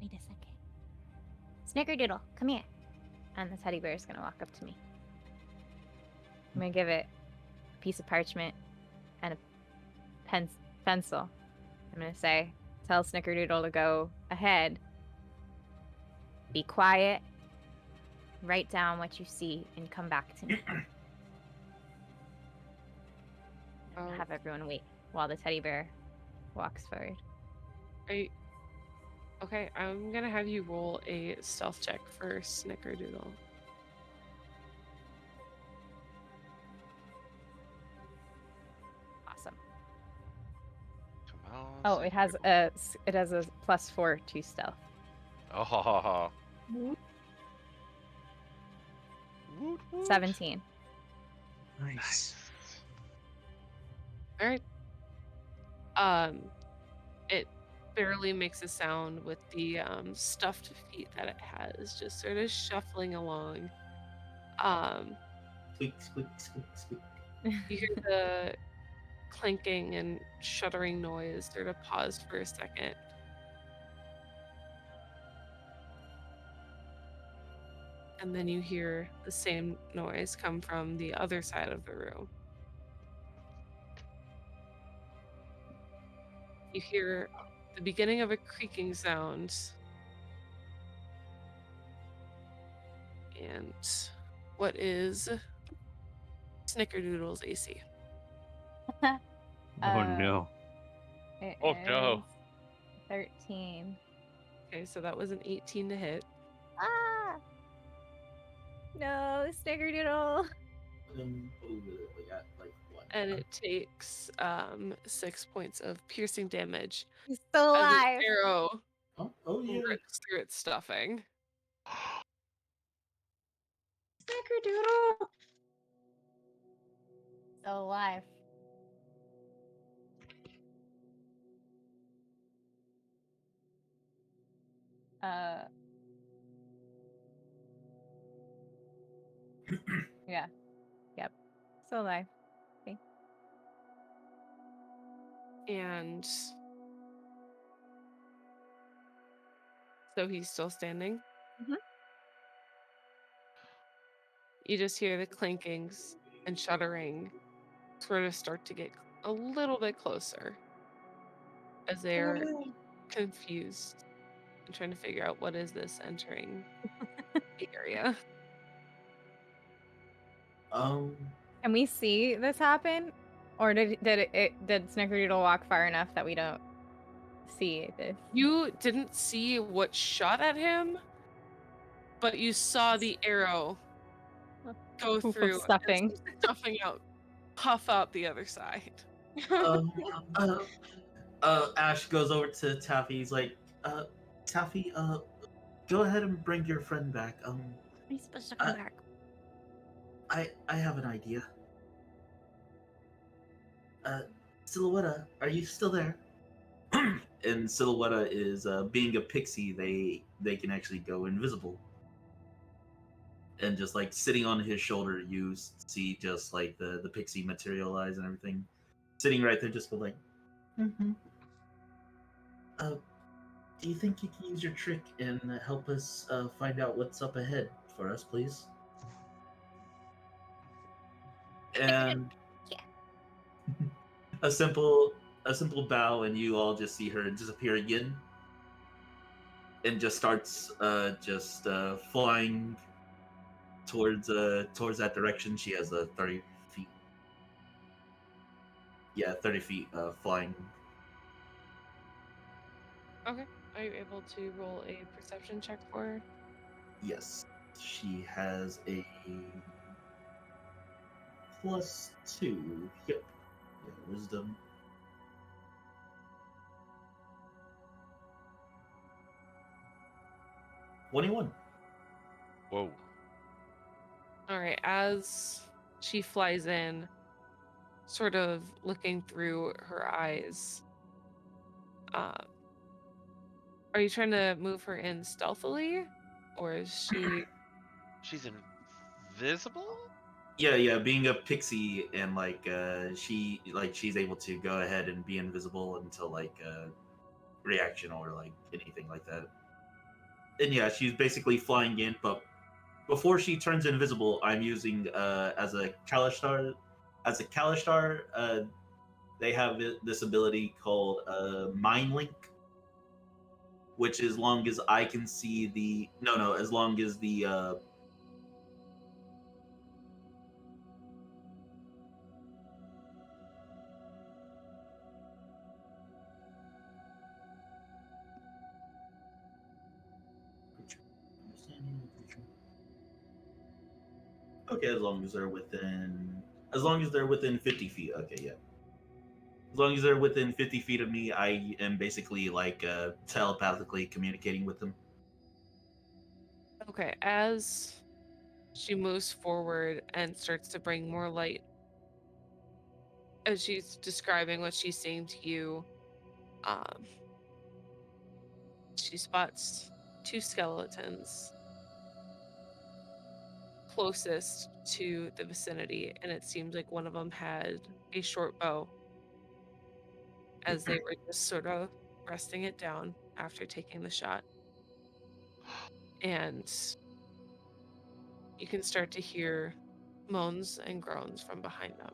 Wait a second. Snickerdoodle, come here. And the teddy bear is going to walk up to me. I'm going to give it a piece of parchment and a pencil. I'm going to say, tell Snickerdoodle to go ahead. Be quiet. Write down what you see and come back to me. I'll have everyone wait while the teddy bear walks forward. Okay, I'm gonna have you roll a stealth check for Snickerdoodle. Awesome. Come on. Oh, it has a +4 to stealth. Oh. Woot, woot. 17. Nice. All right. It barely makes a sound with the stuffed feet that it has, just sort of shuffling along. Squeak, squeak, squeak, squeak. You hear the clanking and shuddering noise, sort of pause for a second. and then you hear the same noise come from the other side of the room. You hear the beginning of a creaking sound. And what is Snickerdoodle's AC? Oh no. It Oh, no. is 13. Okay, so that was an 18 to hit. Ah! No, Snickerdoodle. We got like what? And it takes 6 points of piercing damage He's still as an alive. arrow Oh yeah. rips through its stuffing. Snickerdoodle. Still alive. Yeah. Yep. Still alive. And so he's still standing. Mhm. You just hear the clankings and shuddering sort of start to get a little bit closer as they're confused and trying to figure out what is this entering the area. Can we see this happen? Or did Snickerdoodle walk far enough that we don't see this? You didn't see what shot at him, but you saw the arrow go Poof of through stuffing. and stuffing out, puff out the other side. Ash goes over to Taffy. He's like, Taffy, go ahead and bring your friend back. He's supposed to come back. I have an idea. Silhouette, are you still there? And Silhouette is being a pixie. They can actually go invisible. And just like sitting on his shoulder, you see just like the pixie materialize and everything, sitting right there, just go like, mm-hmm. Do you think you can use your trick and help us find out what's up ahead for us, please? And a simple bow, and you all just see her disappear again, and just starts flying towards that direction. She has 30 feet. Yeah, 30 feet flying. Okay. Are you able to roll a perception check for her? Yes, she has a +2. Yep. Yeah, wisdom. $21. Whoa. All right. As she flies in, sort of looking through her eyes, are you trying to move her in stealthily, or is she? She's invisible? Yeah. Being a pixie and she's able to go ahead and be invisible until reaction or like anything like that. And yeah, she's basically flying in, but before she turns invisible, I'm using as a Kalishtar. They have this ability called Mind Link, which as long as I can see the as long as the okay, as long as they're within 50 feet. Okay, yeah. As long as they're within 50 feet of me, I am basically telepathically communicating with them. Okay. As she moves forward and starts to bring more light, as she's describing what she's seeing to you, she spots 2 skeletons closest to the vicinity, and it seems like one of them had a short bow as they were just sort of resting it down after taking the shot. And you can start to hear moans and groans from behind them.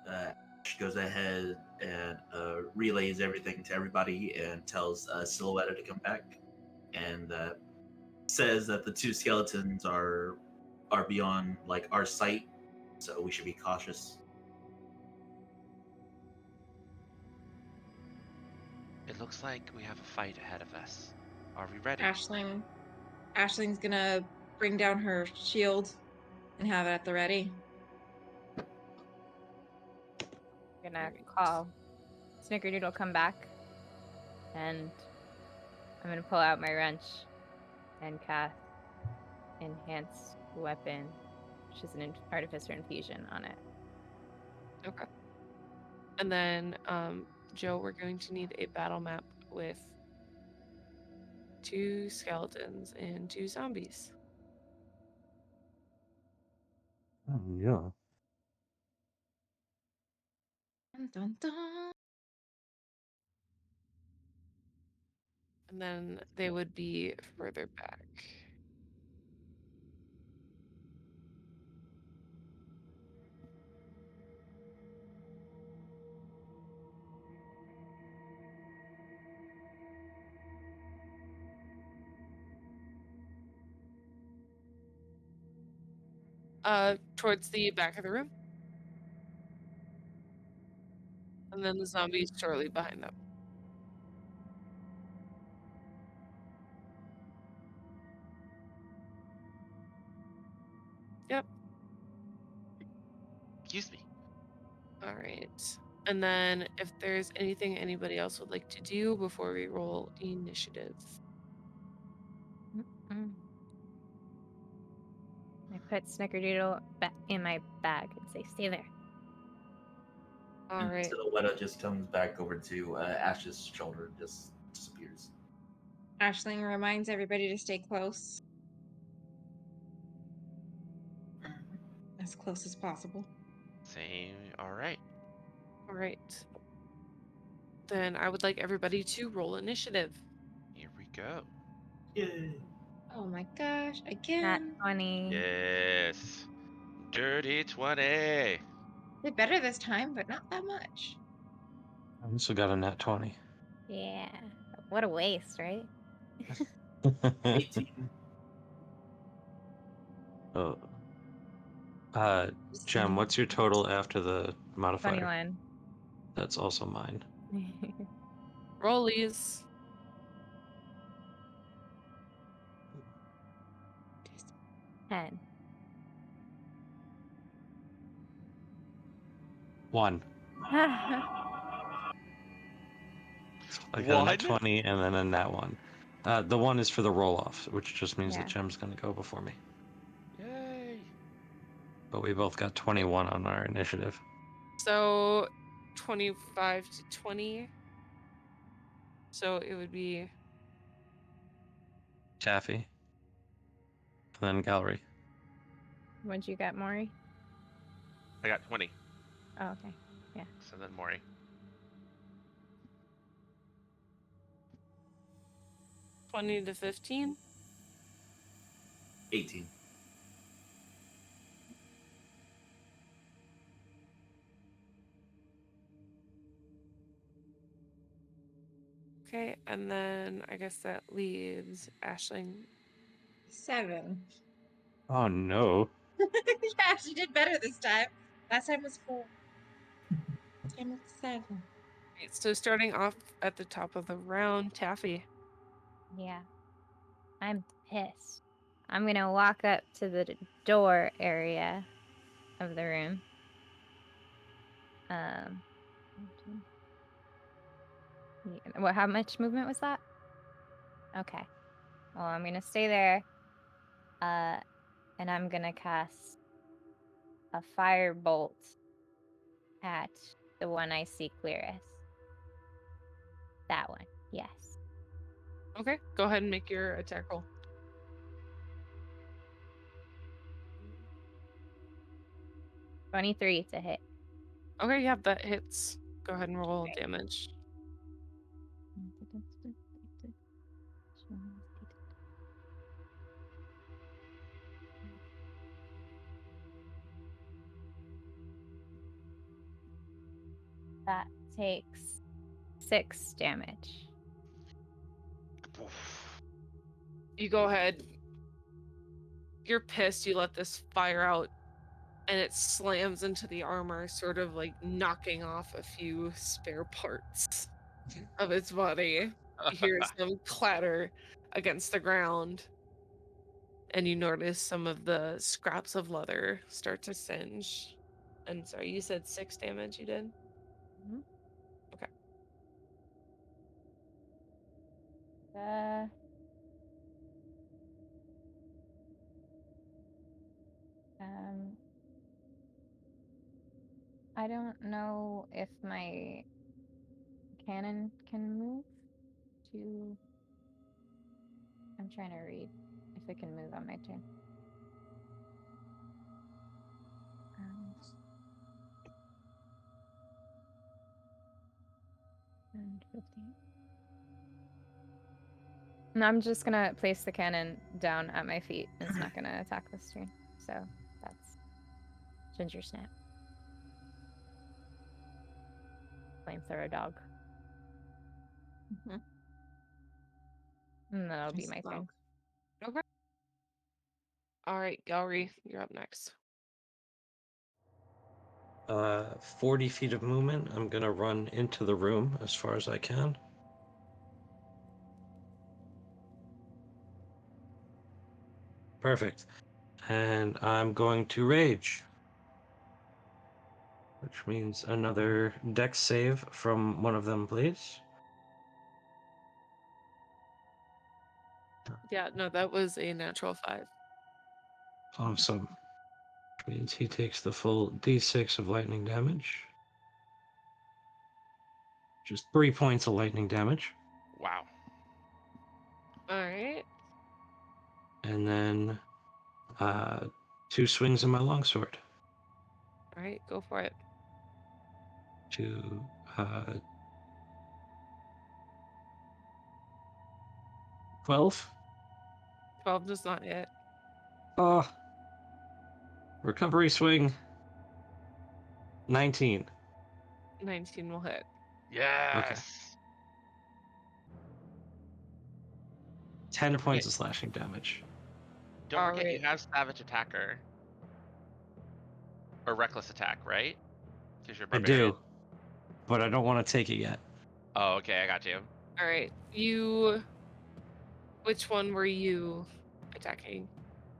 Ash goes ahead and relays everything to everybody and tells Silhouette to come back, and says that the two skeletons are beyond like our sight, so we should be cautious. It looks like we have a fight ahead of us. Are we ready? Ashling's gonna bring down her shield and have it at the ready. I'm gonna call Snickerdoodle come back, and I'm gonna pull out my wrench and cast enhanced weapon, which is an artificer infusion on it. Okay. And then, Joe, we're going to need a battle map with 2 skeletons and 2 zombies. Oh, yeah. Dun, dun, dun. And then they would be further back. Towards the back of the room. And then the zombies shortly behind them. Yep. Excuse me. All right. And then if there's anything anybody else would like to do before we roll initiative. Mm. I put Snickerdoodle back in my bag and say, "Stay there." All And right. Silhouette just comes back over to Ash's shoulder and just disappears. Ashling reminds everybody to stay close. As close as possible. Same. All right. All right. Then I would like everybody to roll initiative. Here we go. Yay! Oh my gosh, Nat again. 20. Yes. Dirty 20. Did better this time, but not that much. I also got a nat 20. Yeah. What a waste, right? 18. Oh. Jem, what's your total after the modifier? 21. That's also mine. Rollies. 10. 1. I got a One? nat 20 and then a nat 1. The 1 is for the roll off, which just means Yeah. that Jem's going to go before me. Yay. But we both got 21 on our initiative. So 25 to 20. So it would be Taffy. And then Gallery. What'd you get, Maury? I got 20. Oh, okay. So then Maury. 20 to 15. 18. Okay, and then I guess that leaves Ashling. 7. Oh no. Yeah, she did better this time. Last time was 4. This time it's 7. Right, so starting off at the top of the round, Taffy. Yeah. I'm pissed. I'm going to walk up to the door area of the room. What? How much movement was that? Okay. Well, I'm going to stay there. And I'm going to cast a firebolt at the one I see clearest. That one. Yes. Okay, go ahead and make your attack roll. 23 to hit. Okay, yeah, that hits. Go ahead and roll damage. That takes 6 damage. You go ahead. You're pissed you let this fire out, and it slams into the armor, sort of like knocking off a few spare parts of its body. You hear some clatter against the ground, and you notice some of the scraps of leather start to singe. And sorry, you said 6 damage you did? Mhm. Okay. Uh, um, I don't know if my cannon can move to. I'm trying to read if it can move on my turn. 10, 15. No, I'm just gonna place the cannon down at my feet. It's not gonna attack this turn. So that's Ginger Snap. Flamethrower dog. Mhm. And that'll be Just my turn. dog. Okay. All right, Gallery, you're up next. 40 feet of movement. I'm gonna run into the room as far as I can. Perfect. And I'm going to rage, which means another dex save from one of them, please. Yeah, no, that was a natural 5. Awesome. Which means he takes the full d6 of lightning damage. Just 3 points of lightning damage. Wow. All right. And then 2 swings of my longsword. All right, go for it. To 12. 12 does not hit. Oh, recovery swing. 19. 19 will hit. Yes. 10 Don't points forget, of slashing damage. don't All forget you right. have Savage Attacker. Or Reckless Attack, right? Because you're I Barbarian. do, but I don't want to take it yet. Oh, okay, I got you. All right. Which one were you attacking?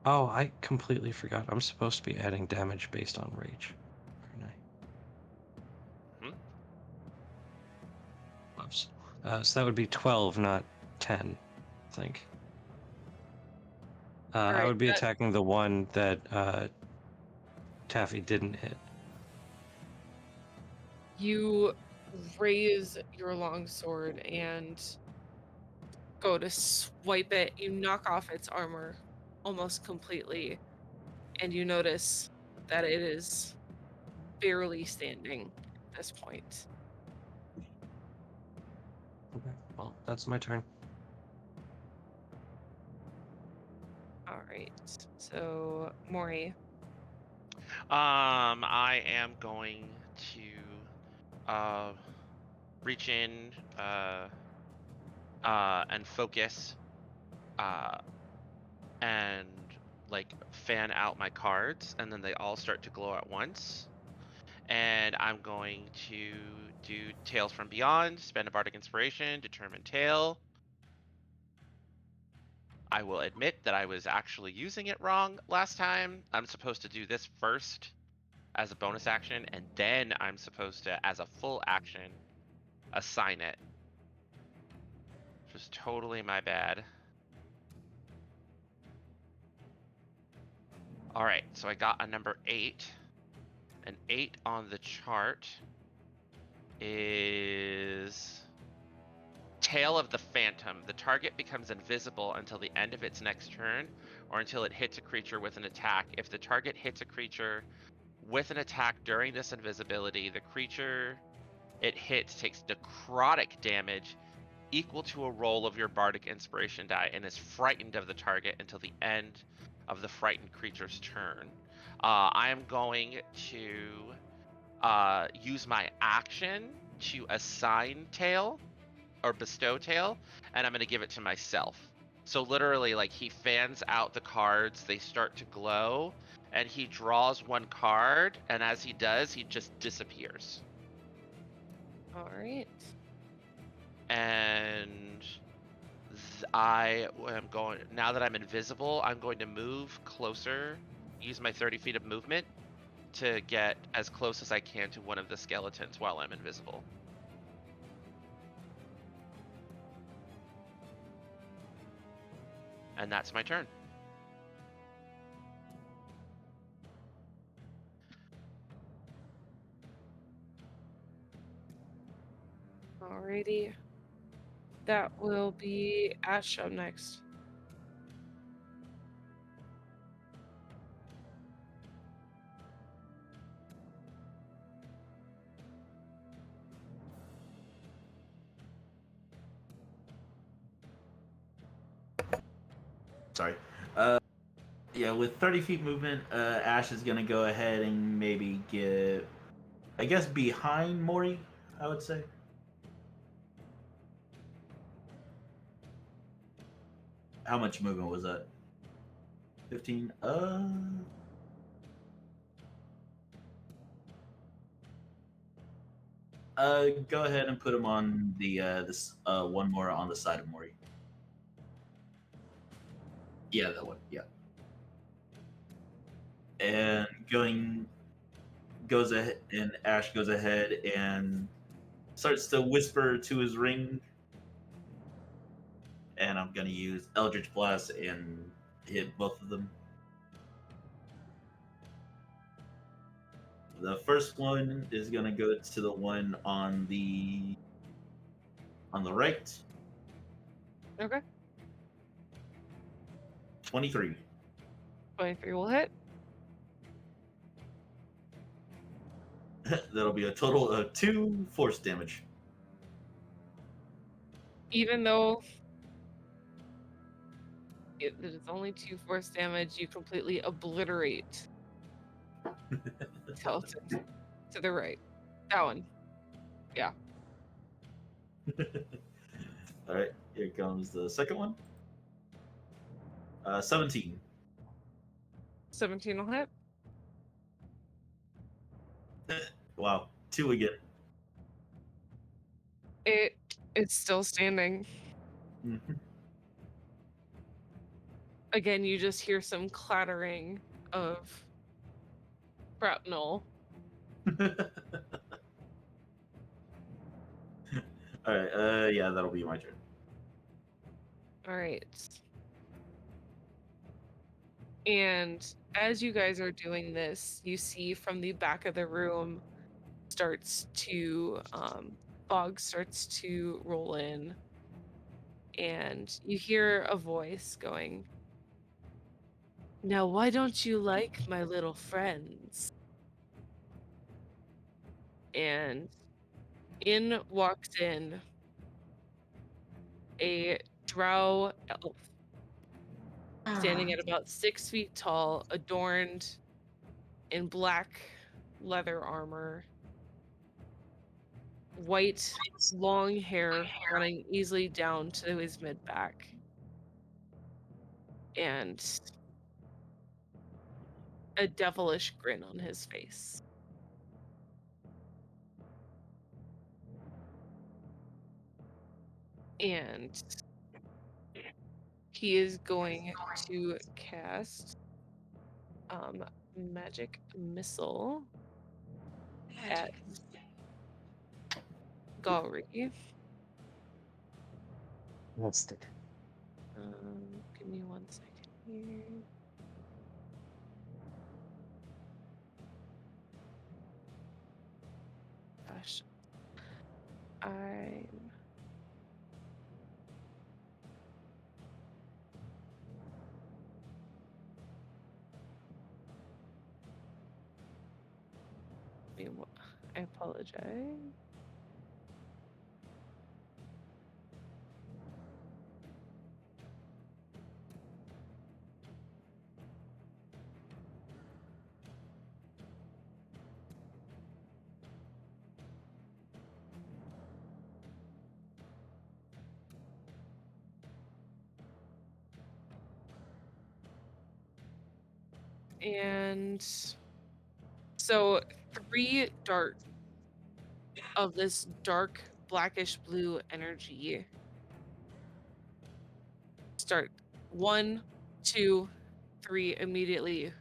Oh, I completely forgot. I'm supposed to be adding damage based on rage. Aren't Hmm? I? Oops. So that would be 12, not 10, I think. All I right. would be attacking the one that Taffy didn't hit. You raise your longsword and go to swipe it. You knock off its armor almost completely, and you notice that it is barely standing at this point. Okay, well, that's my turn. All right. So, Maury. I am going to reach in and focus and like fan out my cards, and then they all start to glow at once. And I'm going to do Tales from Beyond, spend a Bardic Inspiration, determine Tale. I will admit that I was actually using it wrong last time. I'm supposed to do this first as a bonus action, and then I'm supposed to, as a full action, assign it. Which was totally my bad. Alright, so I got a number 8. An 8 on the chart is Tail of the Phantom. The target becomes invisible until the end of its next turn, or until it hits a creature with an attack. If the target hits a creature with an attack during this invisibility, the creature it hits takes necrotic damage equal to a roll of your Bardic Inspiration die and is frightened of the target until the end of the frightened creature's turn. I am going to use my action to assign tail or bestow tail, and I'm going to give it to myself. So literally, like, he fans out the cards, they start to glow, and he draws one card, and as he does, he just disappears. All right. And I am going, now that I'm invisible, I'm going to move closer, use my 30 feet of movement to get as close as I can to one of the skeletons while I'm invisible. And that's my turn. Alrighty. That will be Ash up next. Sorry. Yeah, with 30 feet movement, Ash is gonna go ahead and maybe get, I guess, behind Mori, I would say. How much movement was that? 15? Go ahead and put him on the this one more on the side of Mori. Yeah, that one. Yeah. And goes ahead, and Ash goes ahead and starts to whisper to his ring. And I'm gonna use Eldritch Blast and hit both of them. The first one is gonna go to the one on the right. Okay. 23. 23 will hit. That'll be a total of 2 force damage. Even though it is only 2 force damage, you completely obliterate skeleton to the right. That one. Yeah. All right, here comes the second one. 17. 17 will hit. Wow, 2 again. It's still standing. Mm-hmm. Again, you just hear some clattering of shrapnel. All right, yeah, that'll be my turn. All right. And as you guys are doing this, you see from the back of the room fog starts to roll in, and you hear a voice going, "Now, why don't you like my little friends?" And in walks in a drow elf, standing at about 6 feet tall, adorned in black leather armor, white long hair running easily down to his mid back, and a devilish grin on his face. And he is going to cast magic missile at Galri. Fantastic. Give me 1 second here. Gosh. I apologize. And so 3 darts of this dark blackish blue energy start 1, 2, 3 immediately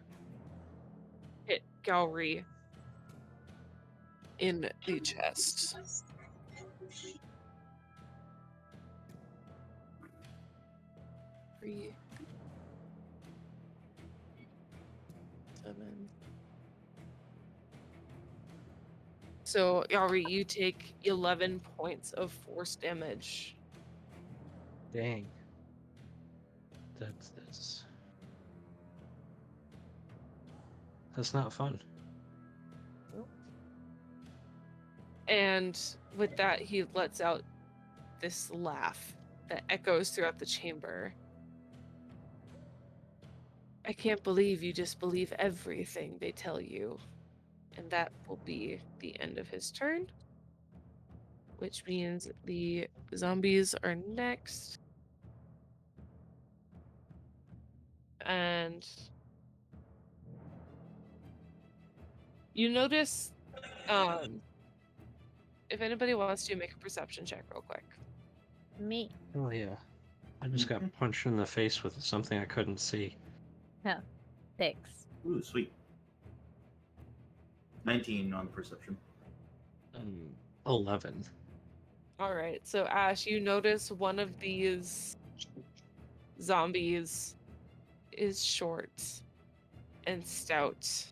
hit Gallery in the chest. Three, 7. So, Yari, you take 11 points of force damage. Dang. That's not fun. And with that, he lets out this laugh that echoes throughout the chamber. I can't believe you just believe everything they tell you. And that will be the end of his turn. Which means the zombies are next. And you notice, if anybody wants to make a perception check real quick. Me. Oh yeah. I just got punched in the face with something I couldn't see. Oh, 6. Ooh, sweet. 19 on the perception. 11. All right, so Ash, you notice one of these zombies is short and stout,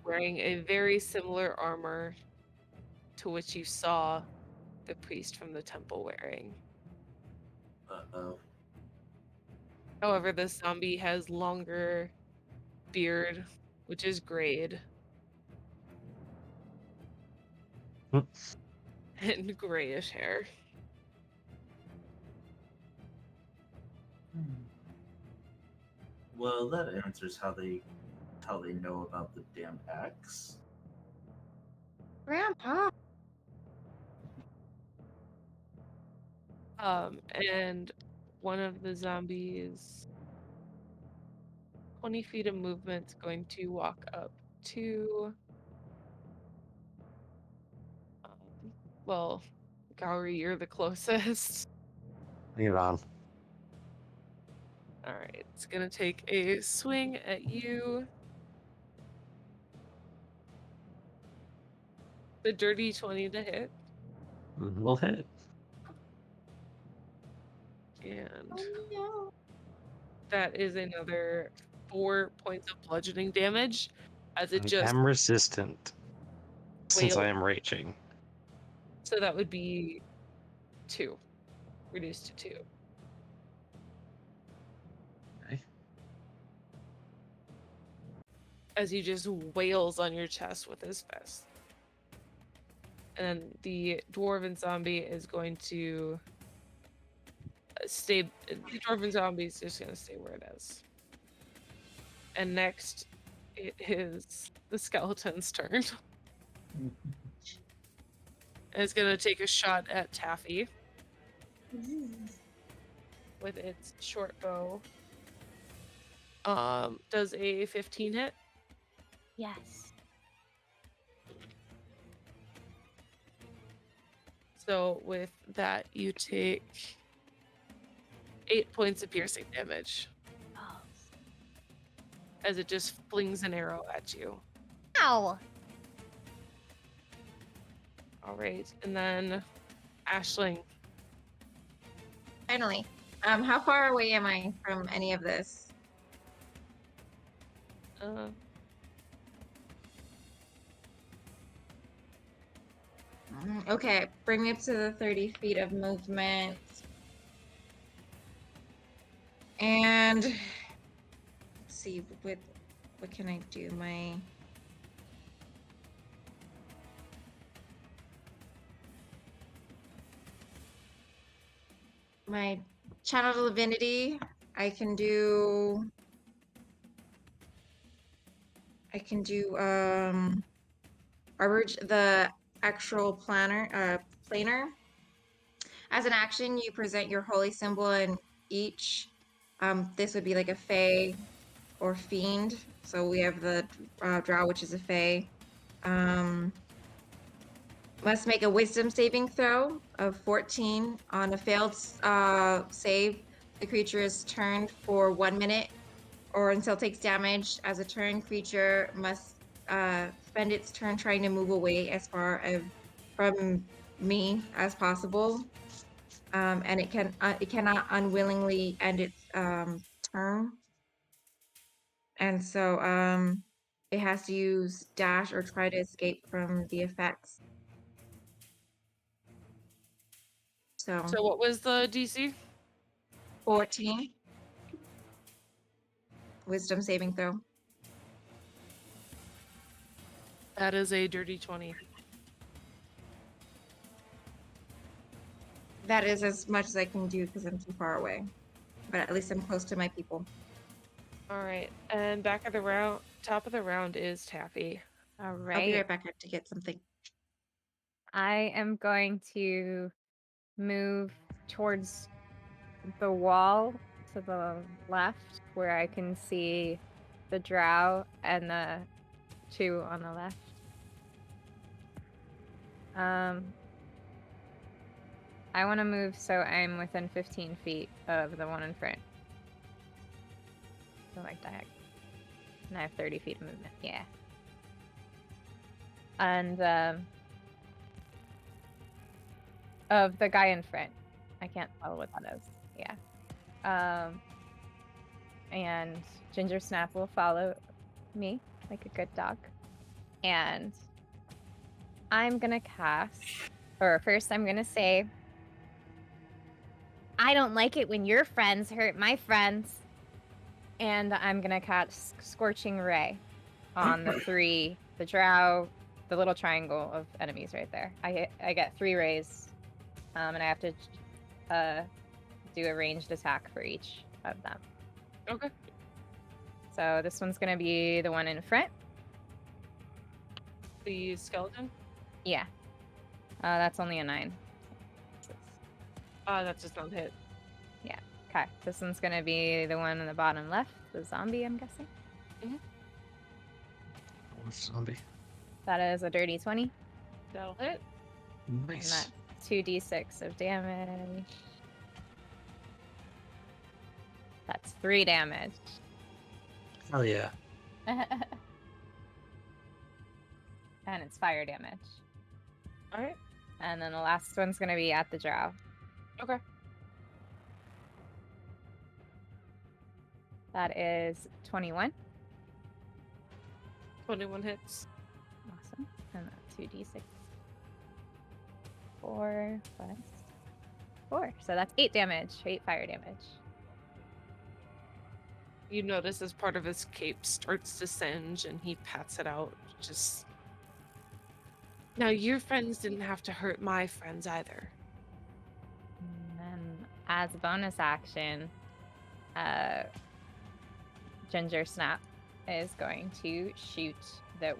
wearing a very similar armor to which you saw the priest from the temple wearing. Uh-oh. However, this zombie has longer beard, which is grayed, and grayish hair. Well, that answers how they know about the damn axe. Grandpa. And one of the zombies, 20 feet of movement, is going to walk up to, well, Gowrie, you're the closest. Bring it on. All right, it's gonna take a swing at you. The dirty 20 to hit, We'll hit. and No. that is another 4 points of bludgeoning damage as it I just am resistant. Since I wails. am raging. So that would be 2, reduced to 2. Okay. As he just wails on your chest with his fist. And then the dwarven zombie is going to stay. The dwarven zombie is just going to stay where it is. And next, it is the skeleton's turn. And it's going to take a shot at Taffy with its short bow. Does a 15 hit? Yes. So with that, you take 8 points of piercing damage Oh. as it just flings an arrow at you. Ow! All right, and then Aisling. Finally. How far away am I from any of this? Okay, bring me up to the 30 feet of movement. And let's see, what can I do? My channel divinity, I can do the actual planar. As an action, you present your holy symbol, and each this would be like a fey or fiend. So we have the drow, which is a fae. Must make a wisdom saving throw of 14. On a failed save, the creature is turned for 1 minute or until it takes damage. As a turn, creature must spend its turn trying to move away as far from me as possible. And it cannot unwillingly end its turn. And so it has to use dash or try to escape from the effects. So So what was the DC? 14. Wisdom saving throw. That is a dirty 20. That is as much as I can do because I'm too far away. But at least I'm close to my people. All right, and back of the round, top of the round is Taffy. All I'll be right. right back. I have to get something. I am going to move towards the wall to the left where I can see the drow and the two on the left. I want to move so I'm within 15 feet of the one in front. So like that. And I have 30 feet of movement. Yeah. And of the guy in front. I can't tell what that is. Yeah. And Ginger Snap will follow me like a good dog. And I'm gonna cast, or first I'm gonna say, I don't like it when your friends hurt my friends. And I'm gonna cast Scorching Ray on the three, the drow, the little triangle of enemies right there. I get 3 rays, and I have to do a ranged attack for each of them. Okay. So this one's gonna be the one in front. The skeleton? Yeah. That's only a 9. That just don't hit. Yeah. Okay. This one's gonna be the one in the bottom left, the zombie, I'm guessing. Zombie. That is a dirty 20. That'll hit. Nice. And that's 2d6 of damage. That's 3 damage. Hell yeah. And it's fire damage. All right. And then the last one's gonna be at the drow. Okay. That is 21. 21 hits. Awesome. And that's 2d6. 4 plus 4. So that's 8 damage. 8 fire damage. You notice as part of his cape starts to singe and he pats it out. Just. Now, your friends didn't have to hurt my friends either. And then as a bonus action, Ginger Snap is going to shoot the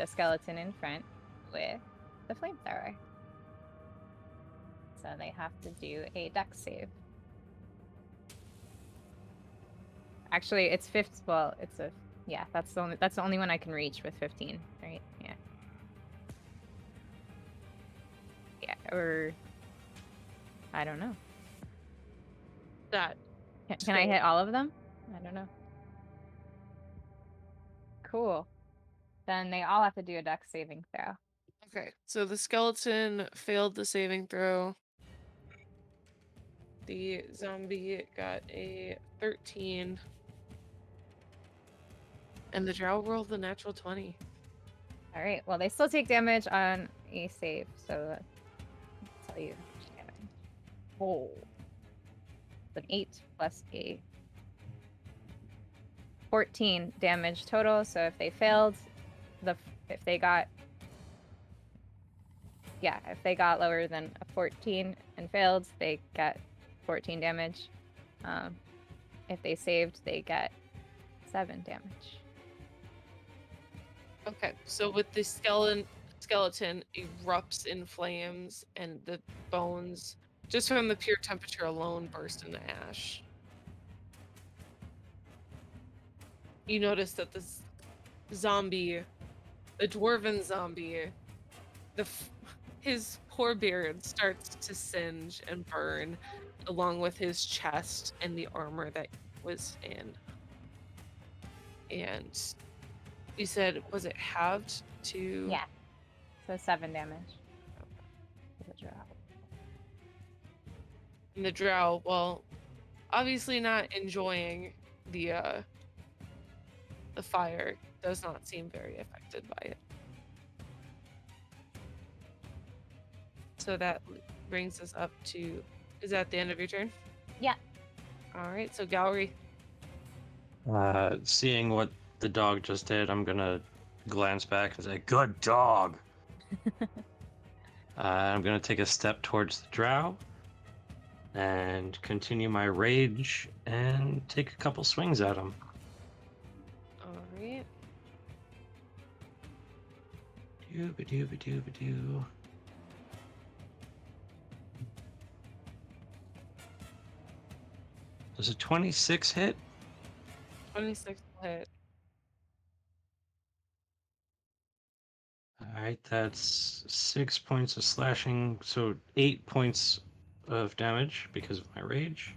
skeleton in front with the flamethrower. So they have to do a dex save. Actually, it's fifth. Well, that's the only one I can reach with 15, right? Yeah. Yeah, or I don't know. That. Can I hit all of them? I don't know. Cool. Then they all have to do a dex saving throw. Okay, so the skeleton failed the saving throw. The zombie got a 13. And the drow rolled the natural 20. All right. Well, they still take damage on a save, so I'll tell you how much damage. Oh. It's an 8 plus a 14 damage total. So if they failed, if they got lower than a 14 and failed, they get 14 damage. If they saved, they get 7 damage. Okay, so with the skeleton erupts in flames and the bones, just from the pure temperature alone, burst into ash. you notice that this zombie, the dwarven zombie, his poor beard starts to singe and burn, along with his chest and the armor that was in. And you said, was it halved to? Yeah. So 7 damage. For the drow. And the drow, well, obviously not enjoying the fire, does not seem very affected by it. So that brings us up to, is that the end of your turn? Yeah. All right, so Gallery. Seeing what the dog just did, I'm gonna glance back and say, "Good dog." I'm gonna take a step towards the drow and continue my rage and take a couple swings at him. All right. Doo-ba-doo-ba-doo-ba-doo. Does a 26 hit? 26 will hit. Alright, that's 6 points of slashing, so 8 points of damage because of my rage.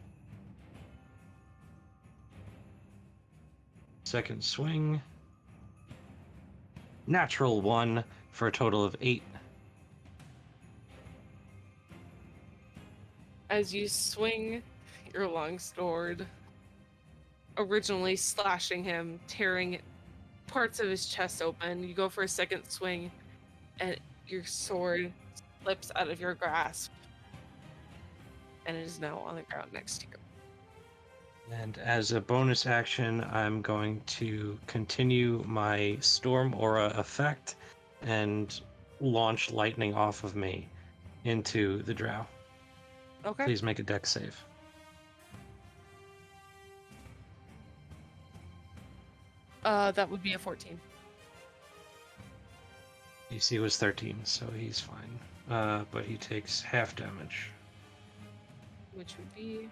Second swing. Natural 1 for a total of 8. As you swing your long sword, originally slashing him, tearing parts of his chest open, you go for a second swing, and your sword slips out of your grasp, and it is now on the ground next to you. And as a bonus action, I'm going to continue my Storm Aura effect and launch lightning off of me into the drow. Okay. Please make a dex save. That would be a 14. DC was 13, so he's fine. But he takes half damage. Which would be...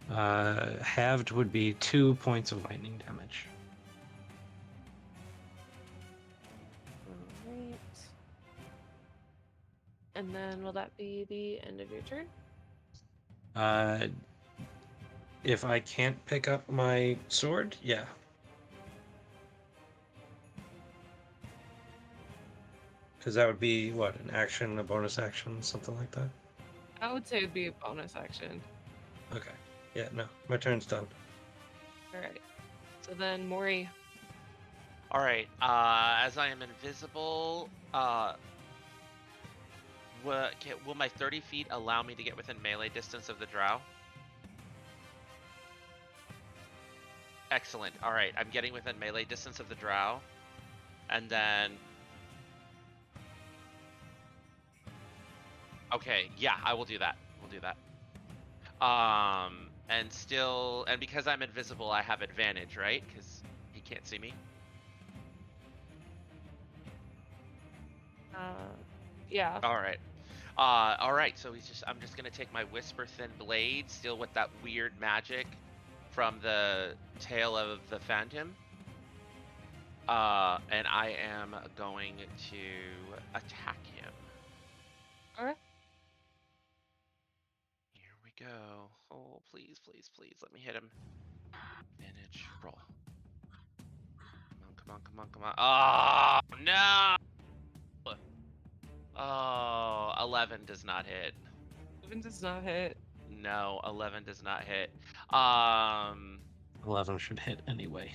Halved would be 2 points of lightning damage. Alright. And then will that be the end of your turn? If I can't pick up my sword, yeah. Because that would be, what, an action, a bonus action, something like that? I would say it'd be a bonus action. Okay. Yeah, no, my turn's done. Alright. So then, Mori. All right. As I am invisible, will my 30 feet allow me to get within melee distance of the drow? Excellent. All right, I'm getting within melee distance of the drow, and then. Okay, yeah, I will do that. We'll do that. And because I'm invisible, I have advantage, right? Because he can't see me. Yeah. All right. All right. So I'm just gonna take my whisper thin blade, still with that weird magic from the tail of the phantom. And I am going to attack him. All right. Here we go. Oh, please, please, please, let me hit him. Advantage roll. Come on, come on, come on, come on. Oh no! Oh, 11 does not hit. 11 does not hit. No, 11 does not hit. 11 should hit anyway.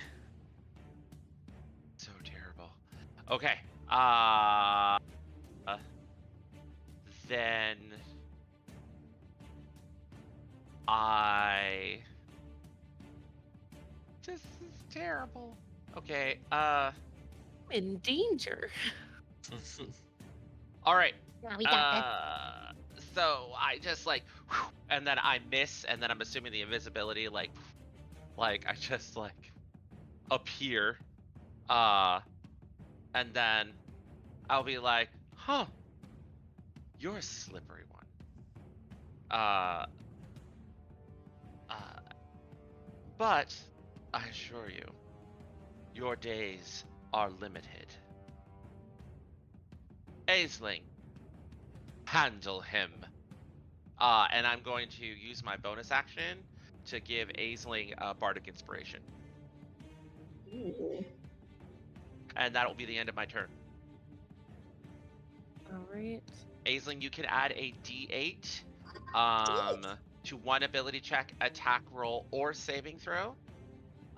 So terrible. Okay. Then this is terrible. Okay. In danger. All right. Yeah, we got this. So I just and then I miss, and then I'm assuming the invisibility, like I just appear, and then I'll be like, huh, you're a slippery one. But I assure you, your days are limited. Aisling, handle him. And I'm going to use my bonus action to give Aisling a bardic inspiration. Ooh. And that'll be the end of my turn. All right. Aisling, you can add a d8 to one ability check, attack roll, or saving throw.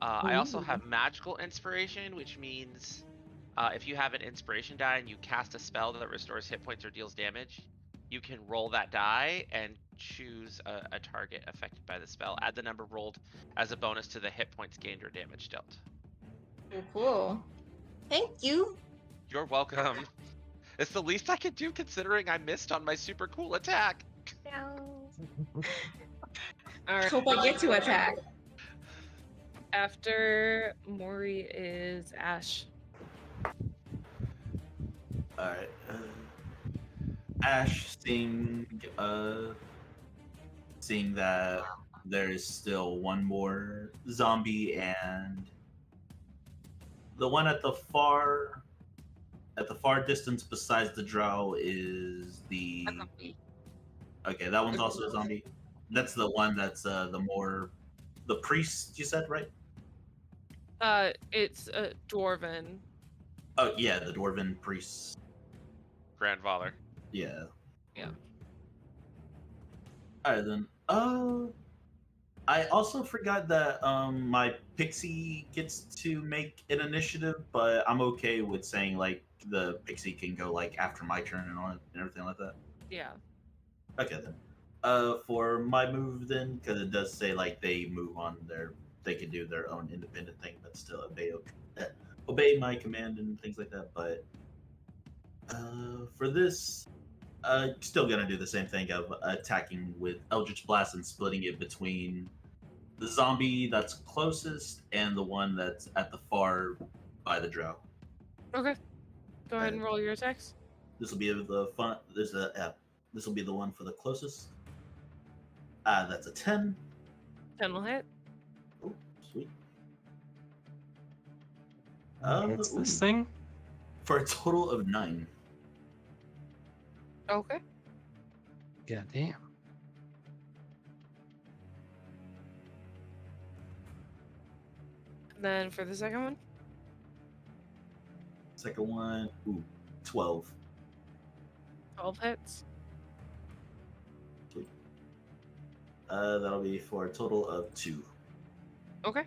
I also have magical inspiration, which means if you have an inspiration die and you cast a spell that restores hit points or deals damage, you can roll that die and choose a target affected by the spell. Add the number rolled as a bonus to the hit points gained or damage dealt. Cool. Thank you. You're welcome. It's the least I can do considering I missed on my super cool attack. No. All right. Hope I get to attack. After Mori is Ash. All right. Ash, seeing that there is still one more zombie, and the one at the far distance besides the drow is the. Okay, that one's also a zombie. That's the one that's the priest. You said, right? It's a dwarven. Oh yeah, the dwarven priest. Grandfather. Yeah. Yeah. All right then. I also forgot that my pixie gets to make an initiative, but I'm okay with saying like the pixie can go like after my turn and everything like that. Yeah. Okay then. For my move then, because it does say like they move on they can do their own independent thing, but still obey my command and things like that. But for this, still gonna do the same thing of attacking with Eldritch Blast and splitting it between the zombie that's closest and the one that's at the far by the drow. Okay. Go ahead and roll your attacks. This will be the fun. This will be the one for the closest. That's a 10. 10 will hit. Oh, sweet. Hits this thing? For a total of 9. Okay. God damn. And then for the second one? Second one, 12. 12 hits. Sweet. That'll be for a total of 2. Okay.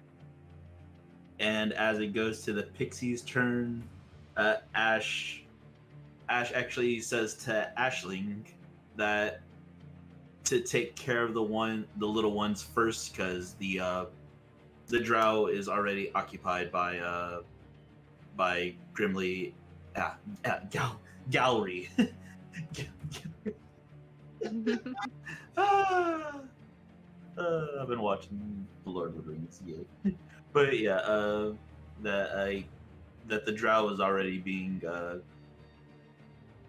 And as it goes to the pixie's turn, Ash actually says to Ashling that to take care of the little ones first, because the drow is already occupied by Grimly Gallery. I've been watching The Lord of the Rings, yay. But yeah, that the drow is already being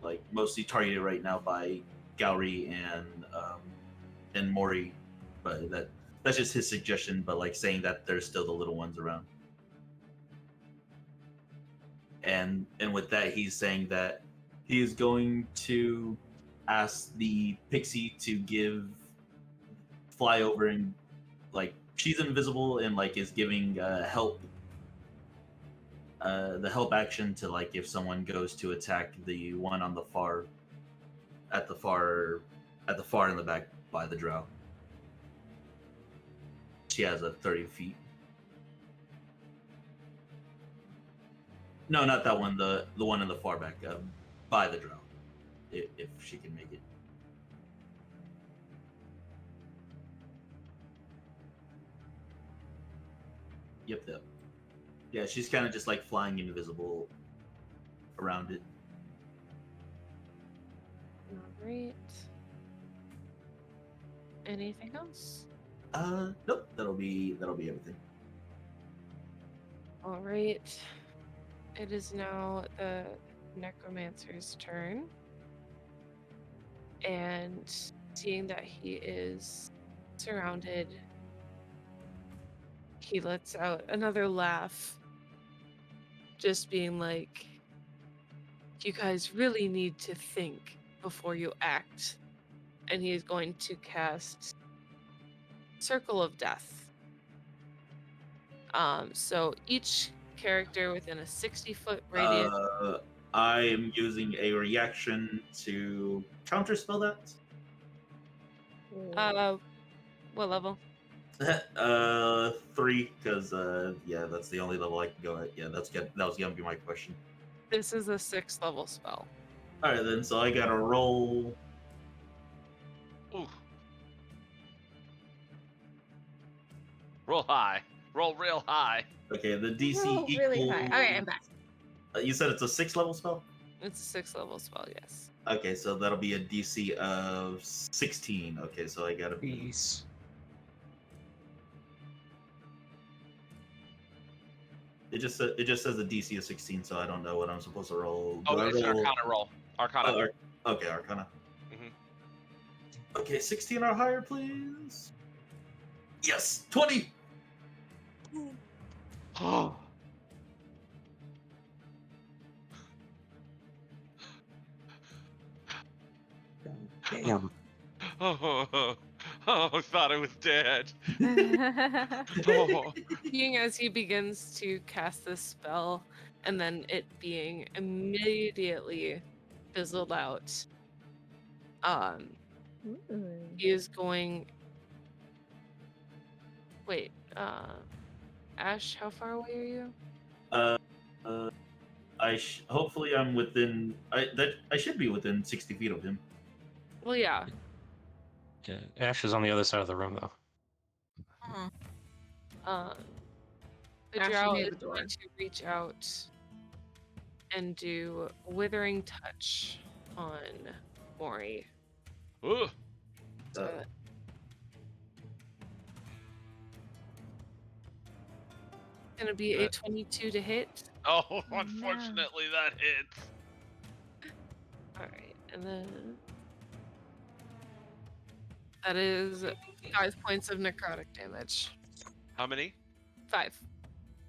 like mostly targeted right now by Gowry and Mori, but that's just his suggestion. But like saying that there's still the little ones around, and with that he's saying that he is going to ask the pixie to fly over and like she's invisible and like is giving help. The help action to like if someone goes to attack the one on the far in the back by the drow. She has a 30 feet. No, not that one. The one in the far back by the drow, if she can make it. Yep. Yeah, she's kind of just like flying invisible around it. Alright. Anything else? Nope. That'll be everything. Alright. It is now the necromancer's turn. And seeing that he is surrounded, he lets out another laugh, just being like, you guys really need to think before you act. And he is going to cast Circle of Death. So each character within a 60-foot radius. I am using a reaction to counterspell that. What level? 3, because yeah, that's the only level I can go at. Yeah, that's good. That was gonna be my question. This is a 6th level spell. All right, then. So I gotta roll. Ooh. Roll high. Roll real high. Okay, the DC Oh, equals. really high. All right, I'm back. You said it's a 6th level spell. It's a 6th level spell, yes. Okay, so that'll be a DC of 16. Okay, so I gotta be. Peace. It just says a DC of 16, so I don't know what I'm supposed to roll. Oh, Do I it's an roll? Arcana roll. Arcana. Okay, Arcana. Mhm. Okay, 16 or higher, please. Yes, 20. Oh. Damn. Oh, I thought I was dead. Oh. Seeing as he begins to cast this spell, and then it being immediately fizzled out, he is going. Wait, Ash, how far away are you? Hopefully I'm within. I should be within 60 feet of him. Well, yeah. Yeah, Ash is on the other side of the room, though. The Ash drow near is the door. going to reach out and do Withering Touch on Mori. Ooh. Uh, Gonna be a 22 to hit. Oh, unfortunately that hits. Alright, and then that is 5 points of necrotic damage. How many? 5.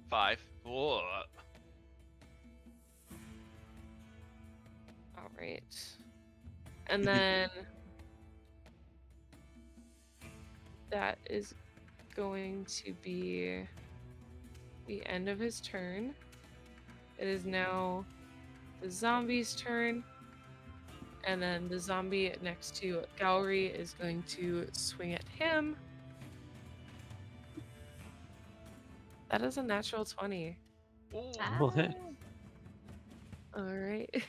5. Whoa. Alright. And then that is going to be the end of his turn. It is now the zombie's turn. And then the zombie next to Gallery is going to swing at him. That is a natural 20. Ooh. Will hit. Alright.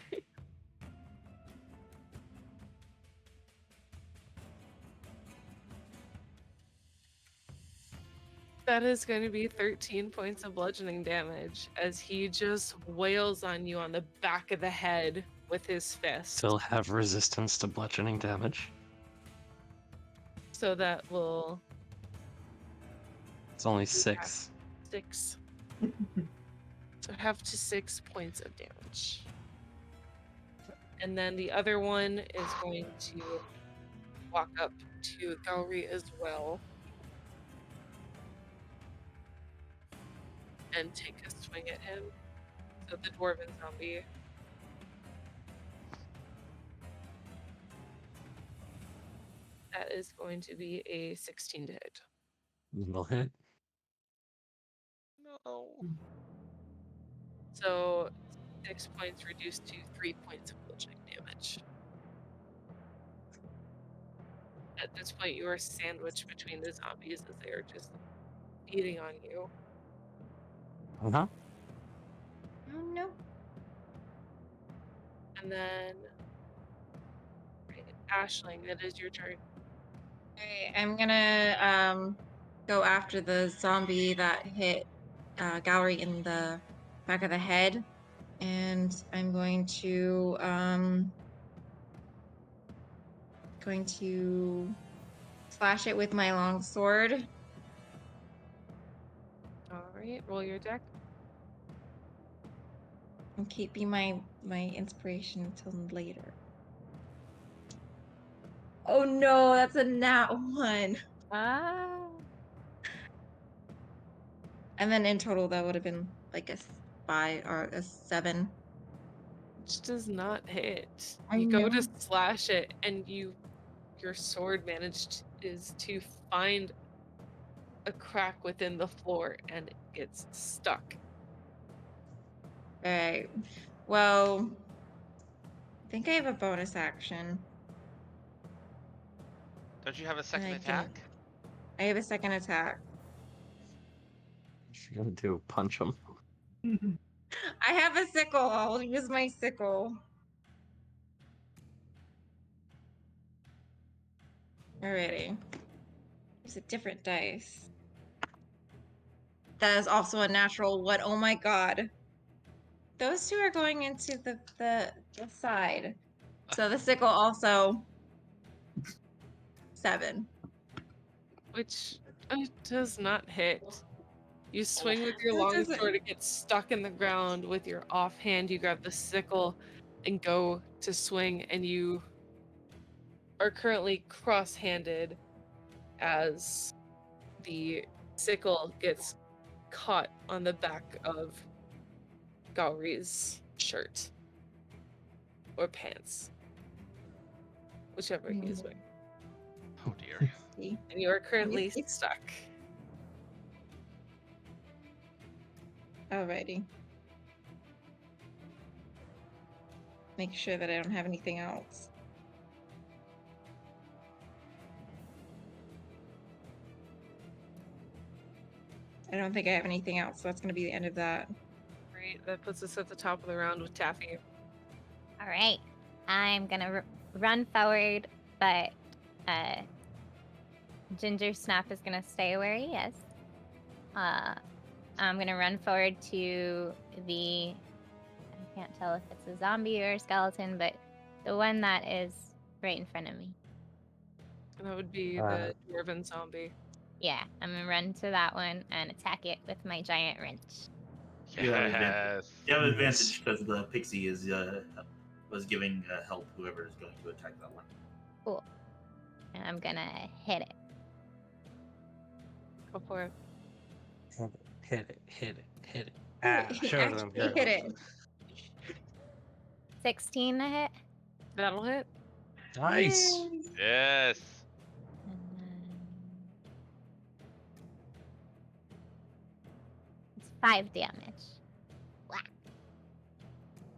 That is going to be 13 points of bludgeoning damage as he just wails on you on the back of the head with his fist. Still have resistance to bludgeoning damage. So that will It's only 6. 6. So have to 6 points of damage. And then the other one is going to walk up to Gallery as well. And take a swing at him. So the dwarven zombie. That is going to be a 16 to hit. Will hit. No. So 6 points reduced to 3 points of bludgeoning damage. At this point, you are sandwiched between the zombies as they are just beating on you. Uh-huh. Oh no. And then, Ashling, that is your turn. Alright, I'm gonna go after the zombie that hit Gallery in the back of the head, and I'm going to slash it with my long sword. Alright, roll your deck. I'm keeping my inspiration until later. Oh no, that's a nat 1. Ah. And then in total, that would have been like a 5 or a 7. Which does not hit. I You go to know. slash it, and your sword managed is to find a crack within the floor, and it gets stuck. All right. Well, I think I have a bonus action. Don't you have a second I can- attack? I have a second attack. What you gonna do? Punch him? I have a sickle. I'll use my sickle. Alrighty. There's a different dice. That is also a natural one. Oh my god. Those two are going into the side. So the sickle also 7. Which does not hit. You swing with your That long doesn't- sword, it gets stuck in the ground. With your offhand, you grab the sickle and go to swing, and you are currently cross-handed as the sickle gets caught on the back of Gauri's shirt or pants, whichever he is wearing. Oh dear. See? And you are currently It's- stuck. Alrighty. Make sure that I don't have anything else. I don't think I have anything else, so that's going to be the end of that. Right, that puts us at the top of the round with Taffy. All right. I'm gonna run forward, but Ginger Snap is gonna stay where he is. I'm gonna run forward to the. I can't tell if it's a zombie or a skeleton, but the one that is right in front of me. And that would be the dwarven zombie. Yeah, I'm gonna run to that one and attack it with my giant wrench. You have advantage. Yes. You have Nice. advantage because the pixie is was giving help whoever is going to attack that one. Cool. And I'm gonna hit it. Go for it. Hit it. Ah, show them. Actually hit it. 16 to hit. That'll hit. Nice. Yay. Yes. And then... It's 5 damage.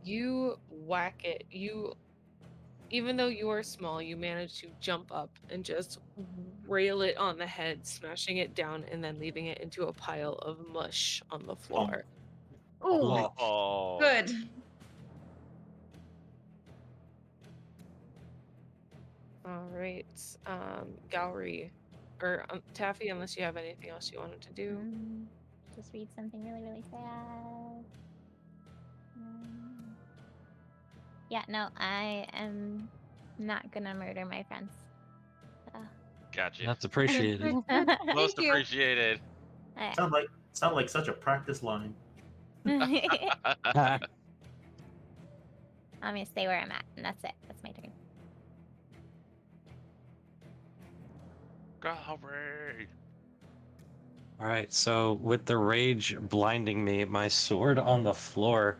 You whack it. Even though you are small, you manage to jump up and just rail it on the head, smashing it down and then leaving it into a pile of mush on the floor. Ooh, Oh. good. All right, Gallery, or Taffy, unless you have anything else you wanted to do. Just read something really, really sad. Yeah, no, I am not gonna murder my friends. Gotcha. That's appreciated. Most Thank you. appreciated. Sound like such a practice line. I'm gonna stay where I'm at, and that's it. That's my turn. Gallery. All right, so with the rage blinding me, my sword on the floor,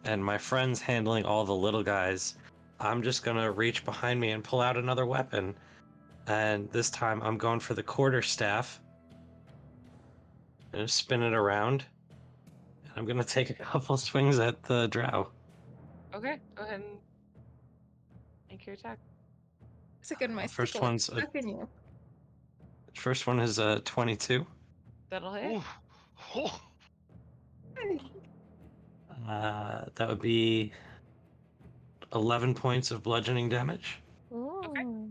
and my friends handling all the little guys, I'm just gonna reach behind me and pull out another weapon. And this time I'm going for the quarterstaff. And spin it around. And I'm gonna take a couple swings at the drow. Okay, go ahead and make your attack. It's a good my First sickle. one's How can you? First one is a 22. That'll hit. Ooh. Oh. That would be 11 points of bludgeoning damage. Ooh.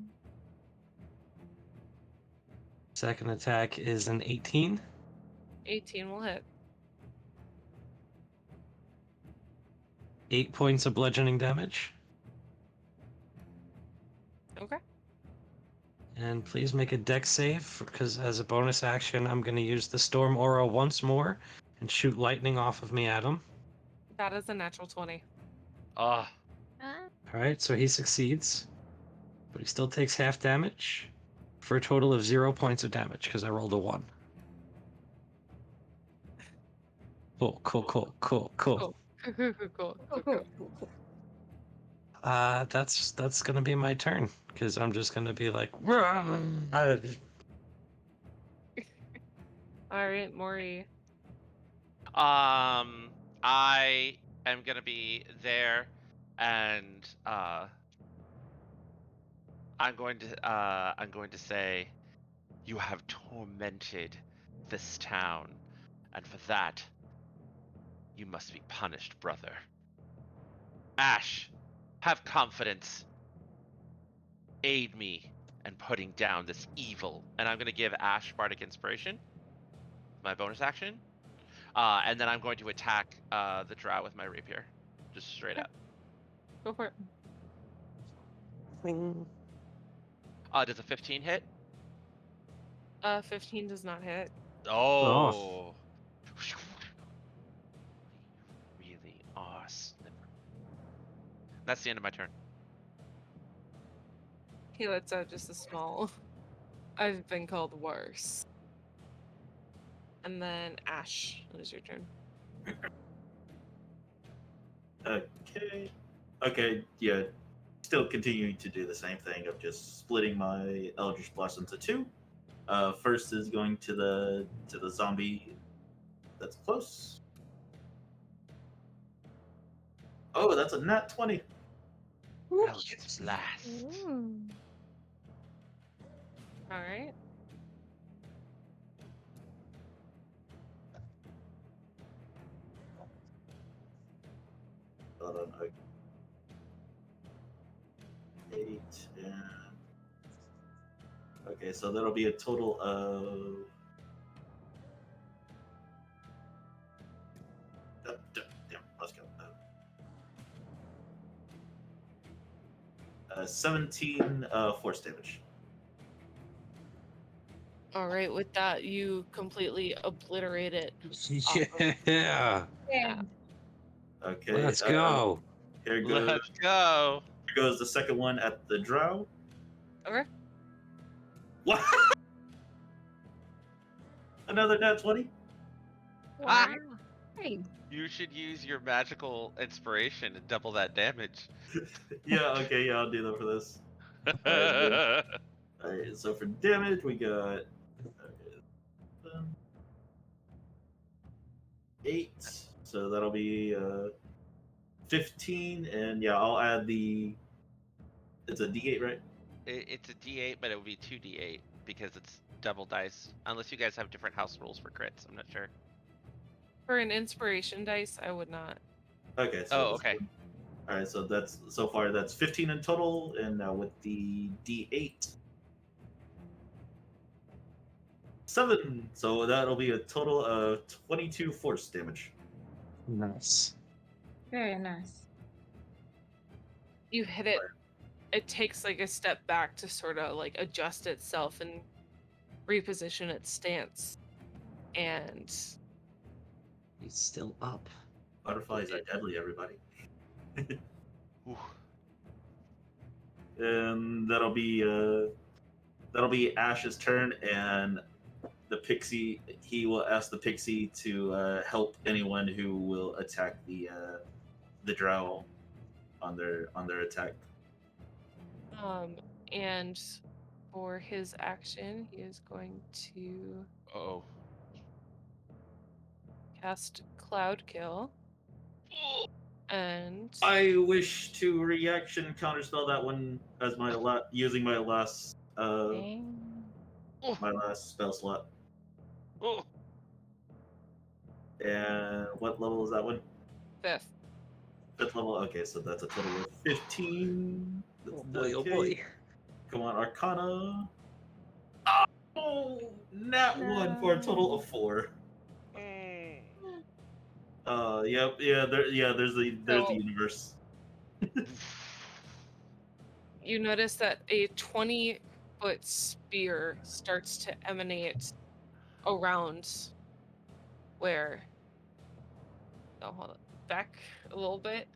Second attack is an 18. 18 will hit. 8 points of bludgeoning damage. Okay. And please make a dex save, because as a bonus action, I'm going to use the Storm Aura once more and shoot lightning off of me at him. That is a natural 20. Ah. Alright, so he succeeds. But he still takes half damage for a total of 0 points of damage, because I rolled a 1. Cool. Cool. Cool. That's gonna be my turn because I'm just gonna be like, All right, Maury. I am gonna be there, and I'm going to say, you have tormented this town, and for that, you must be punished, brother. Ash, have confidence. Aid me in putting down this evil. And I'm going to give Ash Bardic Inspiration, my bonus action. And then I'm going to attack the drow with my rapier. Just straight Okay. up. Go for it. Does a 15 hit? 15 does not hit. Oh. Really awesome. That's the end of my turn. He lets out just a small. I've been called worse. And then Ash, it is your turn. Okay, yeah. Still continuing to do the same thing of just splitting my Eldritch Blast into two. First is going to the zombie that's close. Oh, that's a nat 20. Eldritch Blast. All right. Hold on. 8 and okay, so that'll be a total of damn, let's go. 17 force damage. All right. With that, you completely obliterate it. Yeah. Yeah. Okay, Let's go. Here goes Let's go. the second one at the drow. Okay. What? Another nat 20? Ah! Hey, You should use your magical inspiration and double that damage. Yeah, okay, yeah, I'll do that for this. Alright, so for damage, we got 8. So that'll be 15, and yeah, I'll add the. It's a D8, right? It's a D8, but it would be 2D8 because it's double dice. Unless you guys have different house rules for crits, I'm not sure. For an inspiration dice, I would not. Okay. So Oh, okay. All right, so that's so far that's 15 in total, and now with the D8, 7. So that'll be a total of 22 force damage. Nice. very nice. You hit it. It takes like a step back to sort of like adjust itself and reposition its stance. And He's still up. Butterflies are deadly, everybody. Ooh. And that'll be Ash's turn, and the pixie. He will ask the pixie to help anyone who will attack the drow on their attack. and for his action, he is going to Oh. cast Cloud Kill. And I wish to reaction counterspell that one as my using my last spell slot. Oh. And what level is that one? 5th. 5th level. Okay, so that's a total of 15. Oh boy, oh Okay. boy. Come on, Arcana. Oh, nat 1 for a total of 4. Yep, yeah, there's the So- universe. You notice that a 20-foot spear starts to emanate around where. Oh, hold on. Back a little bit.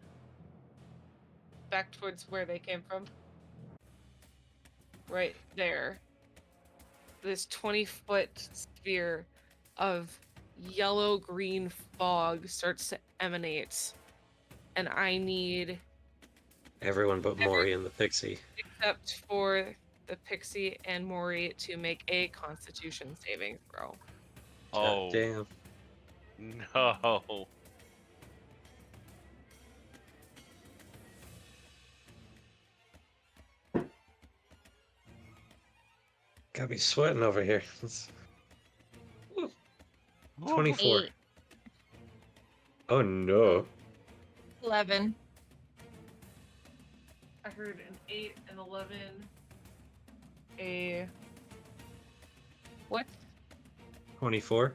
Back towards where they came from. Right there. This 20-foot sphere of yellow-green fog starts to emanate, and I need, Everyone but Maury and the pixie. except for the pixie and Maury, to make a Constitution saving throw. Oh Damn. no! Got me sweating over here. 24. 8. Oh no. 11. I heard an 8 and 11. A what? 24.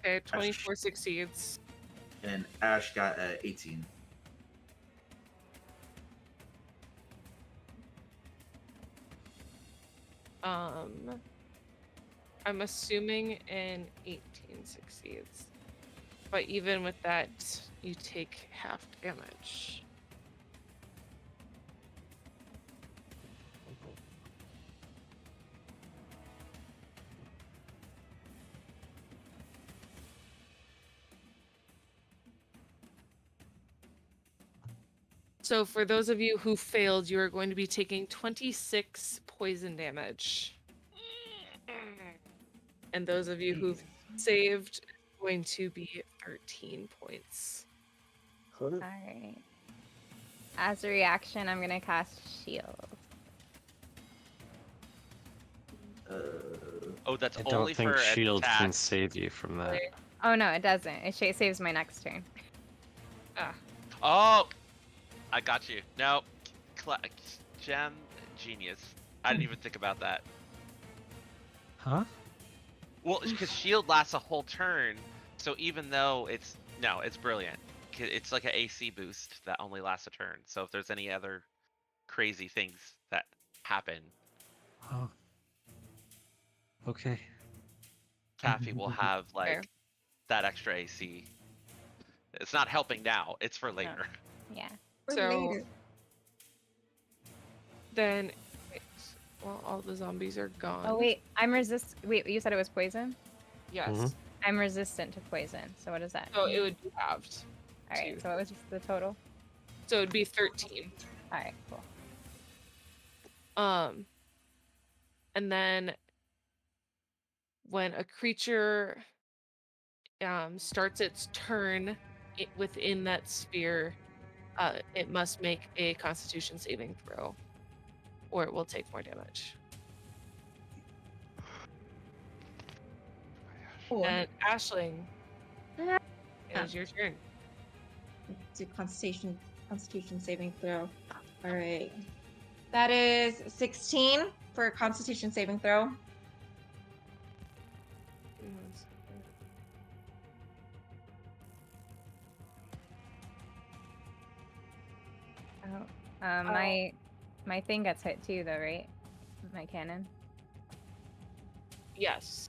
Okay, 24 succeeds. And Ash got 18. I'm assuming an 18 succeeds. But even with that, you take half damage. So for those of you who failed, you are going to be taking 26 poison damage. And those of you who've saved, going to be 13 points. Alright. As a reaction, I'm gonna cast shield. Oh, that's I only don't think for shield can attacks. save you from that. Okay. Oh no, it doesn't. It saves my next turn. Ah, Oh, I got you. No, gem genius. I didn't even think about that. Huh? Well, because shield lasts a whole turn, so even though it's brilliant. It's like an AC boost that only lasts a turn. So if there's any other crazy things that happen, Oh. Okay. Taffy will have like Fair. that extra AC. It's not helping now. It's for later. Yeah. For So- later. then, wait, well, all the zombies are gone. Oh wait, Wait, you said it was poison? Yes. Mhm. I'm resistant to poison. So what does that So mean? it would be halved. All right. two. So what was just the total? So it'd be 13. All right. Cool. And then when a creature starts its turn within that sphere, it must make a Constitution saving throw, or it will take more damage. Cool. And Ashling, it Ah. is your turn. Do Constitution saving throw. All right. That is 16 for a Constitution saving throw. Oh. My thing gets hit too, though, right? My cannon. Yes.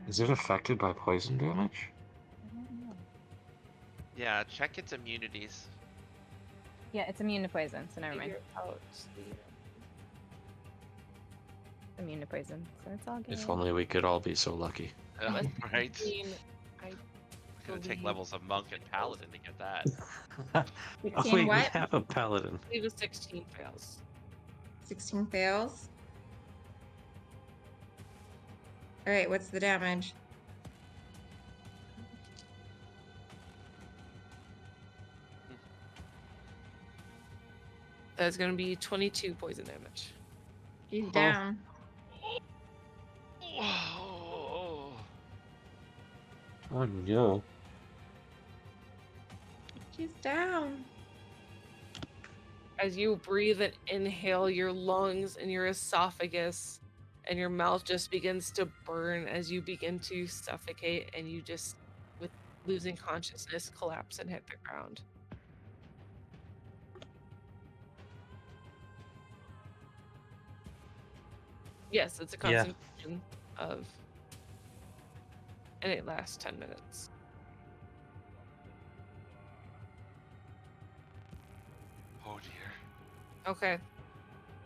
Is it affected by poison damage? I don't know. Yeah, check its immunities. Yeah, it's immune to poison, so never mind. Figure out Immune to poison, so it's all good. If only we could all be so lucky. Must Right? mean I Gonna take believe- levels of monk and paladin to get that. 16 Oh wait, we what? have a paladin. I believe a 16 fails. 16 fails. All right, what's the damage? That's going to be 22 poison damage. She's Oh. down. Whoa. Oh no. She's down. As you breathe and inhale, your lungs and your esophagus and your mouth just begins to burn as you begin to suffocate, and you just, with losing consciousness, collapse and hit the ground. Yes, it's a Yeah. concentration of, and it lasts 10 minutes. Oh dear. Okay,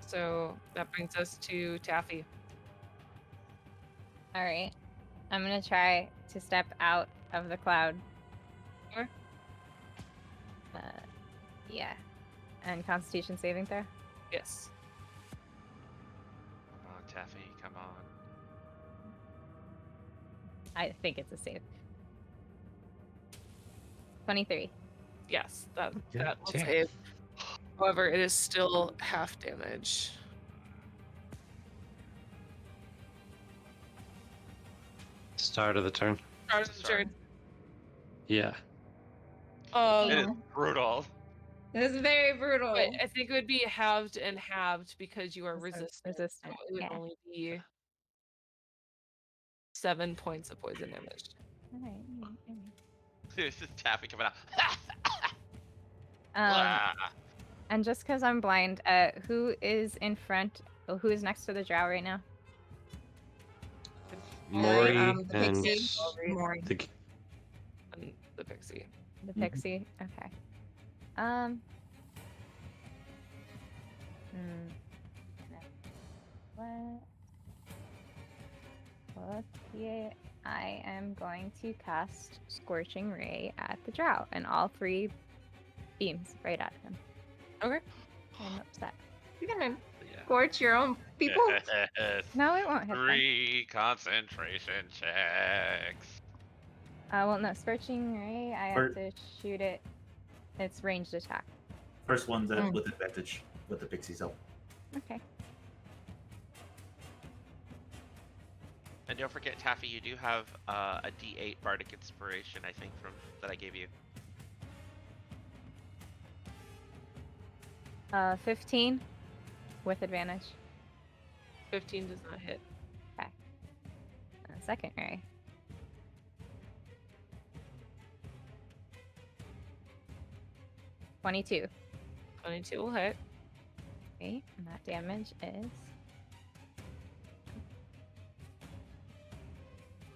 so that brings us to Taffy. All right. I'm gonna try to step out of the cloud. Sure. Yeah. And Constitution saving throw. Yes. Come on, Taffy, come on. I think it's a save. 23. Yes, that Yeah, will damn. save. However, it is still half damage. Start of the turn. Start of the Sorry. turn. Yeah. It is Yeah. brutal. This is very brutal. But I think it would be halved and halved because you are resistant. So Resistant. it would Yeah. only be 7 points of poison damage. Alright. This is Taffy coming out. And just because I'm blind, who is in front? Oh, who is next to the drow right now? Maury the and pixie. Maury. Maury. And the pixie. The Mhm. pixie. Okay. Let's see. I am going to cast Scorching Ray at the drow, and all 3 beams right at him. Okay. I'm upset. You're gonna Yeah. scorch your own people? Yes. No, it won't hit them. 3 concentration checks. Well, no, Scorching Ray, I have Or- to shoot it. It's ranged attack. First one's Mm. with advantage with the pixie's help. Okay. And don't forget, Taffy, you do have a D8 Bardic Inspiration, I think, from that I gave you. 15 with advantage. 15 does not hit. Second Ray. 22. 22 will hit. Okay, and that damage is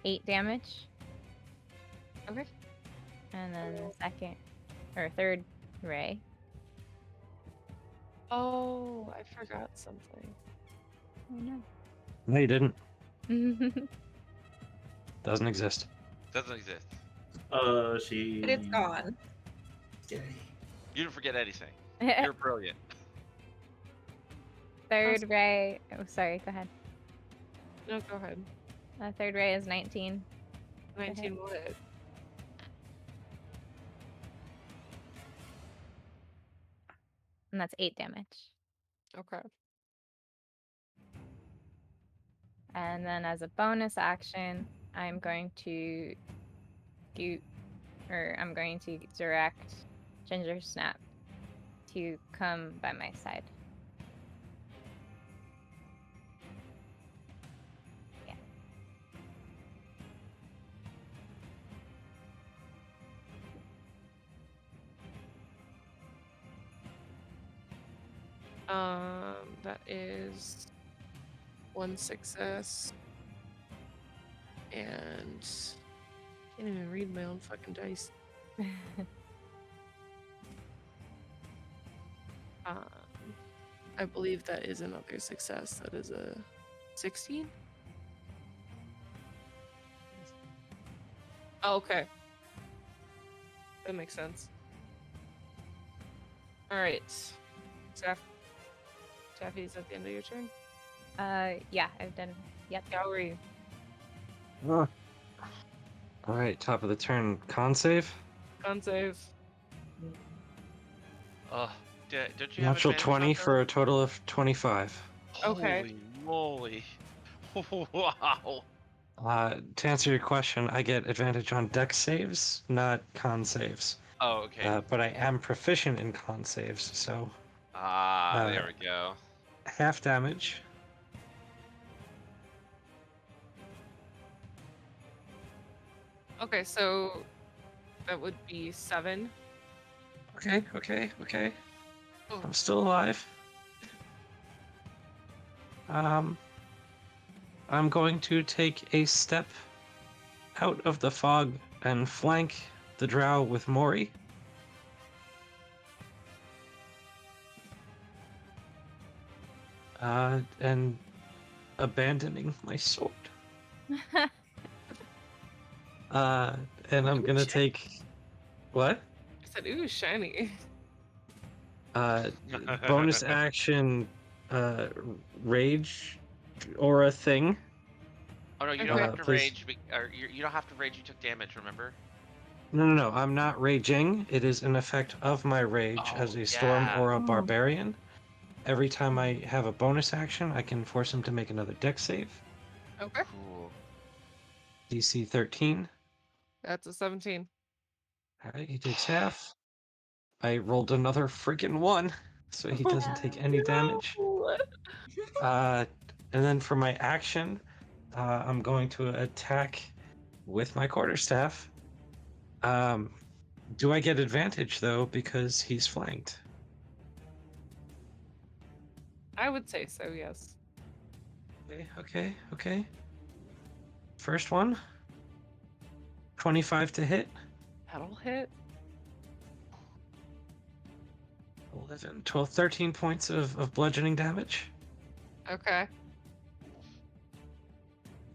8 damage. Okay. And then the second or third ray. Oh, I forgot something. Oh No, you didn't. no. Doesn't exist. Doesn't exist. She. But it's gone. Scary. You didn't forget anything. You're brilliant. Third ray. Oh, sorry. Go ahead. No, go ahead. Third ray is 19. 19 will hit. And that's 8 damage. Okay. And then as a bonus action, I'm going to direct Ginger Snap to come by my side. Yeah. That is 1 success. And can't even read my own fucking dice. I believe that is another success. That is a 16. Oh, okay. That makes sense. All right. Taffy, is at the end of your turn? Yeah, I've done. Yep. Gallery. All right, top of the turn. Con save. Con save. Don't you have Natural advantage 20 on for a total of 25. Okay. Holy moly. Wow. To answer your question, I get advantage on dex saves, not con saves. Oh, okay. But I am proficient in con saves, so There we go. half damage. Okay, so that would be 7. Okay. Oh. I'm still alive. I'm going to take a step out of the fog and flank the drow with Maury. And abandoning my sword. And I'm Ooh, gonna shit. take what? I said, ooh, shiny. Bonus action, uh, rage aura thing. Oh no, you don't Okay. have to Please. rage, or you don't have to rage. You took damage, remember? No. I'm not raging. It is an effect of my rage as Oh a storm yeah. or a barbarian. Every time I have a bonus action, I can force him to make another dex save. Okay. Cool. DC 13. That's a 17. Alright, he takes half. I rolled another freaking 1, so he doesn't take any damage. No. And then for my action, I'm going to attack with my quarterstaff. Do I get advantage though because he's flanked? I would say so, yes. Okay. First one, 25 to hit. That'll hit. 11, 12, 13 points of bludgeoning damage. Okay.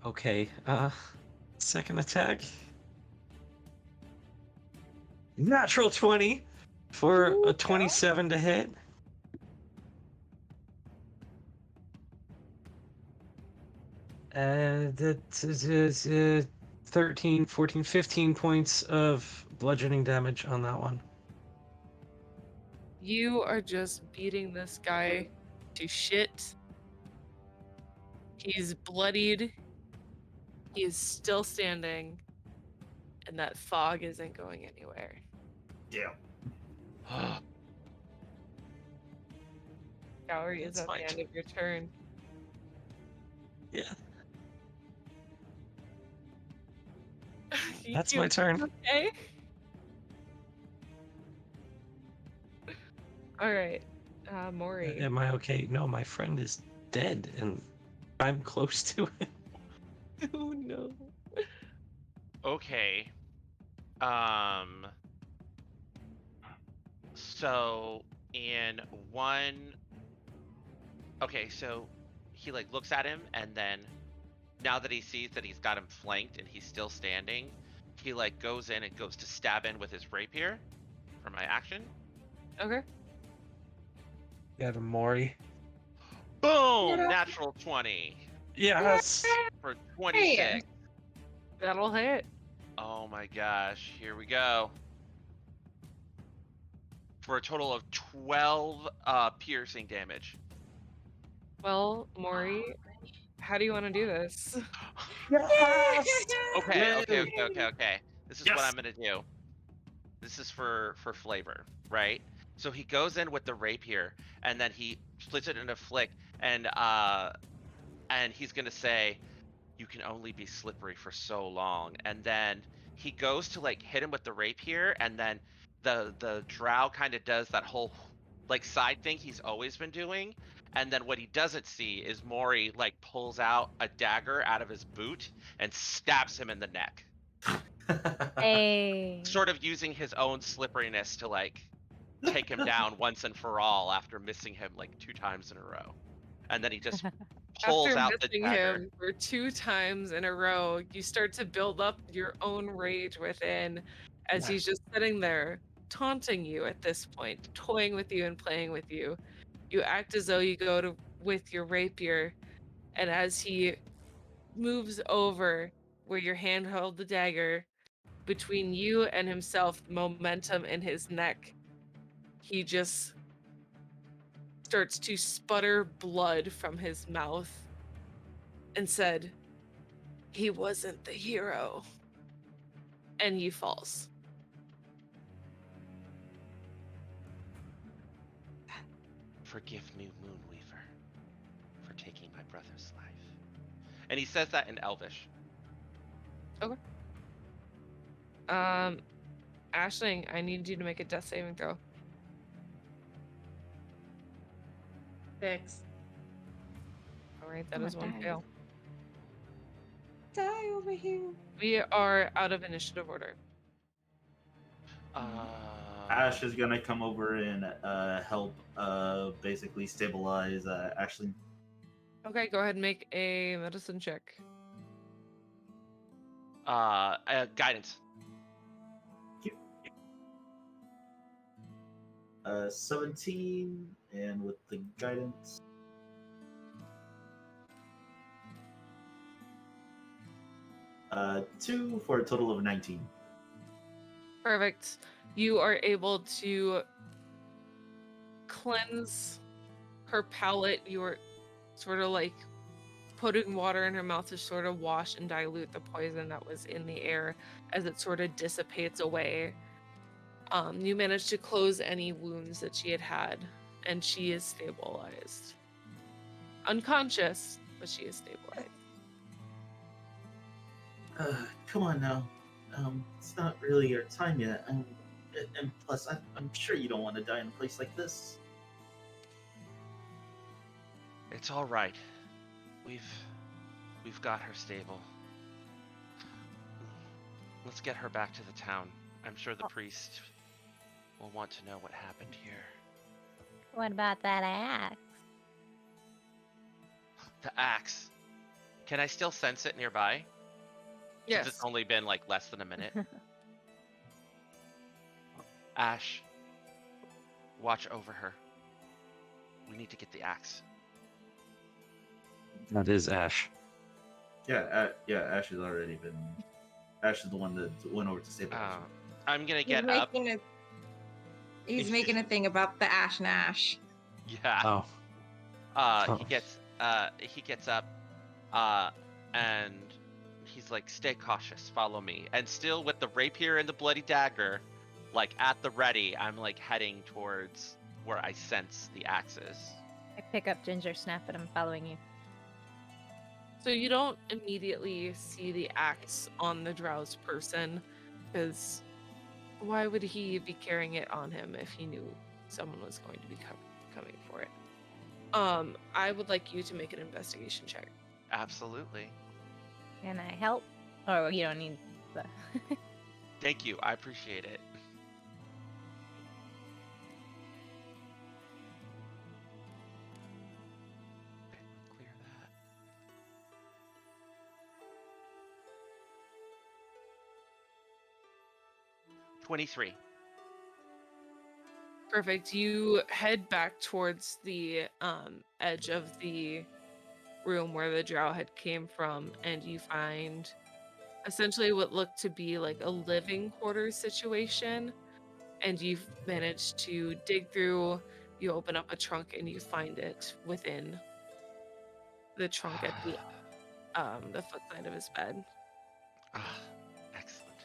Okay, second attack. Natural 20 for a 27 to hit. That is 13, 14, 15 points of bludgeoning damage on that one. You are just beating this guy to shit. He's bloodied. He is still standing. And that fog isn't going anywhere. Yeah. Gallery is That's at the fine. end of your turn. Yeah, You that's my turn. Okay. All right. Maury. Am I okay? No, my friend is dead and I'm close to it. Oh no. Okay. So in one. Okay, so he like looks at him, and then now that he sees that he's got him flanked and he's still standing, he like goes in and goes to stab in with his rapier for my action. Okay. Got a Mori. Boom! Yeah. Natural 20 Yes. for 26. That'll hit. Oh my gosh, here we go. For a total of 12 piercing damage. Well, Maury, how do you want to do this? Yes. Okay. This is what Yes. I'm gonna do. This is for flavor, right? So he goes in with the rapier, and then he splits it in a flick, and he's gonna say, "You can only be slippery for so long." And then he goes to like hit him with the rapier, and then the drow kind of does that whole like side thing he's always been doing. And then what he doesn't see is Maury like pulls out a dagger out of his boot and stabs him in the neck, Hey. sort of using his own slipperiness to like take him down once and for all after missing him like 2 times in a row. And then he just pulls After out the missing dagger. him for 2 times in a row, you start to build up your own rage within as he's just sitting there taunting you at this point, toying with you and playing with you. You act as though you go to with your rapier, and as he moves over where your hand held the dagger, between you and himself, momentum in his neck, he just starts to sputter blood from his mouth and said, "He wasn't the hero." And he falls. Forgive me, Moonweaver, for taking my brother's life. And he says that in Elvish. Ashling, I need you to make a death saving throw. 6. All right, that Oh, is one die. fail. Die over here. We are out of initiative order. Ash is gonna come over and help basically stabilize Ashley. Okay, go ahead and make a medicine check. Guidance. 17, and with the guidance, 2 for a total of 19. Perfect. You are able to cleanse her palate. You're sort of like putting water in her mouth to sort of wash and dilute the poison that was in the air as it sort of dissipates away. You managed to close any wounds that she had, and she is stabilized. Unconscious, but she is stabilized. Come on now. It's not really your time yet. And plus, I'm sure you don't want to die in a place like this. It's all right. We've got her stable. Let's get her back to the town. I'm sure the priest will want to know what happened here. What about that axe? The axe. Can I still sense it nearby? Yes. Since it's only been like less than a minute. Ash, watch over her. We need to get the axe. That is Ash. Yeah, Ash has already been. Ash is the one that went over to save Ash. I'm gonna He's get up. He's making a thing about the Ash Nash. Yeah. Oh. He gets up, and he's like, "Stay cautious. Follow me." And still with the rapier and the bloody dagger, like at the ready, I'm like heading towards where I sense the axes. I pick up Ginger Snap and I'm following you. So you don't immediately see the axe on the drowsed person, because why would he be carrying it on him if he knew someone was going to be coming for it? I would like you to make an investigation check. Absolutely. Can I help? Oh, you don't need the. Thank you. I appreciate it. Clear that. $23. Perfect. You head back towards the edge of the room where the drow had came from, and you find essentially what looked to be like a living quarters situation. And you've managed to dig through. You open up a trunk and you find it within the trunk at the foot side of his bed. Excellent.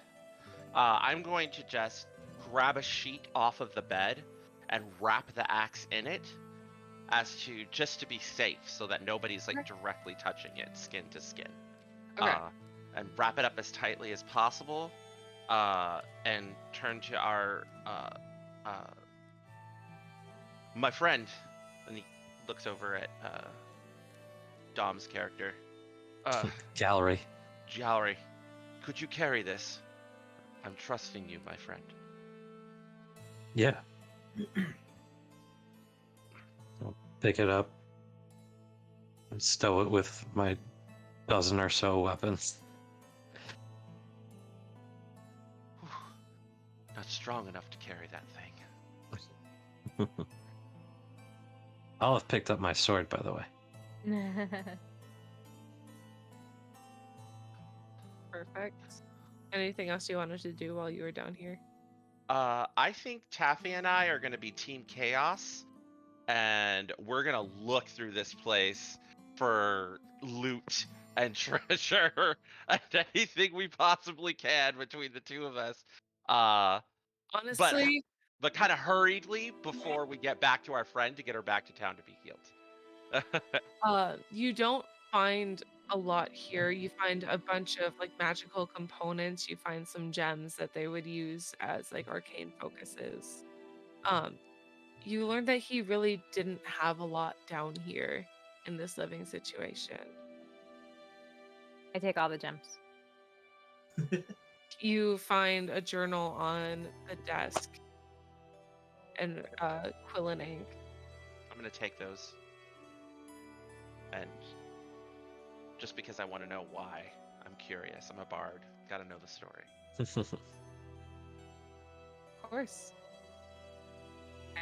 I'm going to just grab a sheet off of the bed and wrap the axe in it, just to be safe, so that nobody's like directly touching it, skin to skin. Okay. And wrap it up as tightly as possible, and turn to our my friend, and he looks over at Dom's character. Gallery. Gallery, could you carry this? I'm trusting you, my friend. Yeah. I'll pick it up and stow it with my dozen or so weapons. Whew. Not strong enough to carry that thing. I'll have picked up my sword, by the way. Perfect. Anything else you wanted to do while you were down here? I think Taffy and I are going to be Team Chaos, and we're going to look through this place for loot and treasure and anything we possibly can between the two of us. Honestly, But kind of hurriedly before we get back to our friend to get her back to town to be healed. you don't find a lot here. You find a bunch of like magical components. You find some gems that they would use as like arcane focuses. You learn that he really didn't have a lot down here in this living situation. I take all the gems. You find a journal on the desk and quill and ink. I'm going to take those. And just because I want to know why, I'm curious. I'm a bard. Gotta know the story. Of course.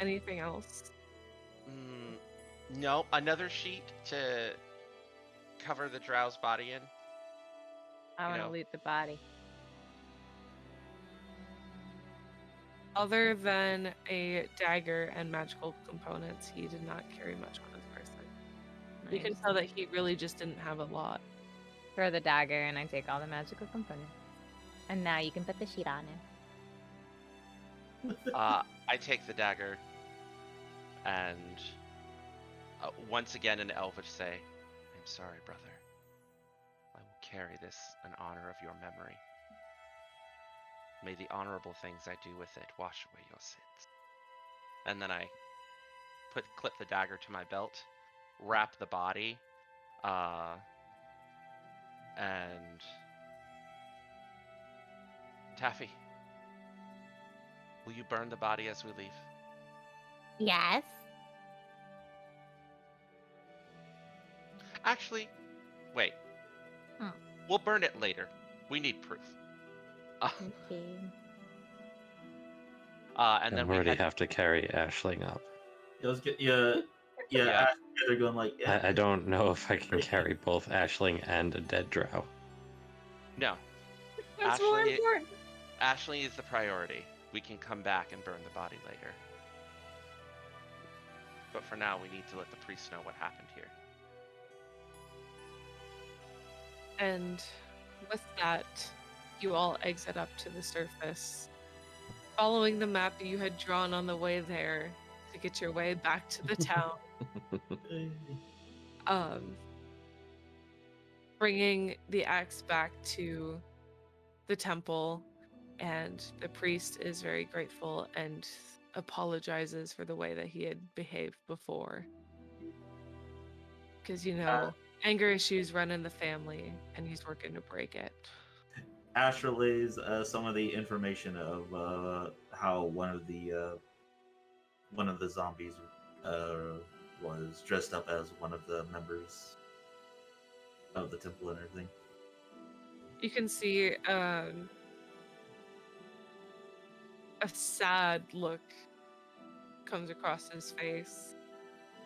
Anything else? No, another sheet to cover the drow's body in. I want to know. loot the body. Other than a dagger and magical components, he did not carry much on his person. You can Nice. tell that he really just didn't have a lot. Throw the dagger and I take all the magical components. And now you can put the sheet on him. I take the dagger, and once again in Elvish say, "I'm sorry, brother. I will carry this in honor of your memory. May the honorable things I do with it wash away your sins." And then I clip the dagger to my belt, wrap the body, and Taffy, will you burn the body as we leave? Yes. Actually, wait. We'll burn it later. We need proof. Okay. And then I we already head. have to carry Ashling up. It was good. Yeah. Yeah. They're going like. Yeah. I don't know if I can carry both Ashling and a dead drow. No. That's more Ashley- important. Ashley is the priority. We can come back and burn the body later. But for now, we need to let the priest know what happened here. And with that, you all exit up to the surface, following the map you had drawn on the way there to get your way back to the town. Bringing the axe back to the temple, and the priest is very grateful and apologizes for the way that he had behaved before. Because, anger issues run in the family, and he's working to break it. Ash relays some of the information of how one of the zombies was dressed up as one of the members of the temple and everything. You can see a sad look comes across his face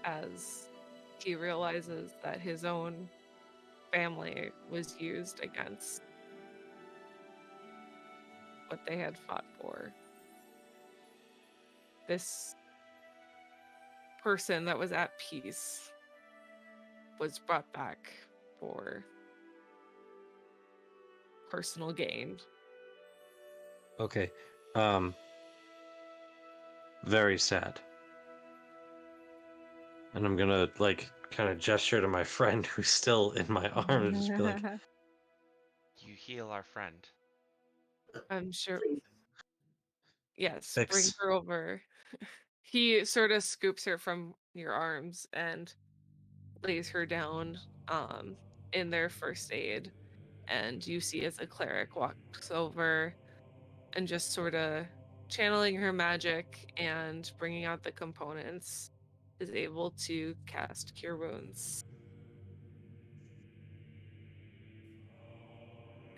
as he realizes that his own family was used against what they had fought for. This person that was at peace was brought back for personal gain. Okay. Very sad. And I'm gonna kind of gesture to my friend who's still in my arms, just be like, You heal our friend. I'm sure. Yes, bring Fix. her over. He sort of scoops her from your arms and lays her down in their first aid. And you see as a cleric walks over and just sort of channeling her magic and bringing out the components is able to cast Cure Wounds.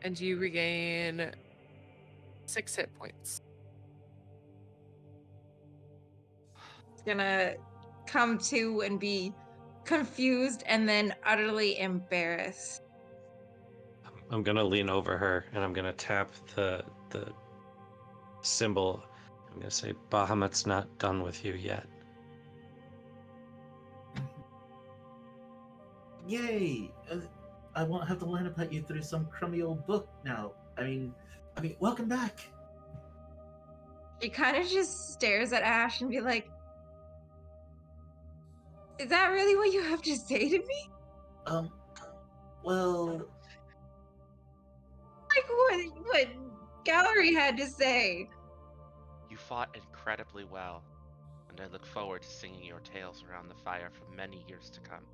And you regain 6 hit points. It's gonna come to and be confused and then utterly embarrassed. I'm gonna lean over her and I'm gonna tap the symbol. I'm gonna say, Bahamut's not done with you yet. Yay! I won't have to learn about you through some crummy old book now. I mean, welcome back. She kind of just stares at Ash and be like, "Is that really what you have to say to me? Well, Like what Gallery had to say?" You fought incredibly well, and I look forward to singing your tales around the fire for many years to come.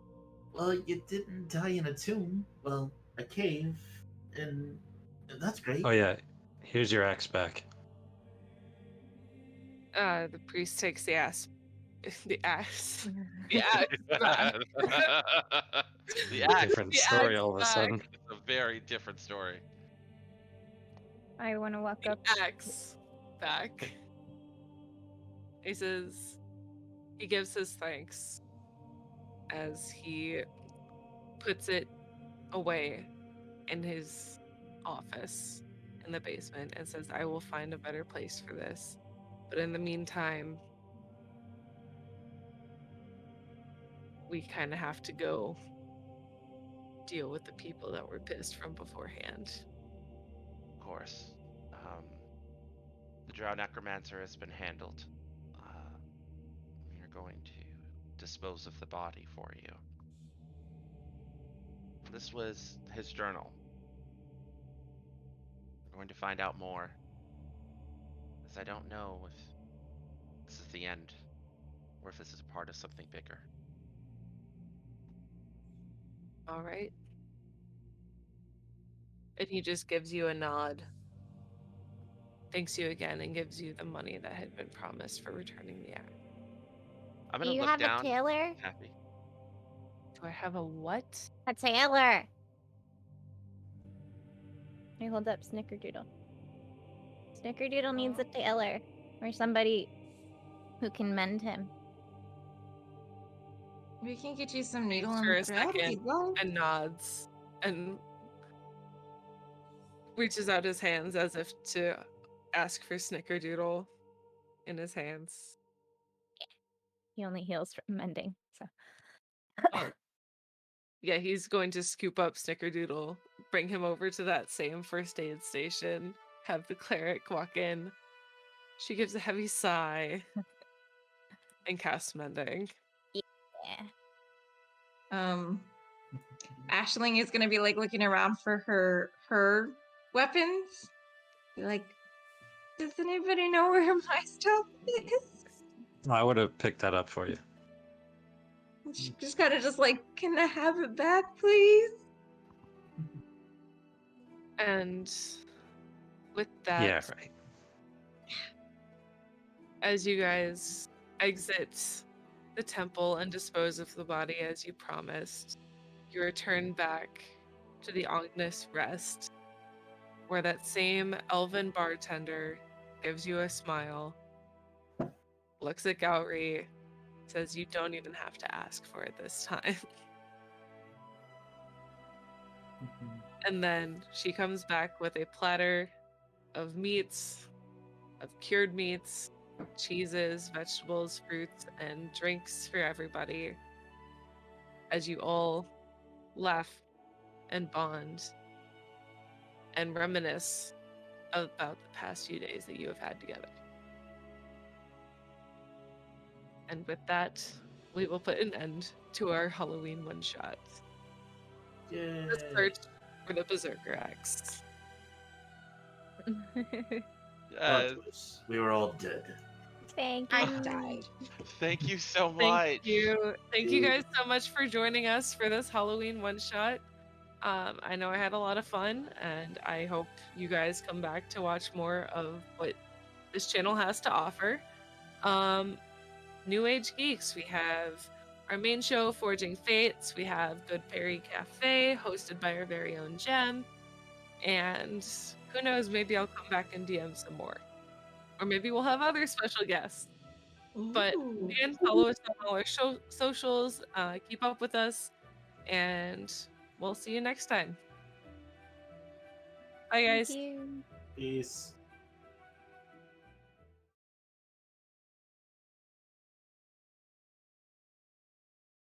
well, you didn't die in a tomb. Well, a cave, and that's great. Oh yeah, here's your axe back. The priest takes the axe The axe. The axe back. The axe. Different the story axe all of a back. sudden. It's a very different story. I want to walk The up. axe back. He says, he gives his thanks as he puts it away in his office in the basement and says, I will find a better place for this. But in the meantime, we kind of have to go deal with the people that were pissed from beforehand. Of course. The Drow Necromancer has been handled. We are going to dispose of the body for you. This was his journal. We're going to find out more. As I don't know if this is the end, or if this is a part of something bigger. All right. And he just gives you a nod, thanks you again, and gives you the money that had been promised for returning the axe. I'm Do gonna you look have down. a tailor? Happy. Do I have a what? A tailor. I hold up Snickerdoodle. Snickerdoodle needs a tailor or somebody who can mend him. We can get you some needle For and a thread if second, you'd like. and nods and reaches out his hands as if to ask for Snickerdoodle in his hands. He only heals from mending, so. Oh. Yeah, he's going to scoop up Snickerdoodle, bring him over to that same first aid station, have the cleric walk in. She gives a heavy sigh and casts mending. Yeah. Ashling is gonna be like looking around for her weapons. Be like, does anybody know where my stuff is? I would have picked that up for you. She just kind of just like, can I have it back, please? And with that, Yeah, right. as you guys exit the temple and dispose of the body as you promised, you return back to the Ognus Rest, where that same elven bartender gives you a smile, looks at Gowry, says you don't even have to ask for it this time. And then she comes back with a platter of meats, of cured meats, cheeses, vegetables, fruits, and drinks for everybody as you all laugh and bond and reminisce about the past few days that you have had together. And with that, we will put an end to our Halloween one-shot. Yay. The search for the Berserker Axe. Yes. We were all dead. Thank I you. died. Thank you so much. Thank you. Thank you guys so much for joining us for this Halloween one-shot. I know I had a lot of fun, and I hope you guys come back to watch more of what this channel has to offer. New Age Geeks, we have our main show, Forging Fates. We have Goodberry Cafe, hosted by our very own Gem. And who knows, maybe I'll come back and DM some more. Or maybe we'll have other special guests. But Ooh. again, follow us on all our socials, keep up with us, and we'll see you next time. Bye, guys. Thank you. Peace.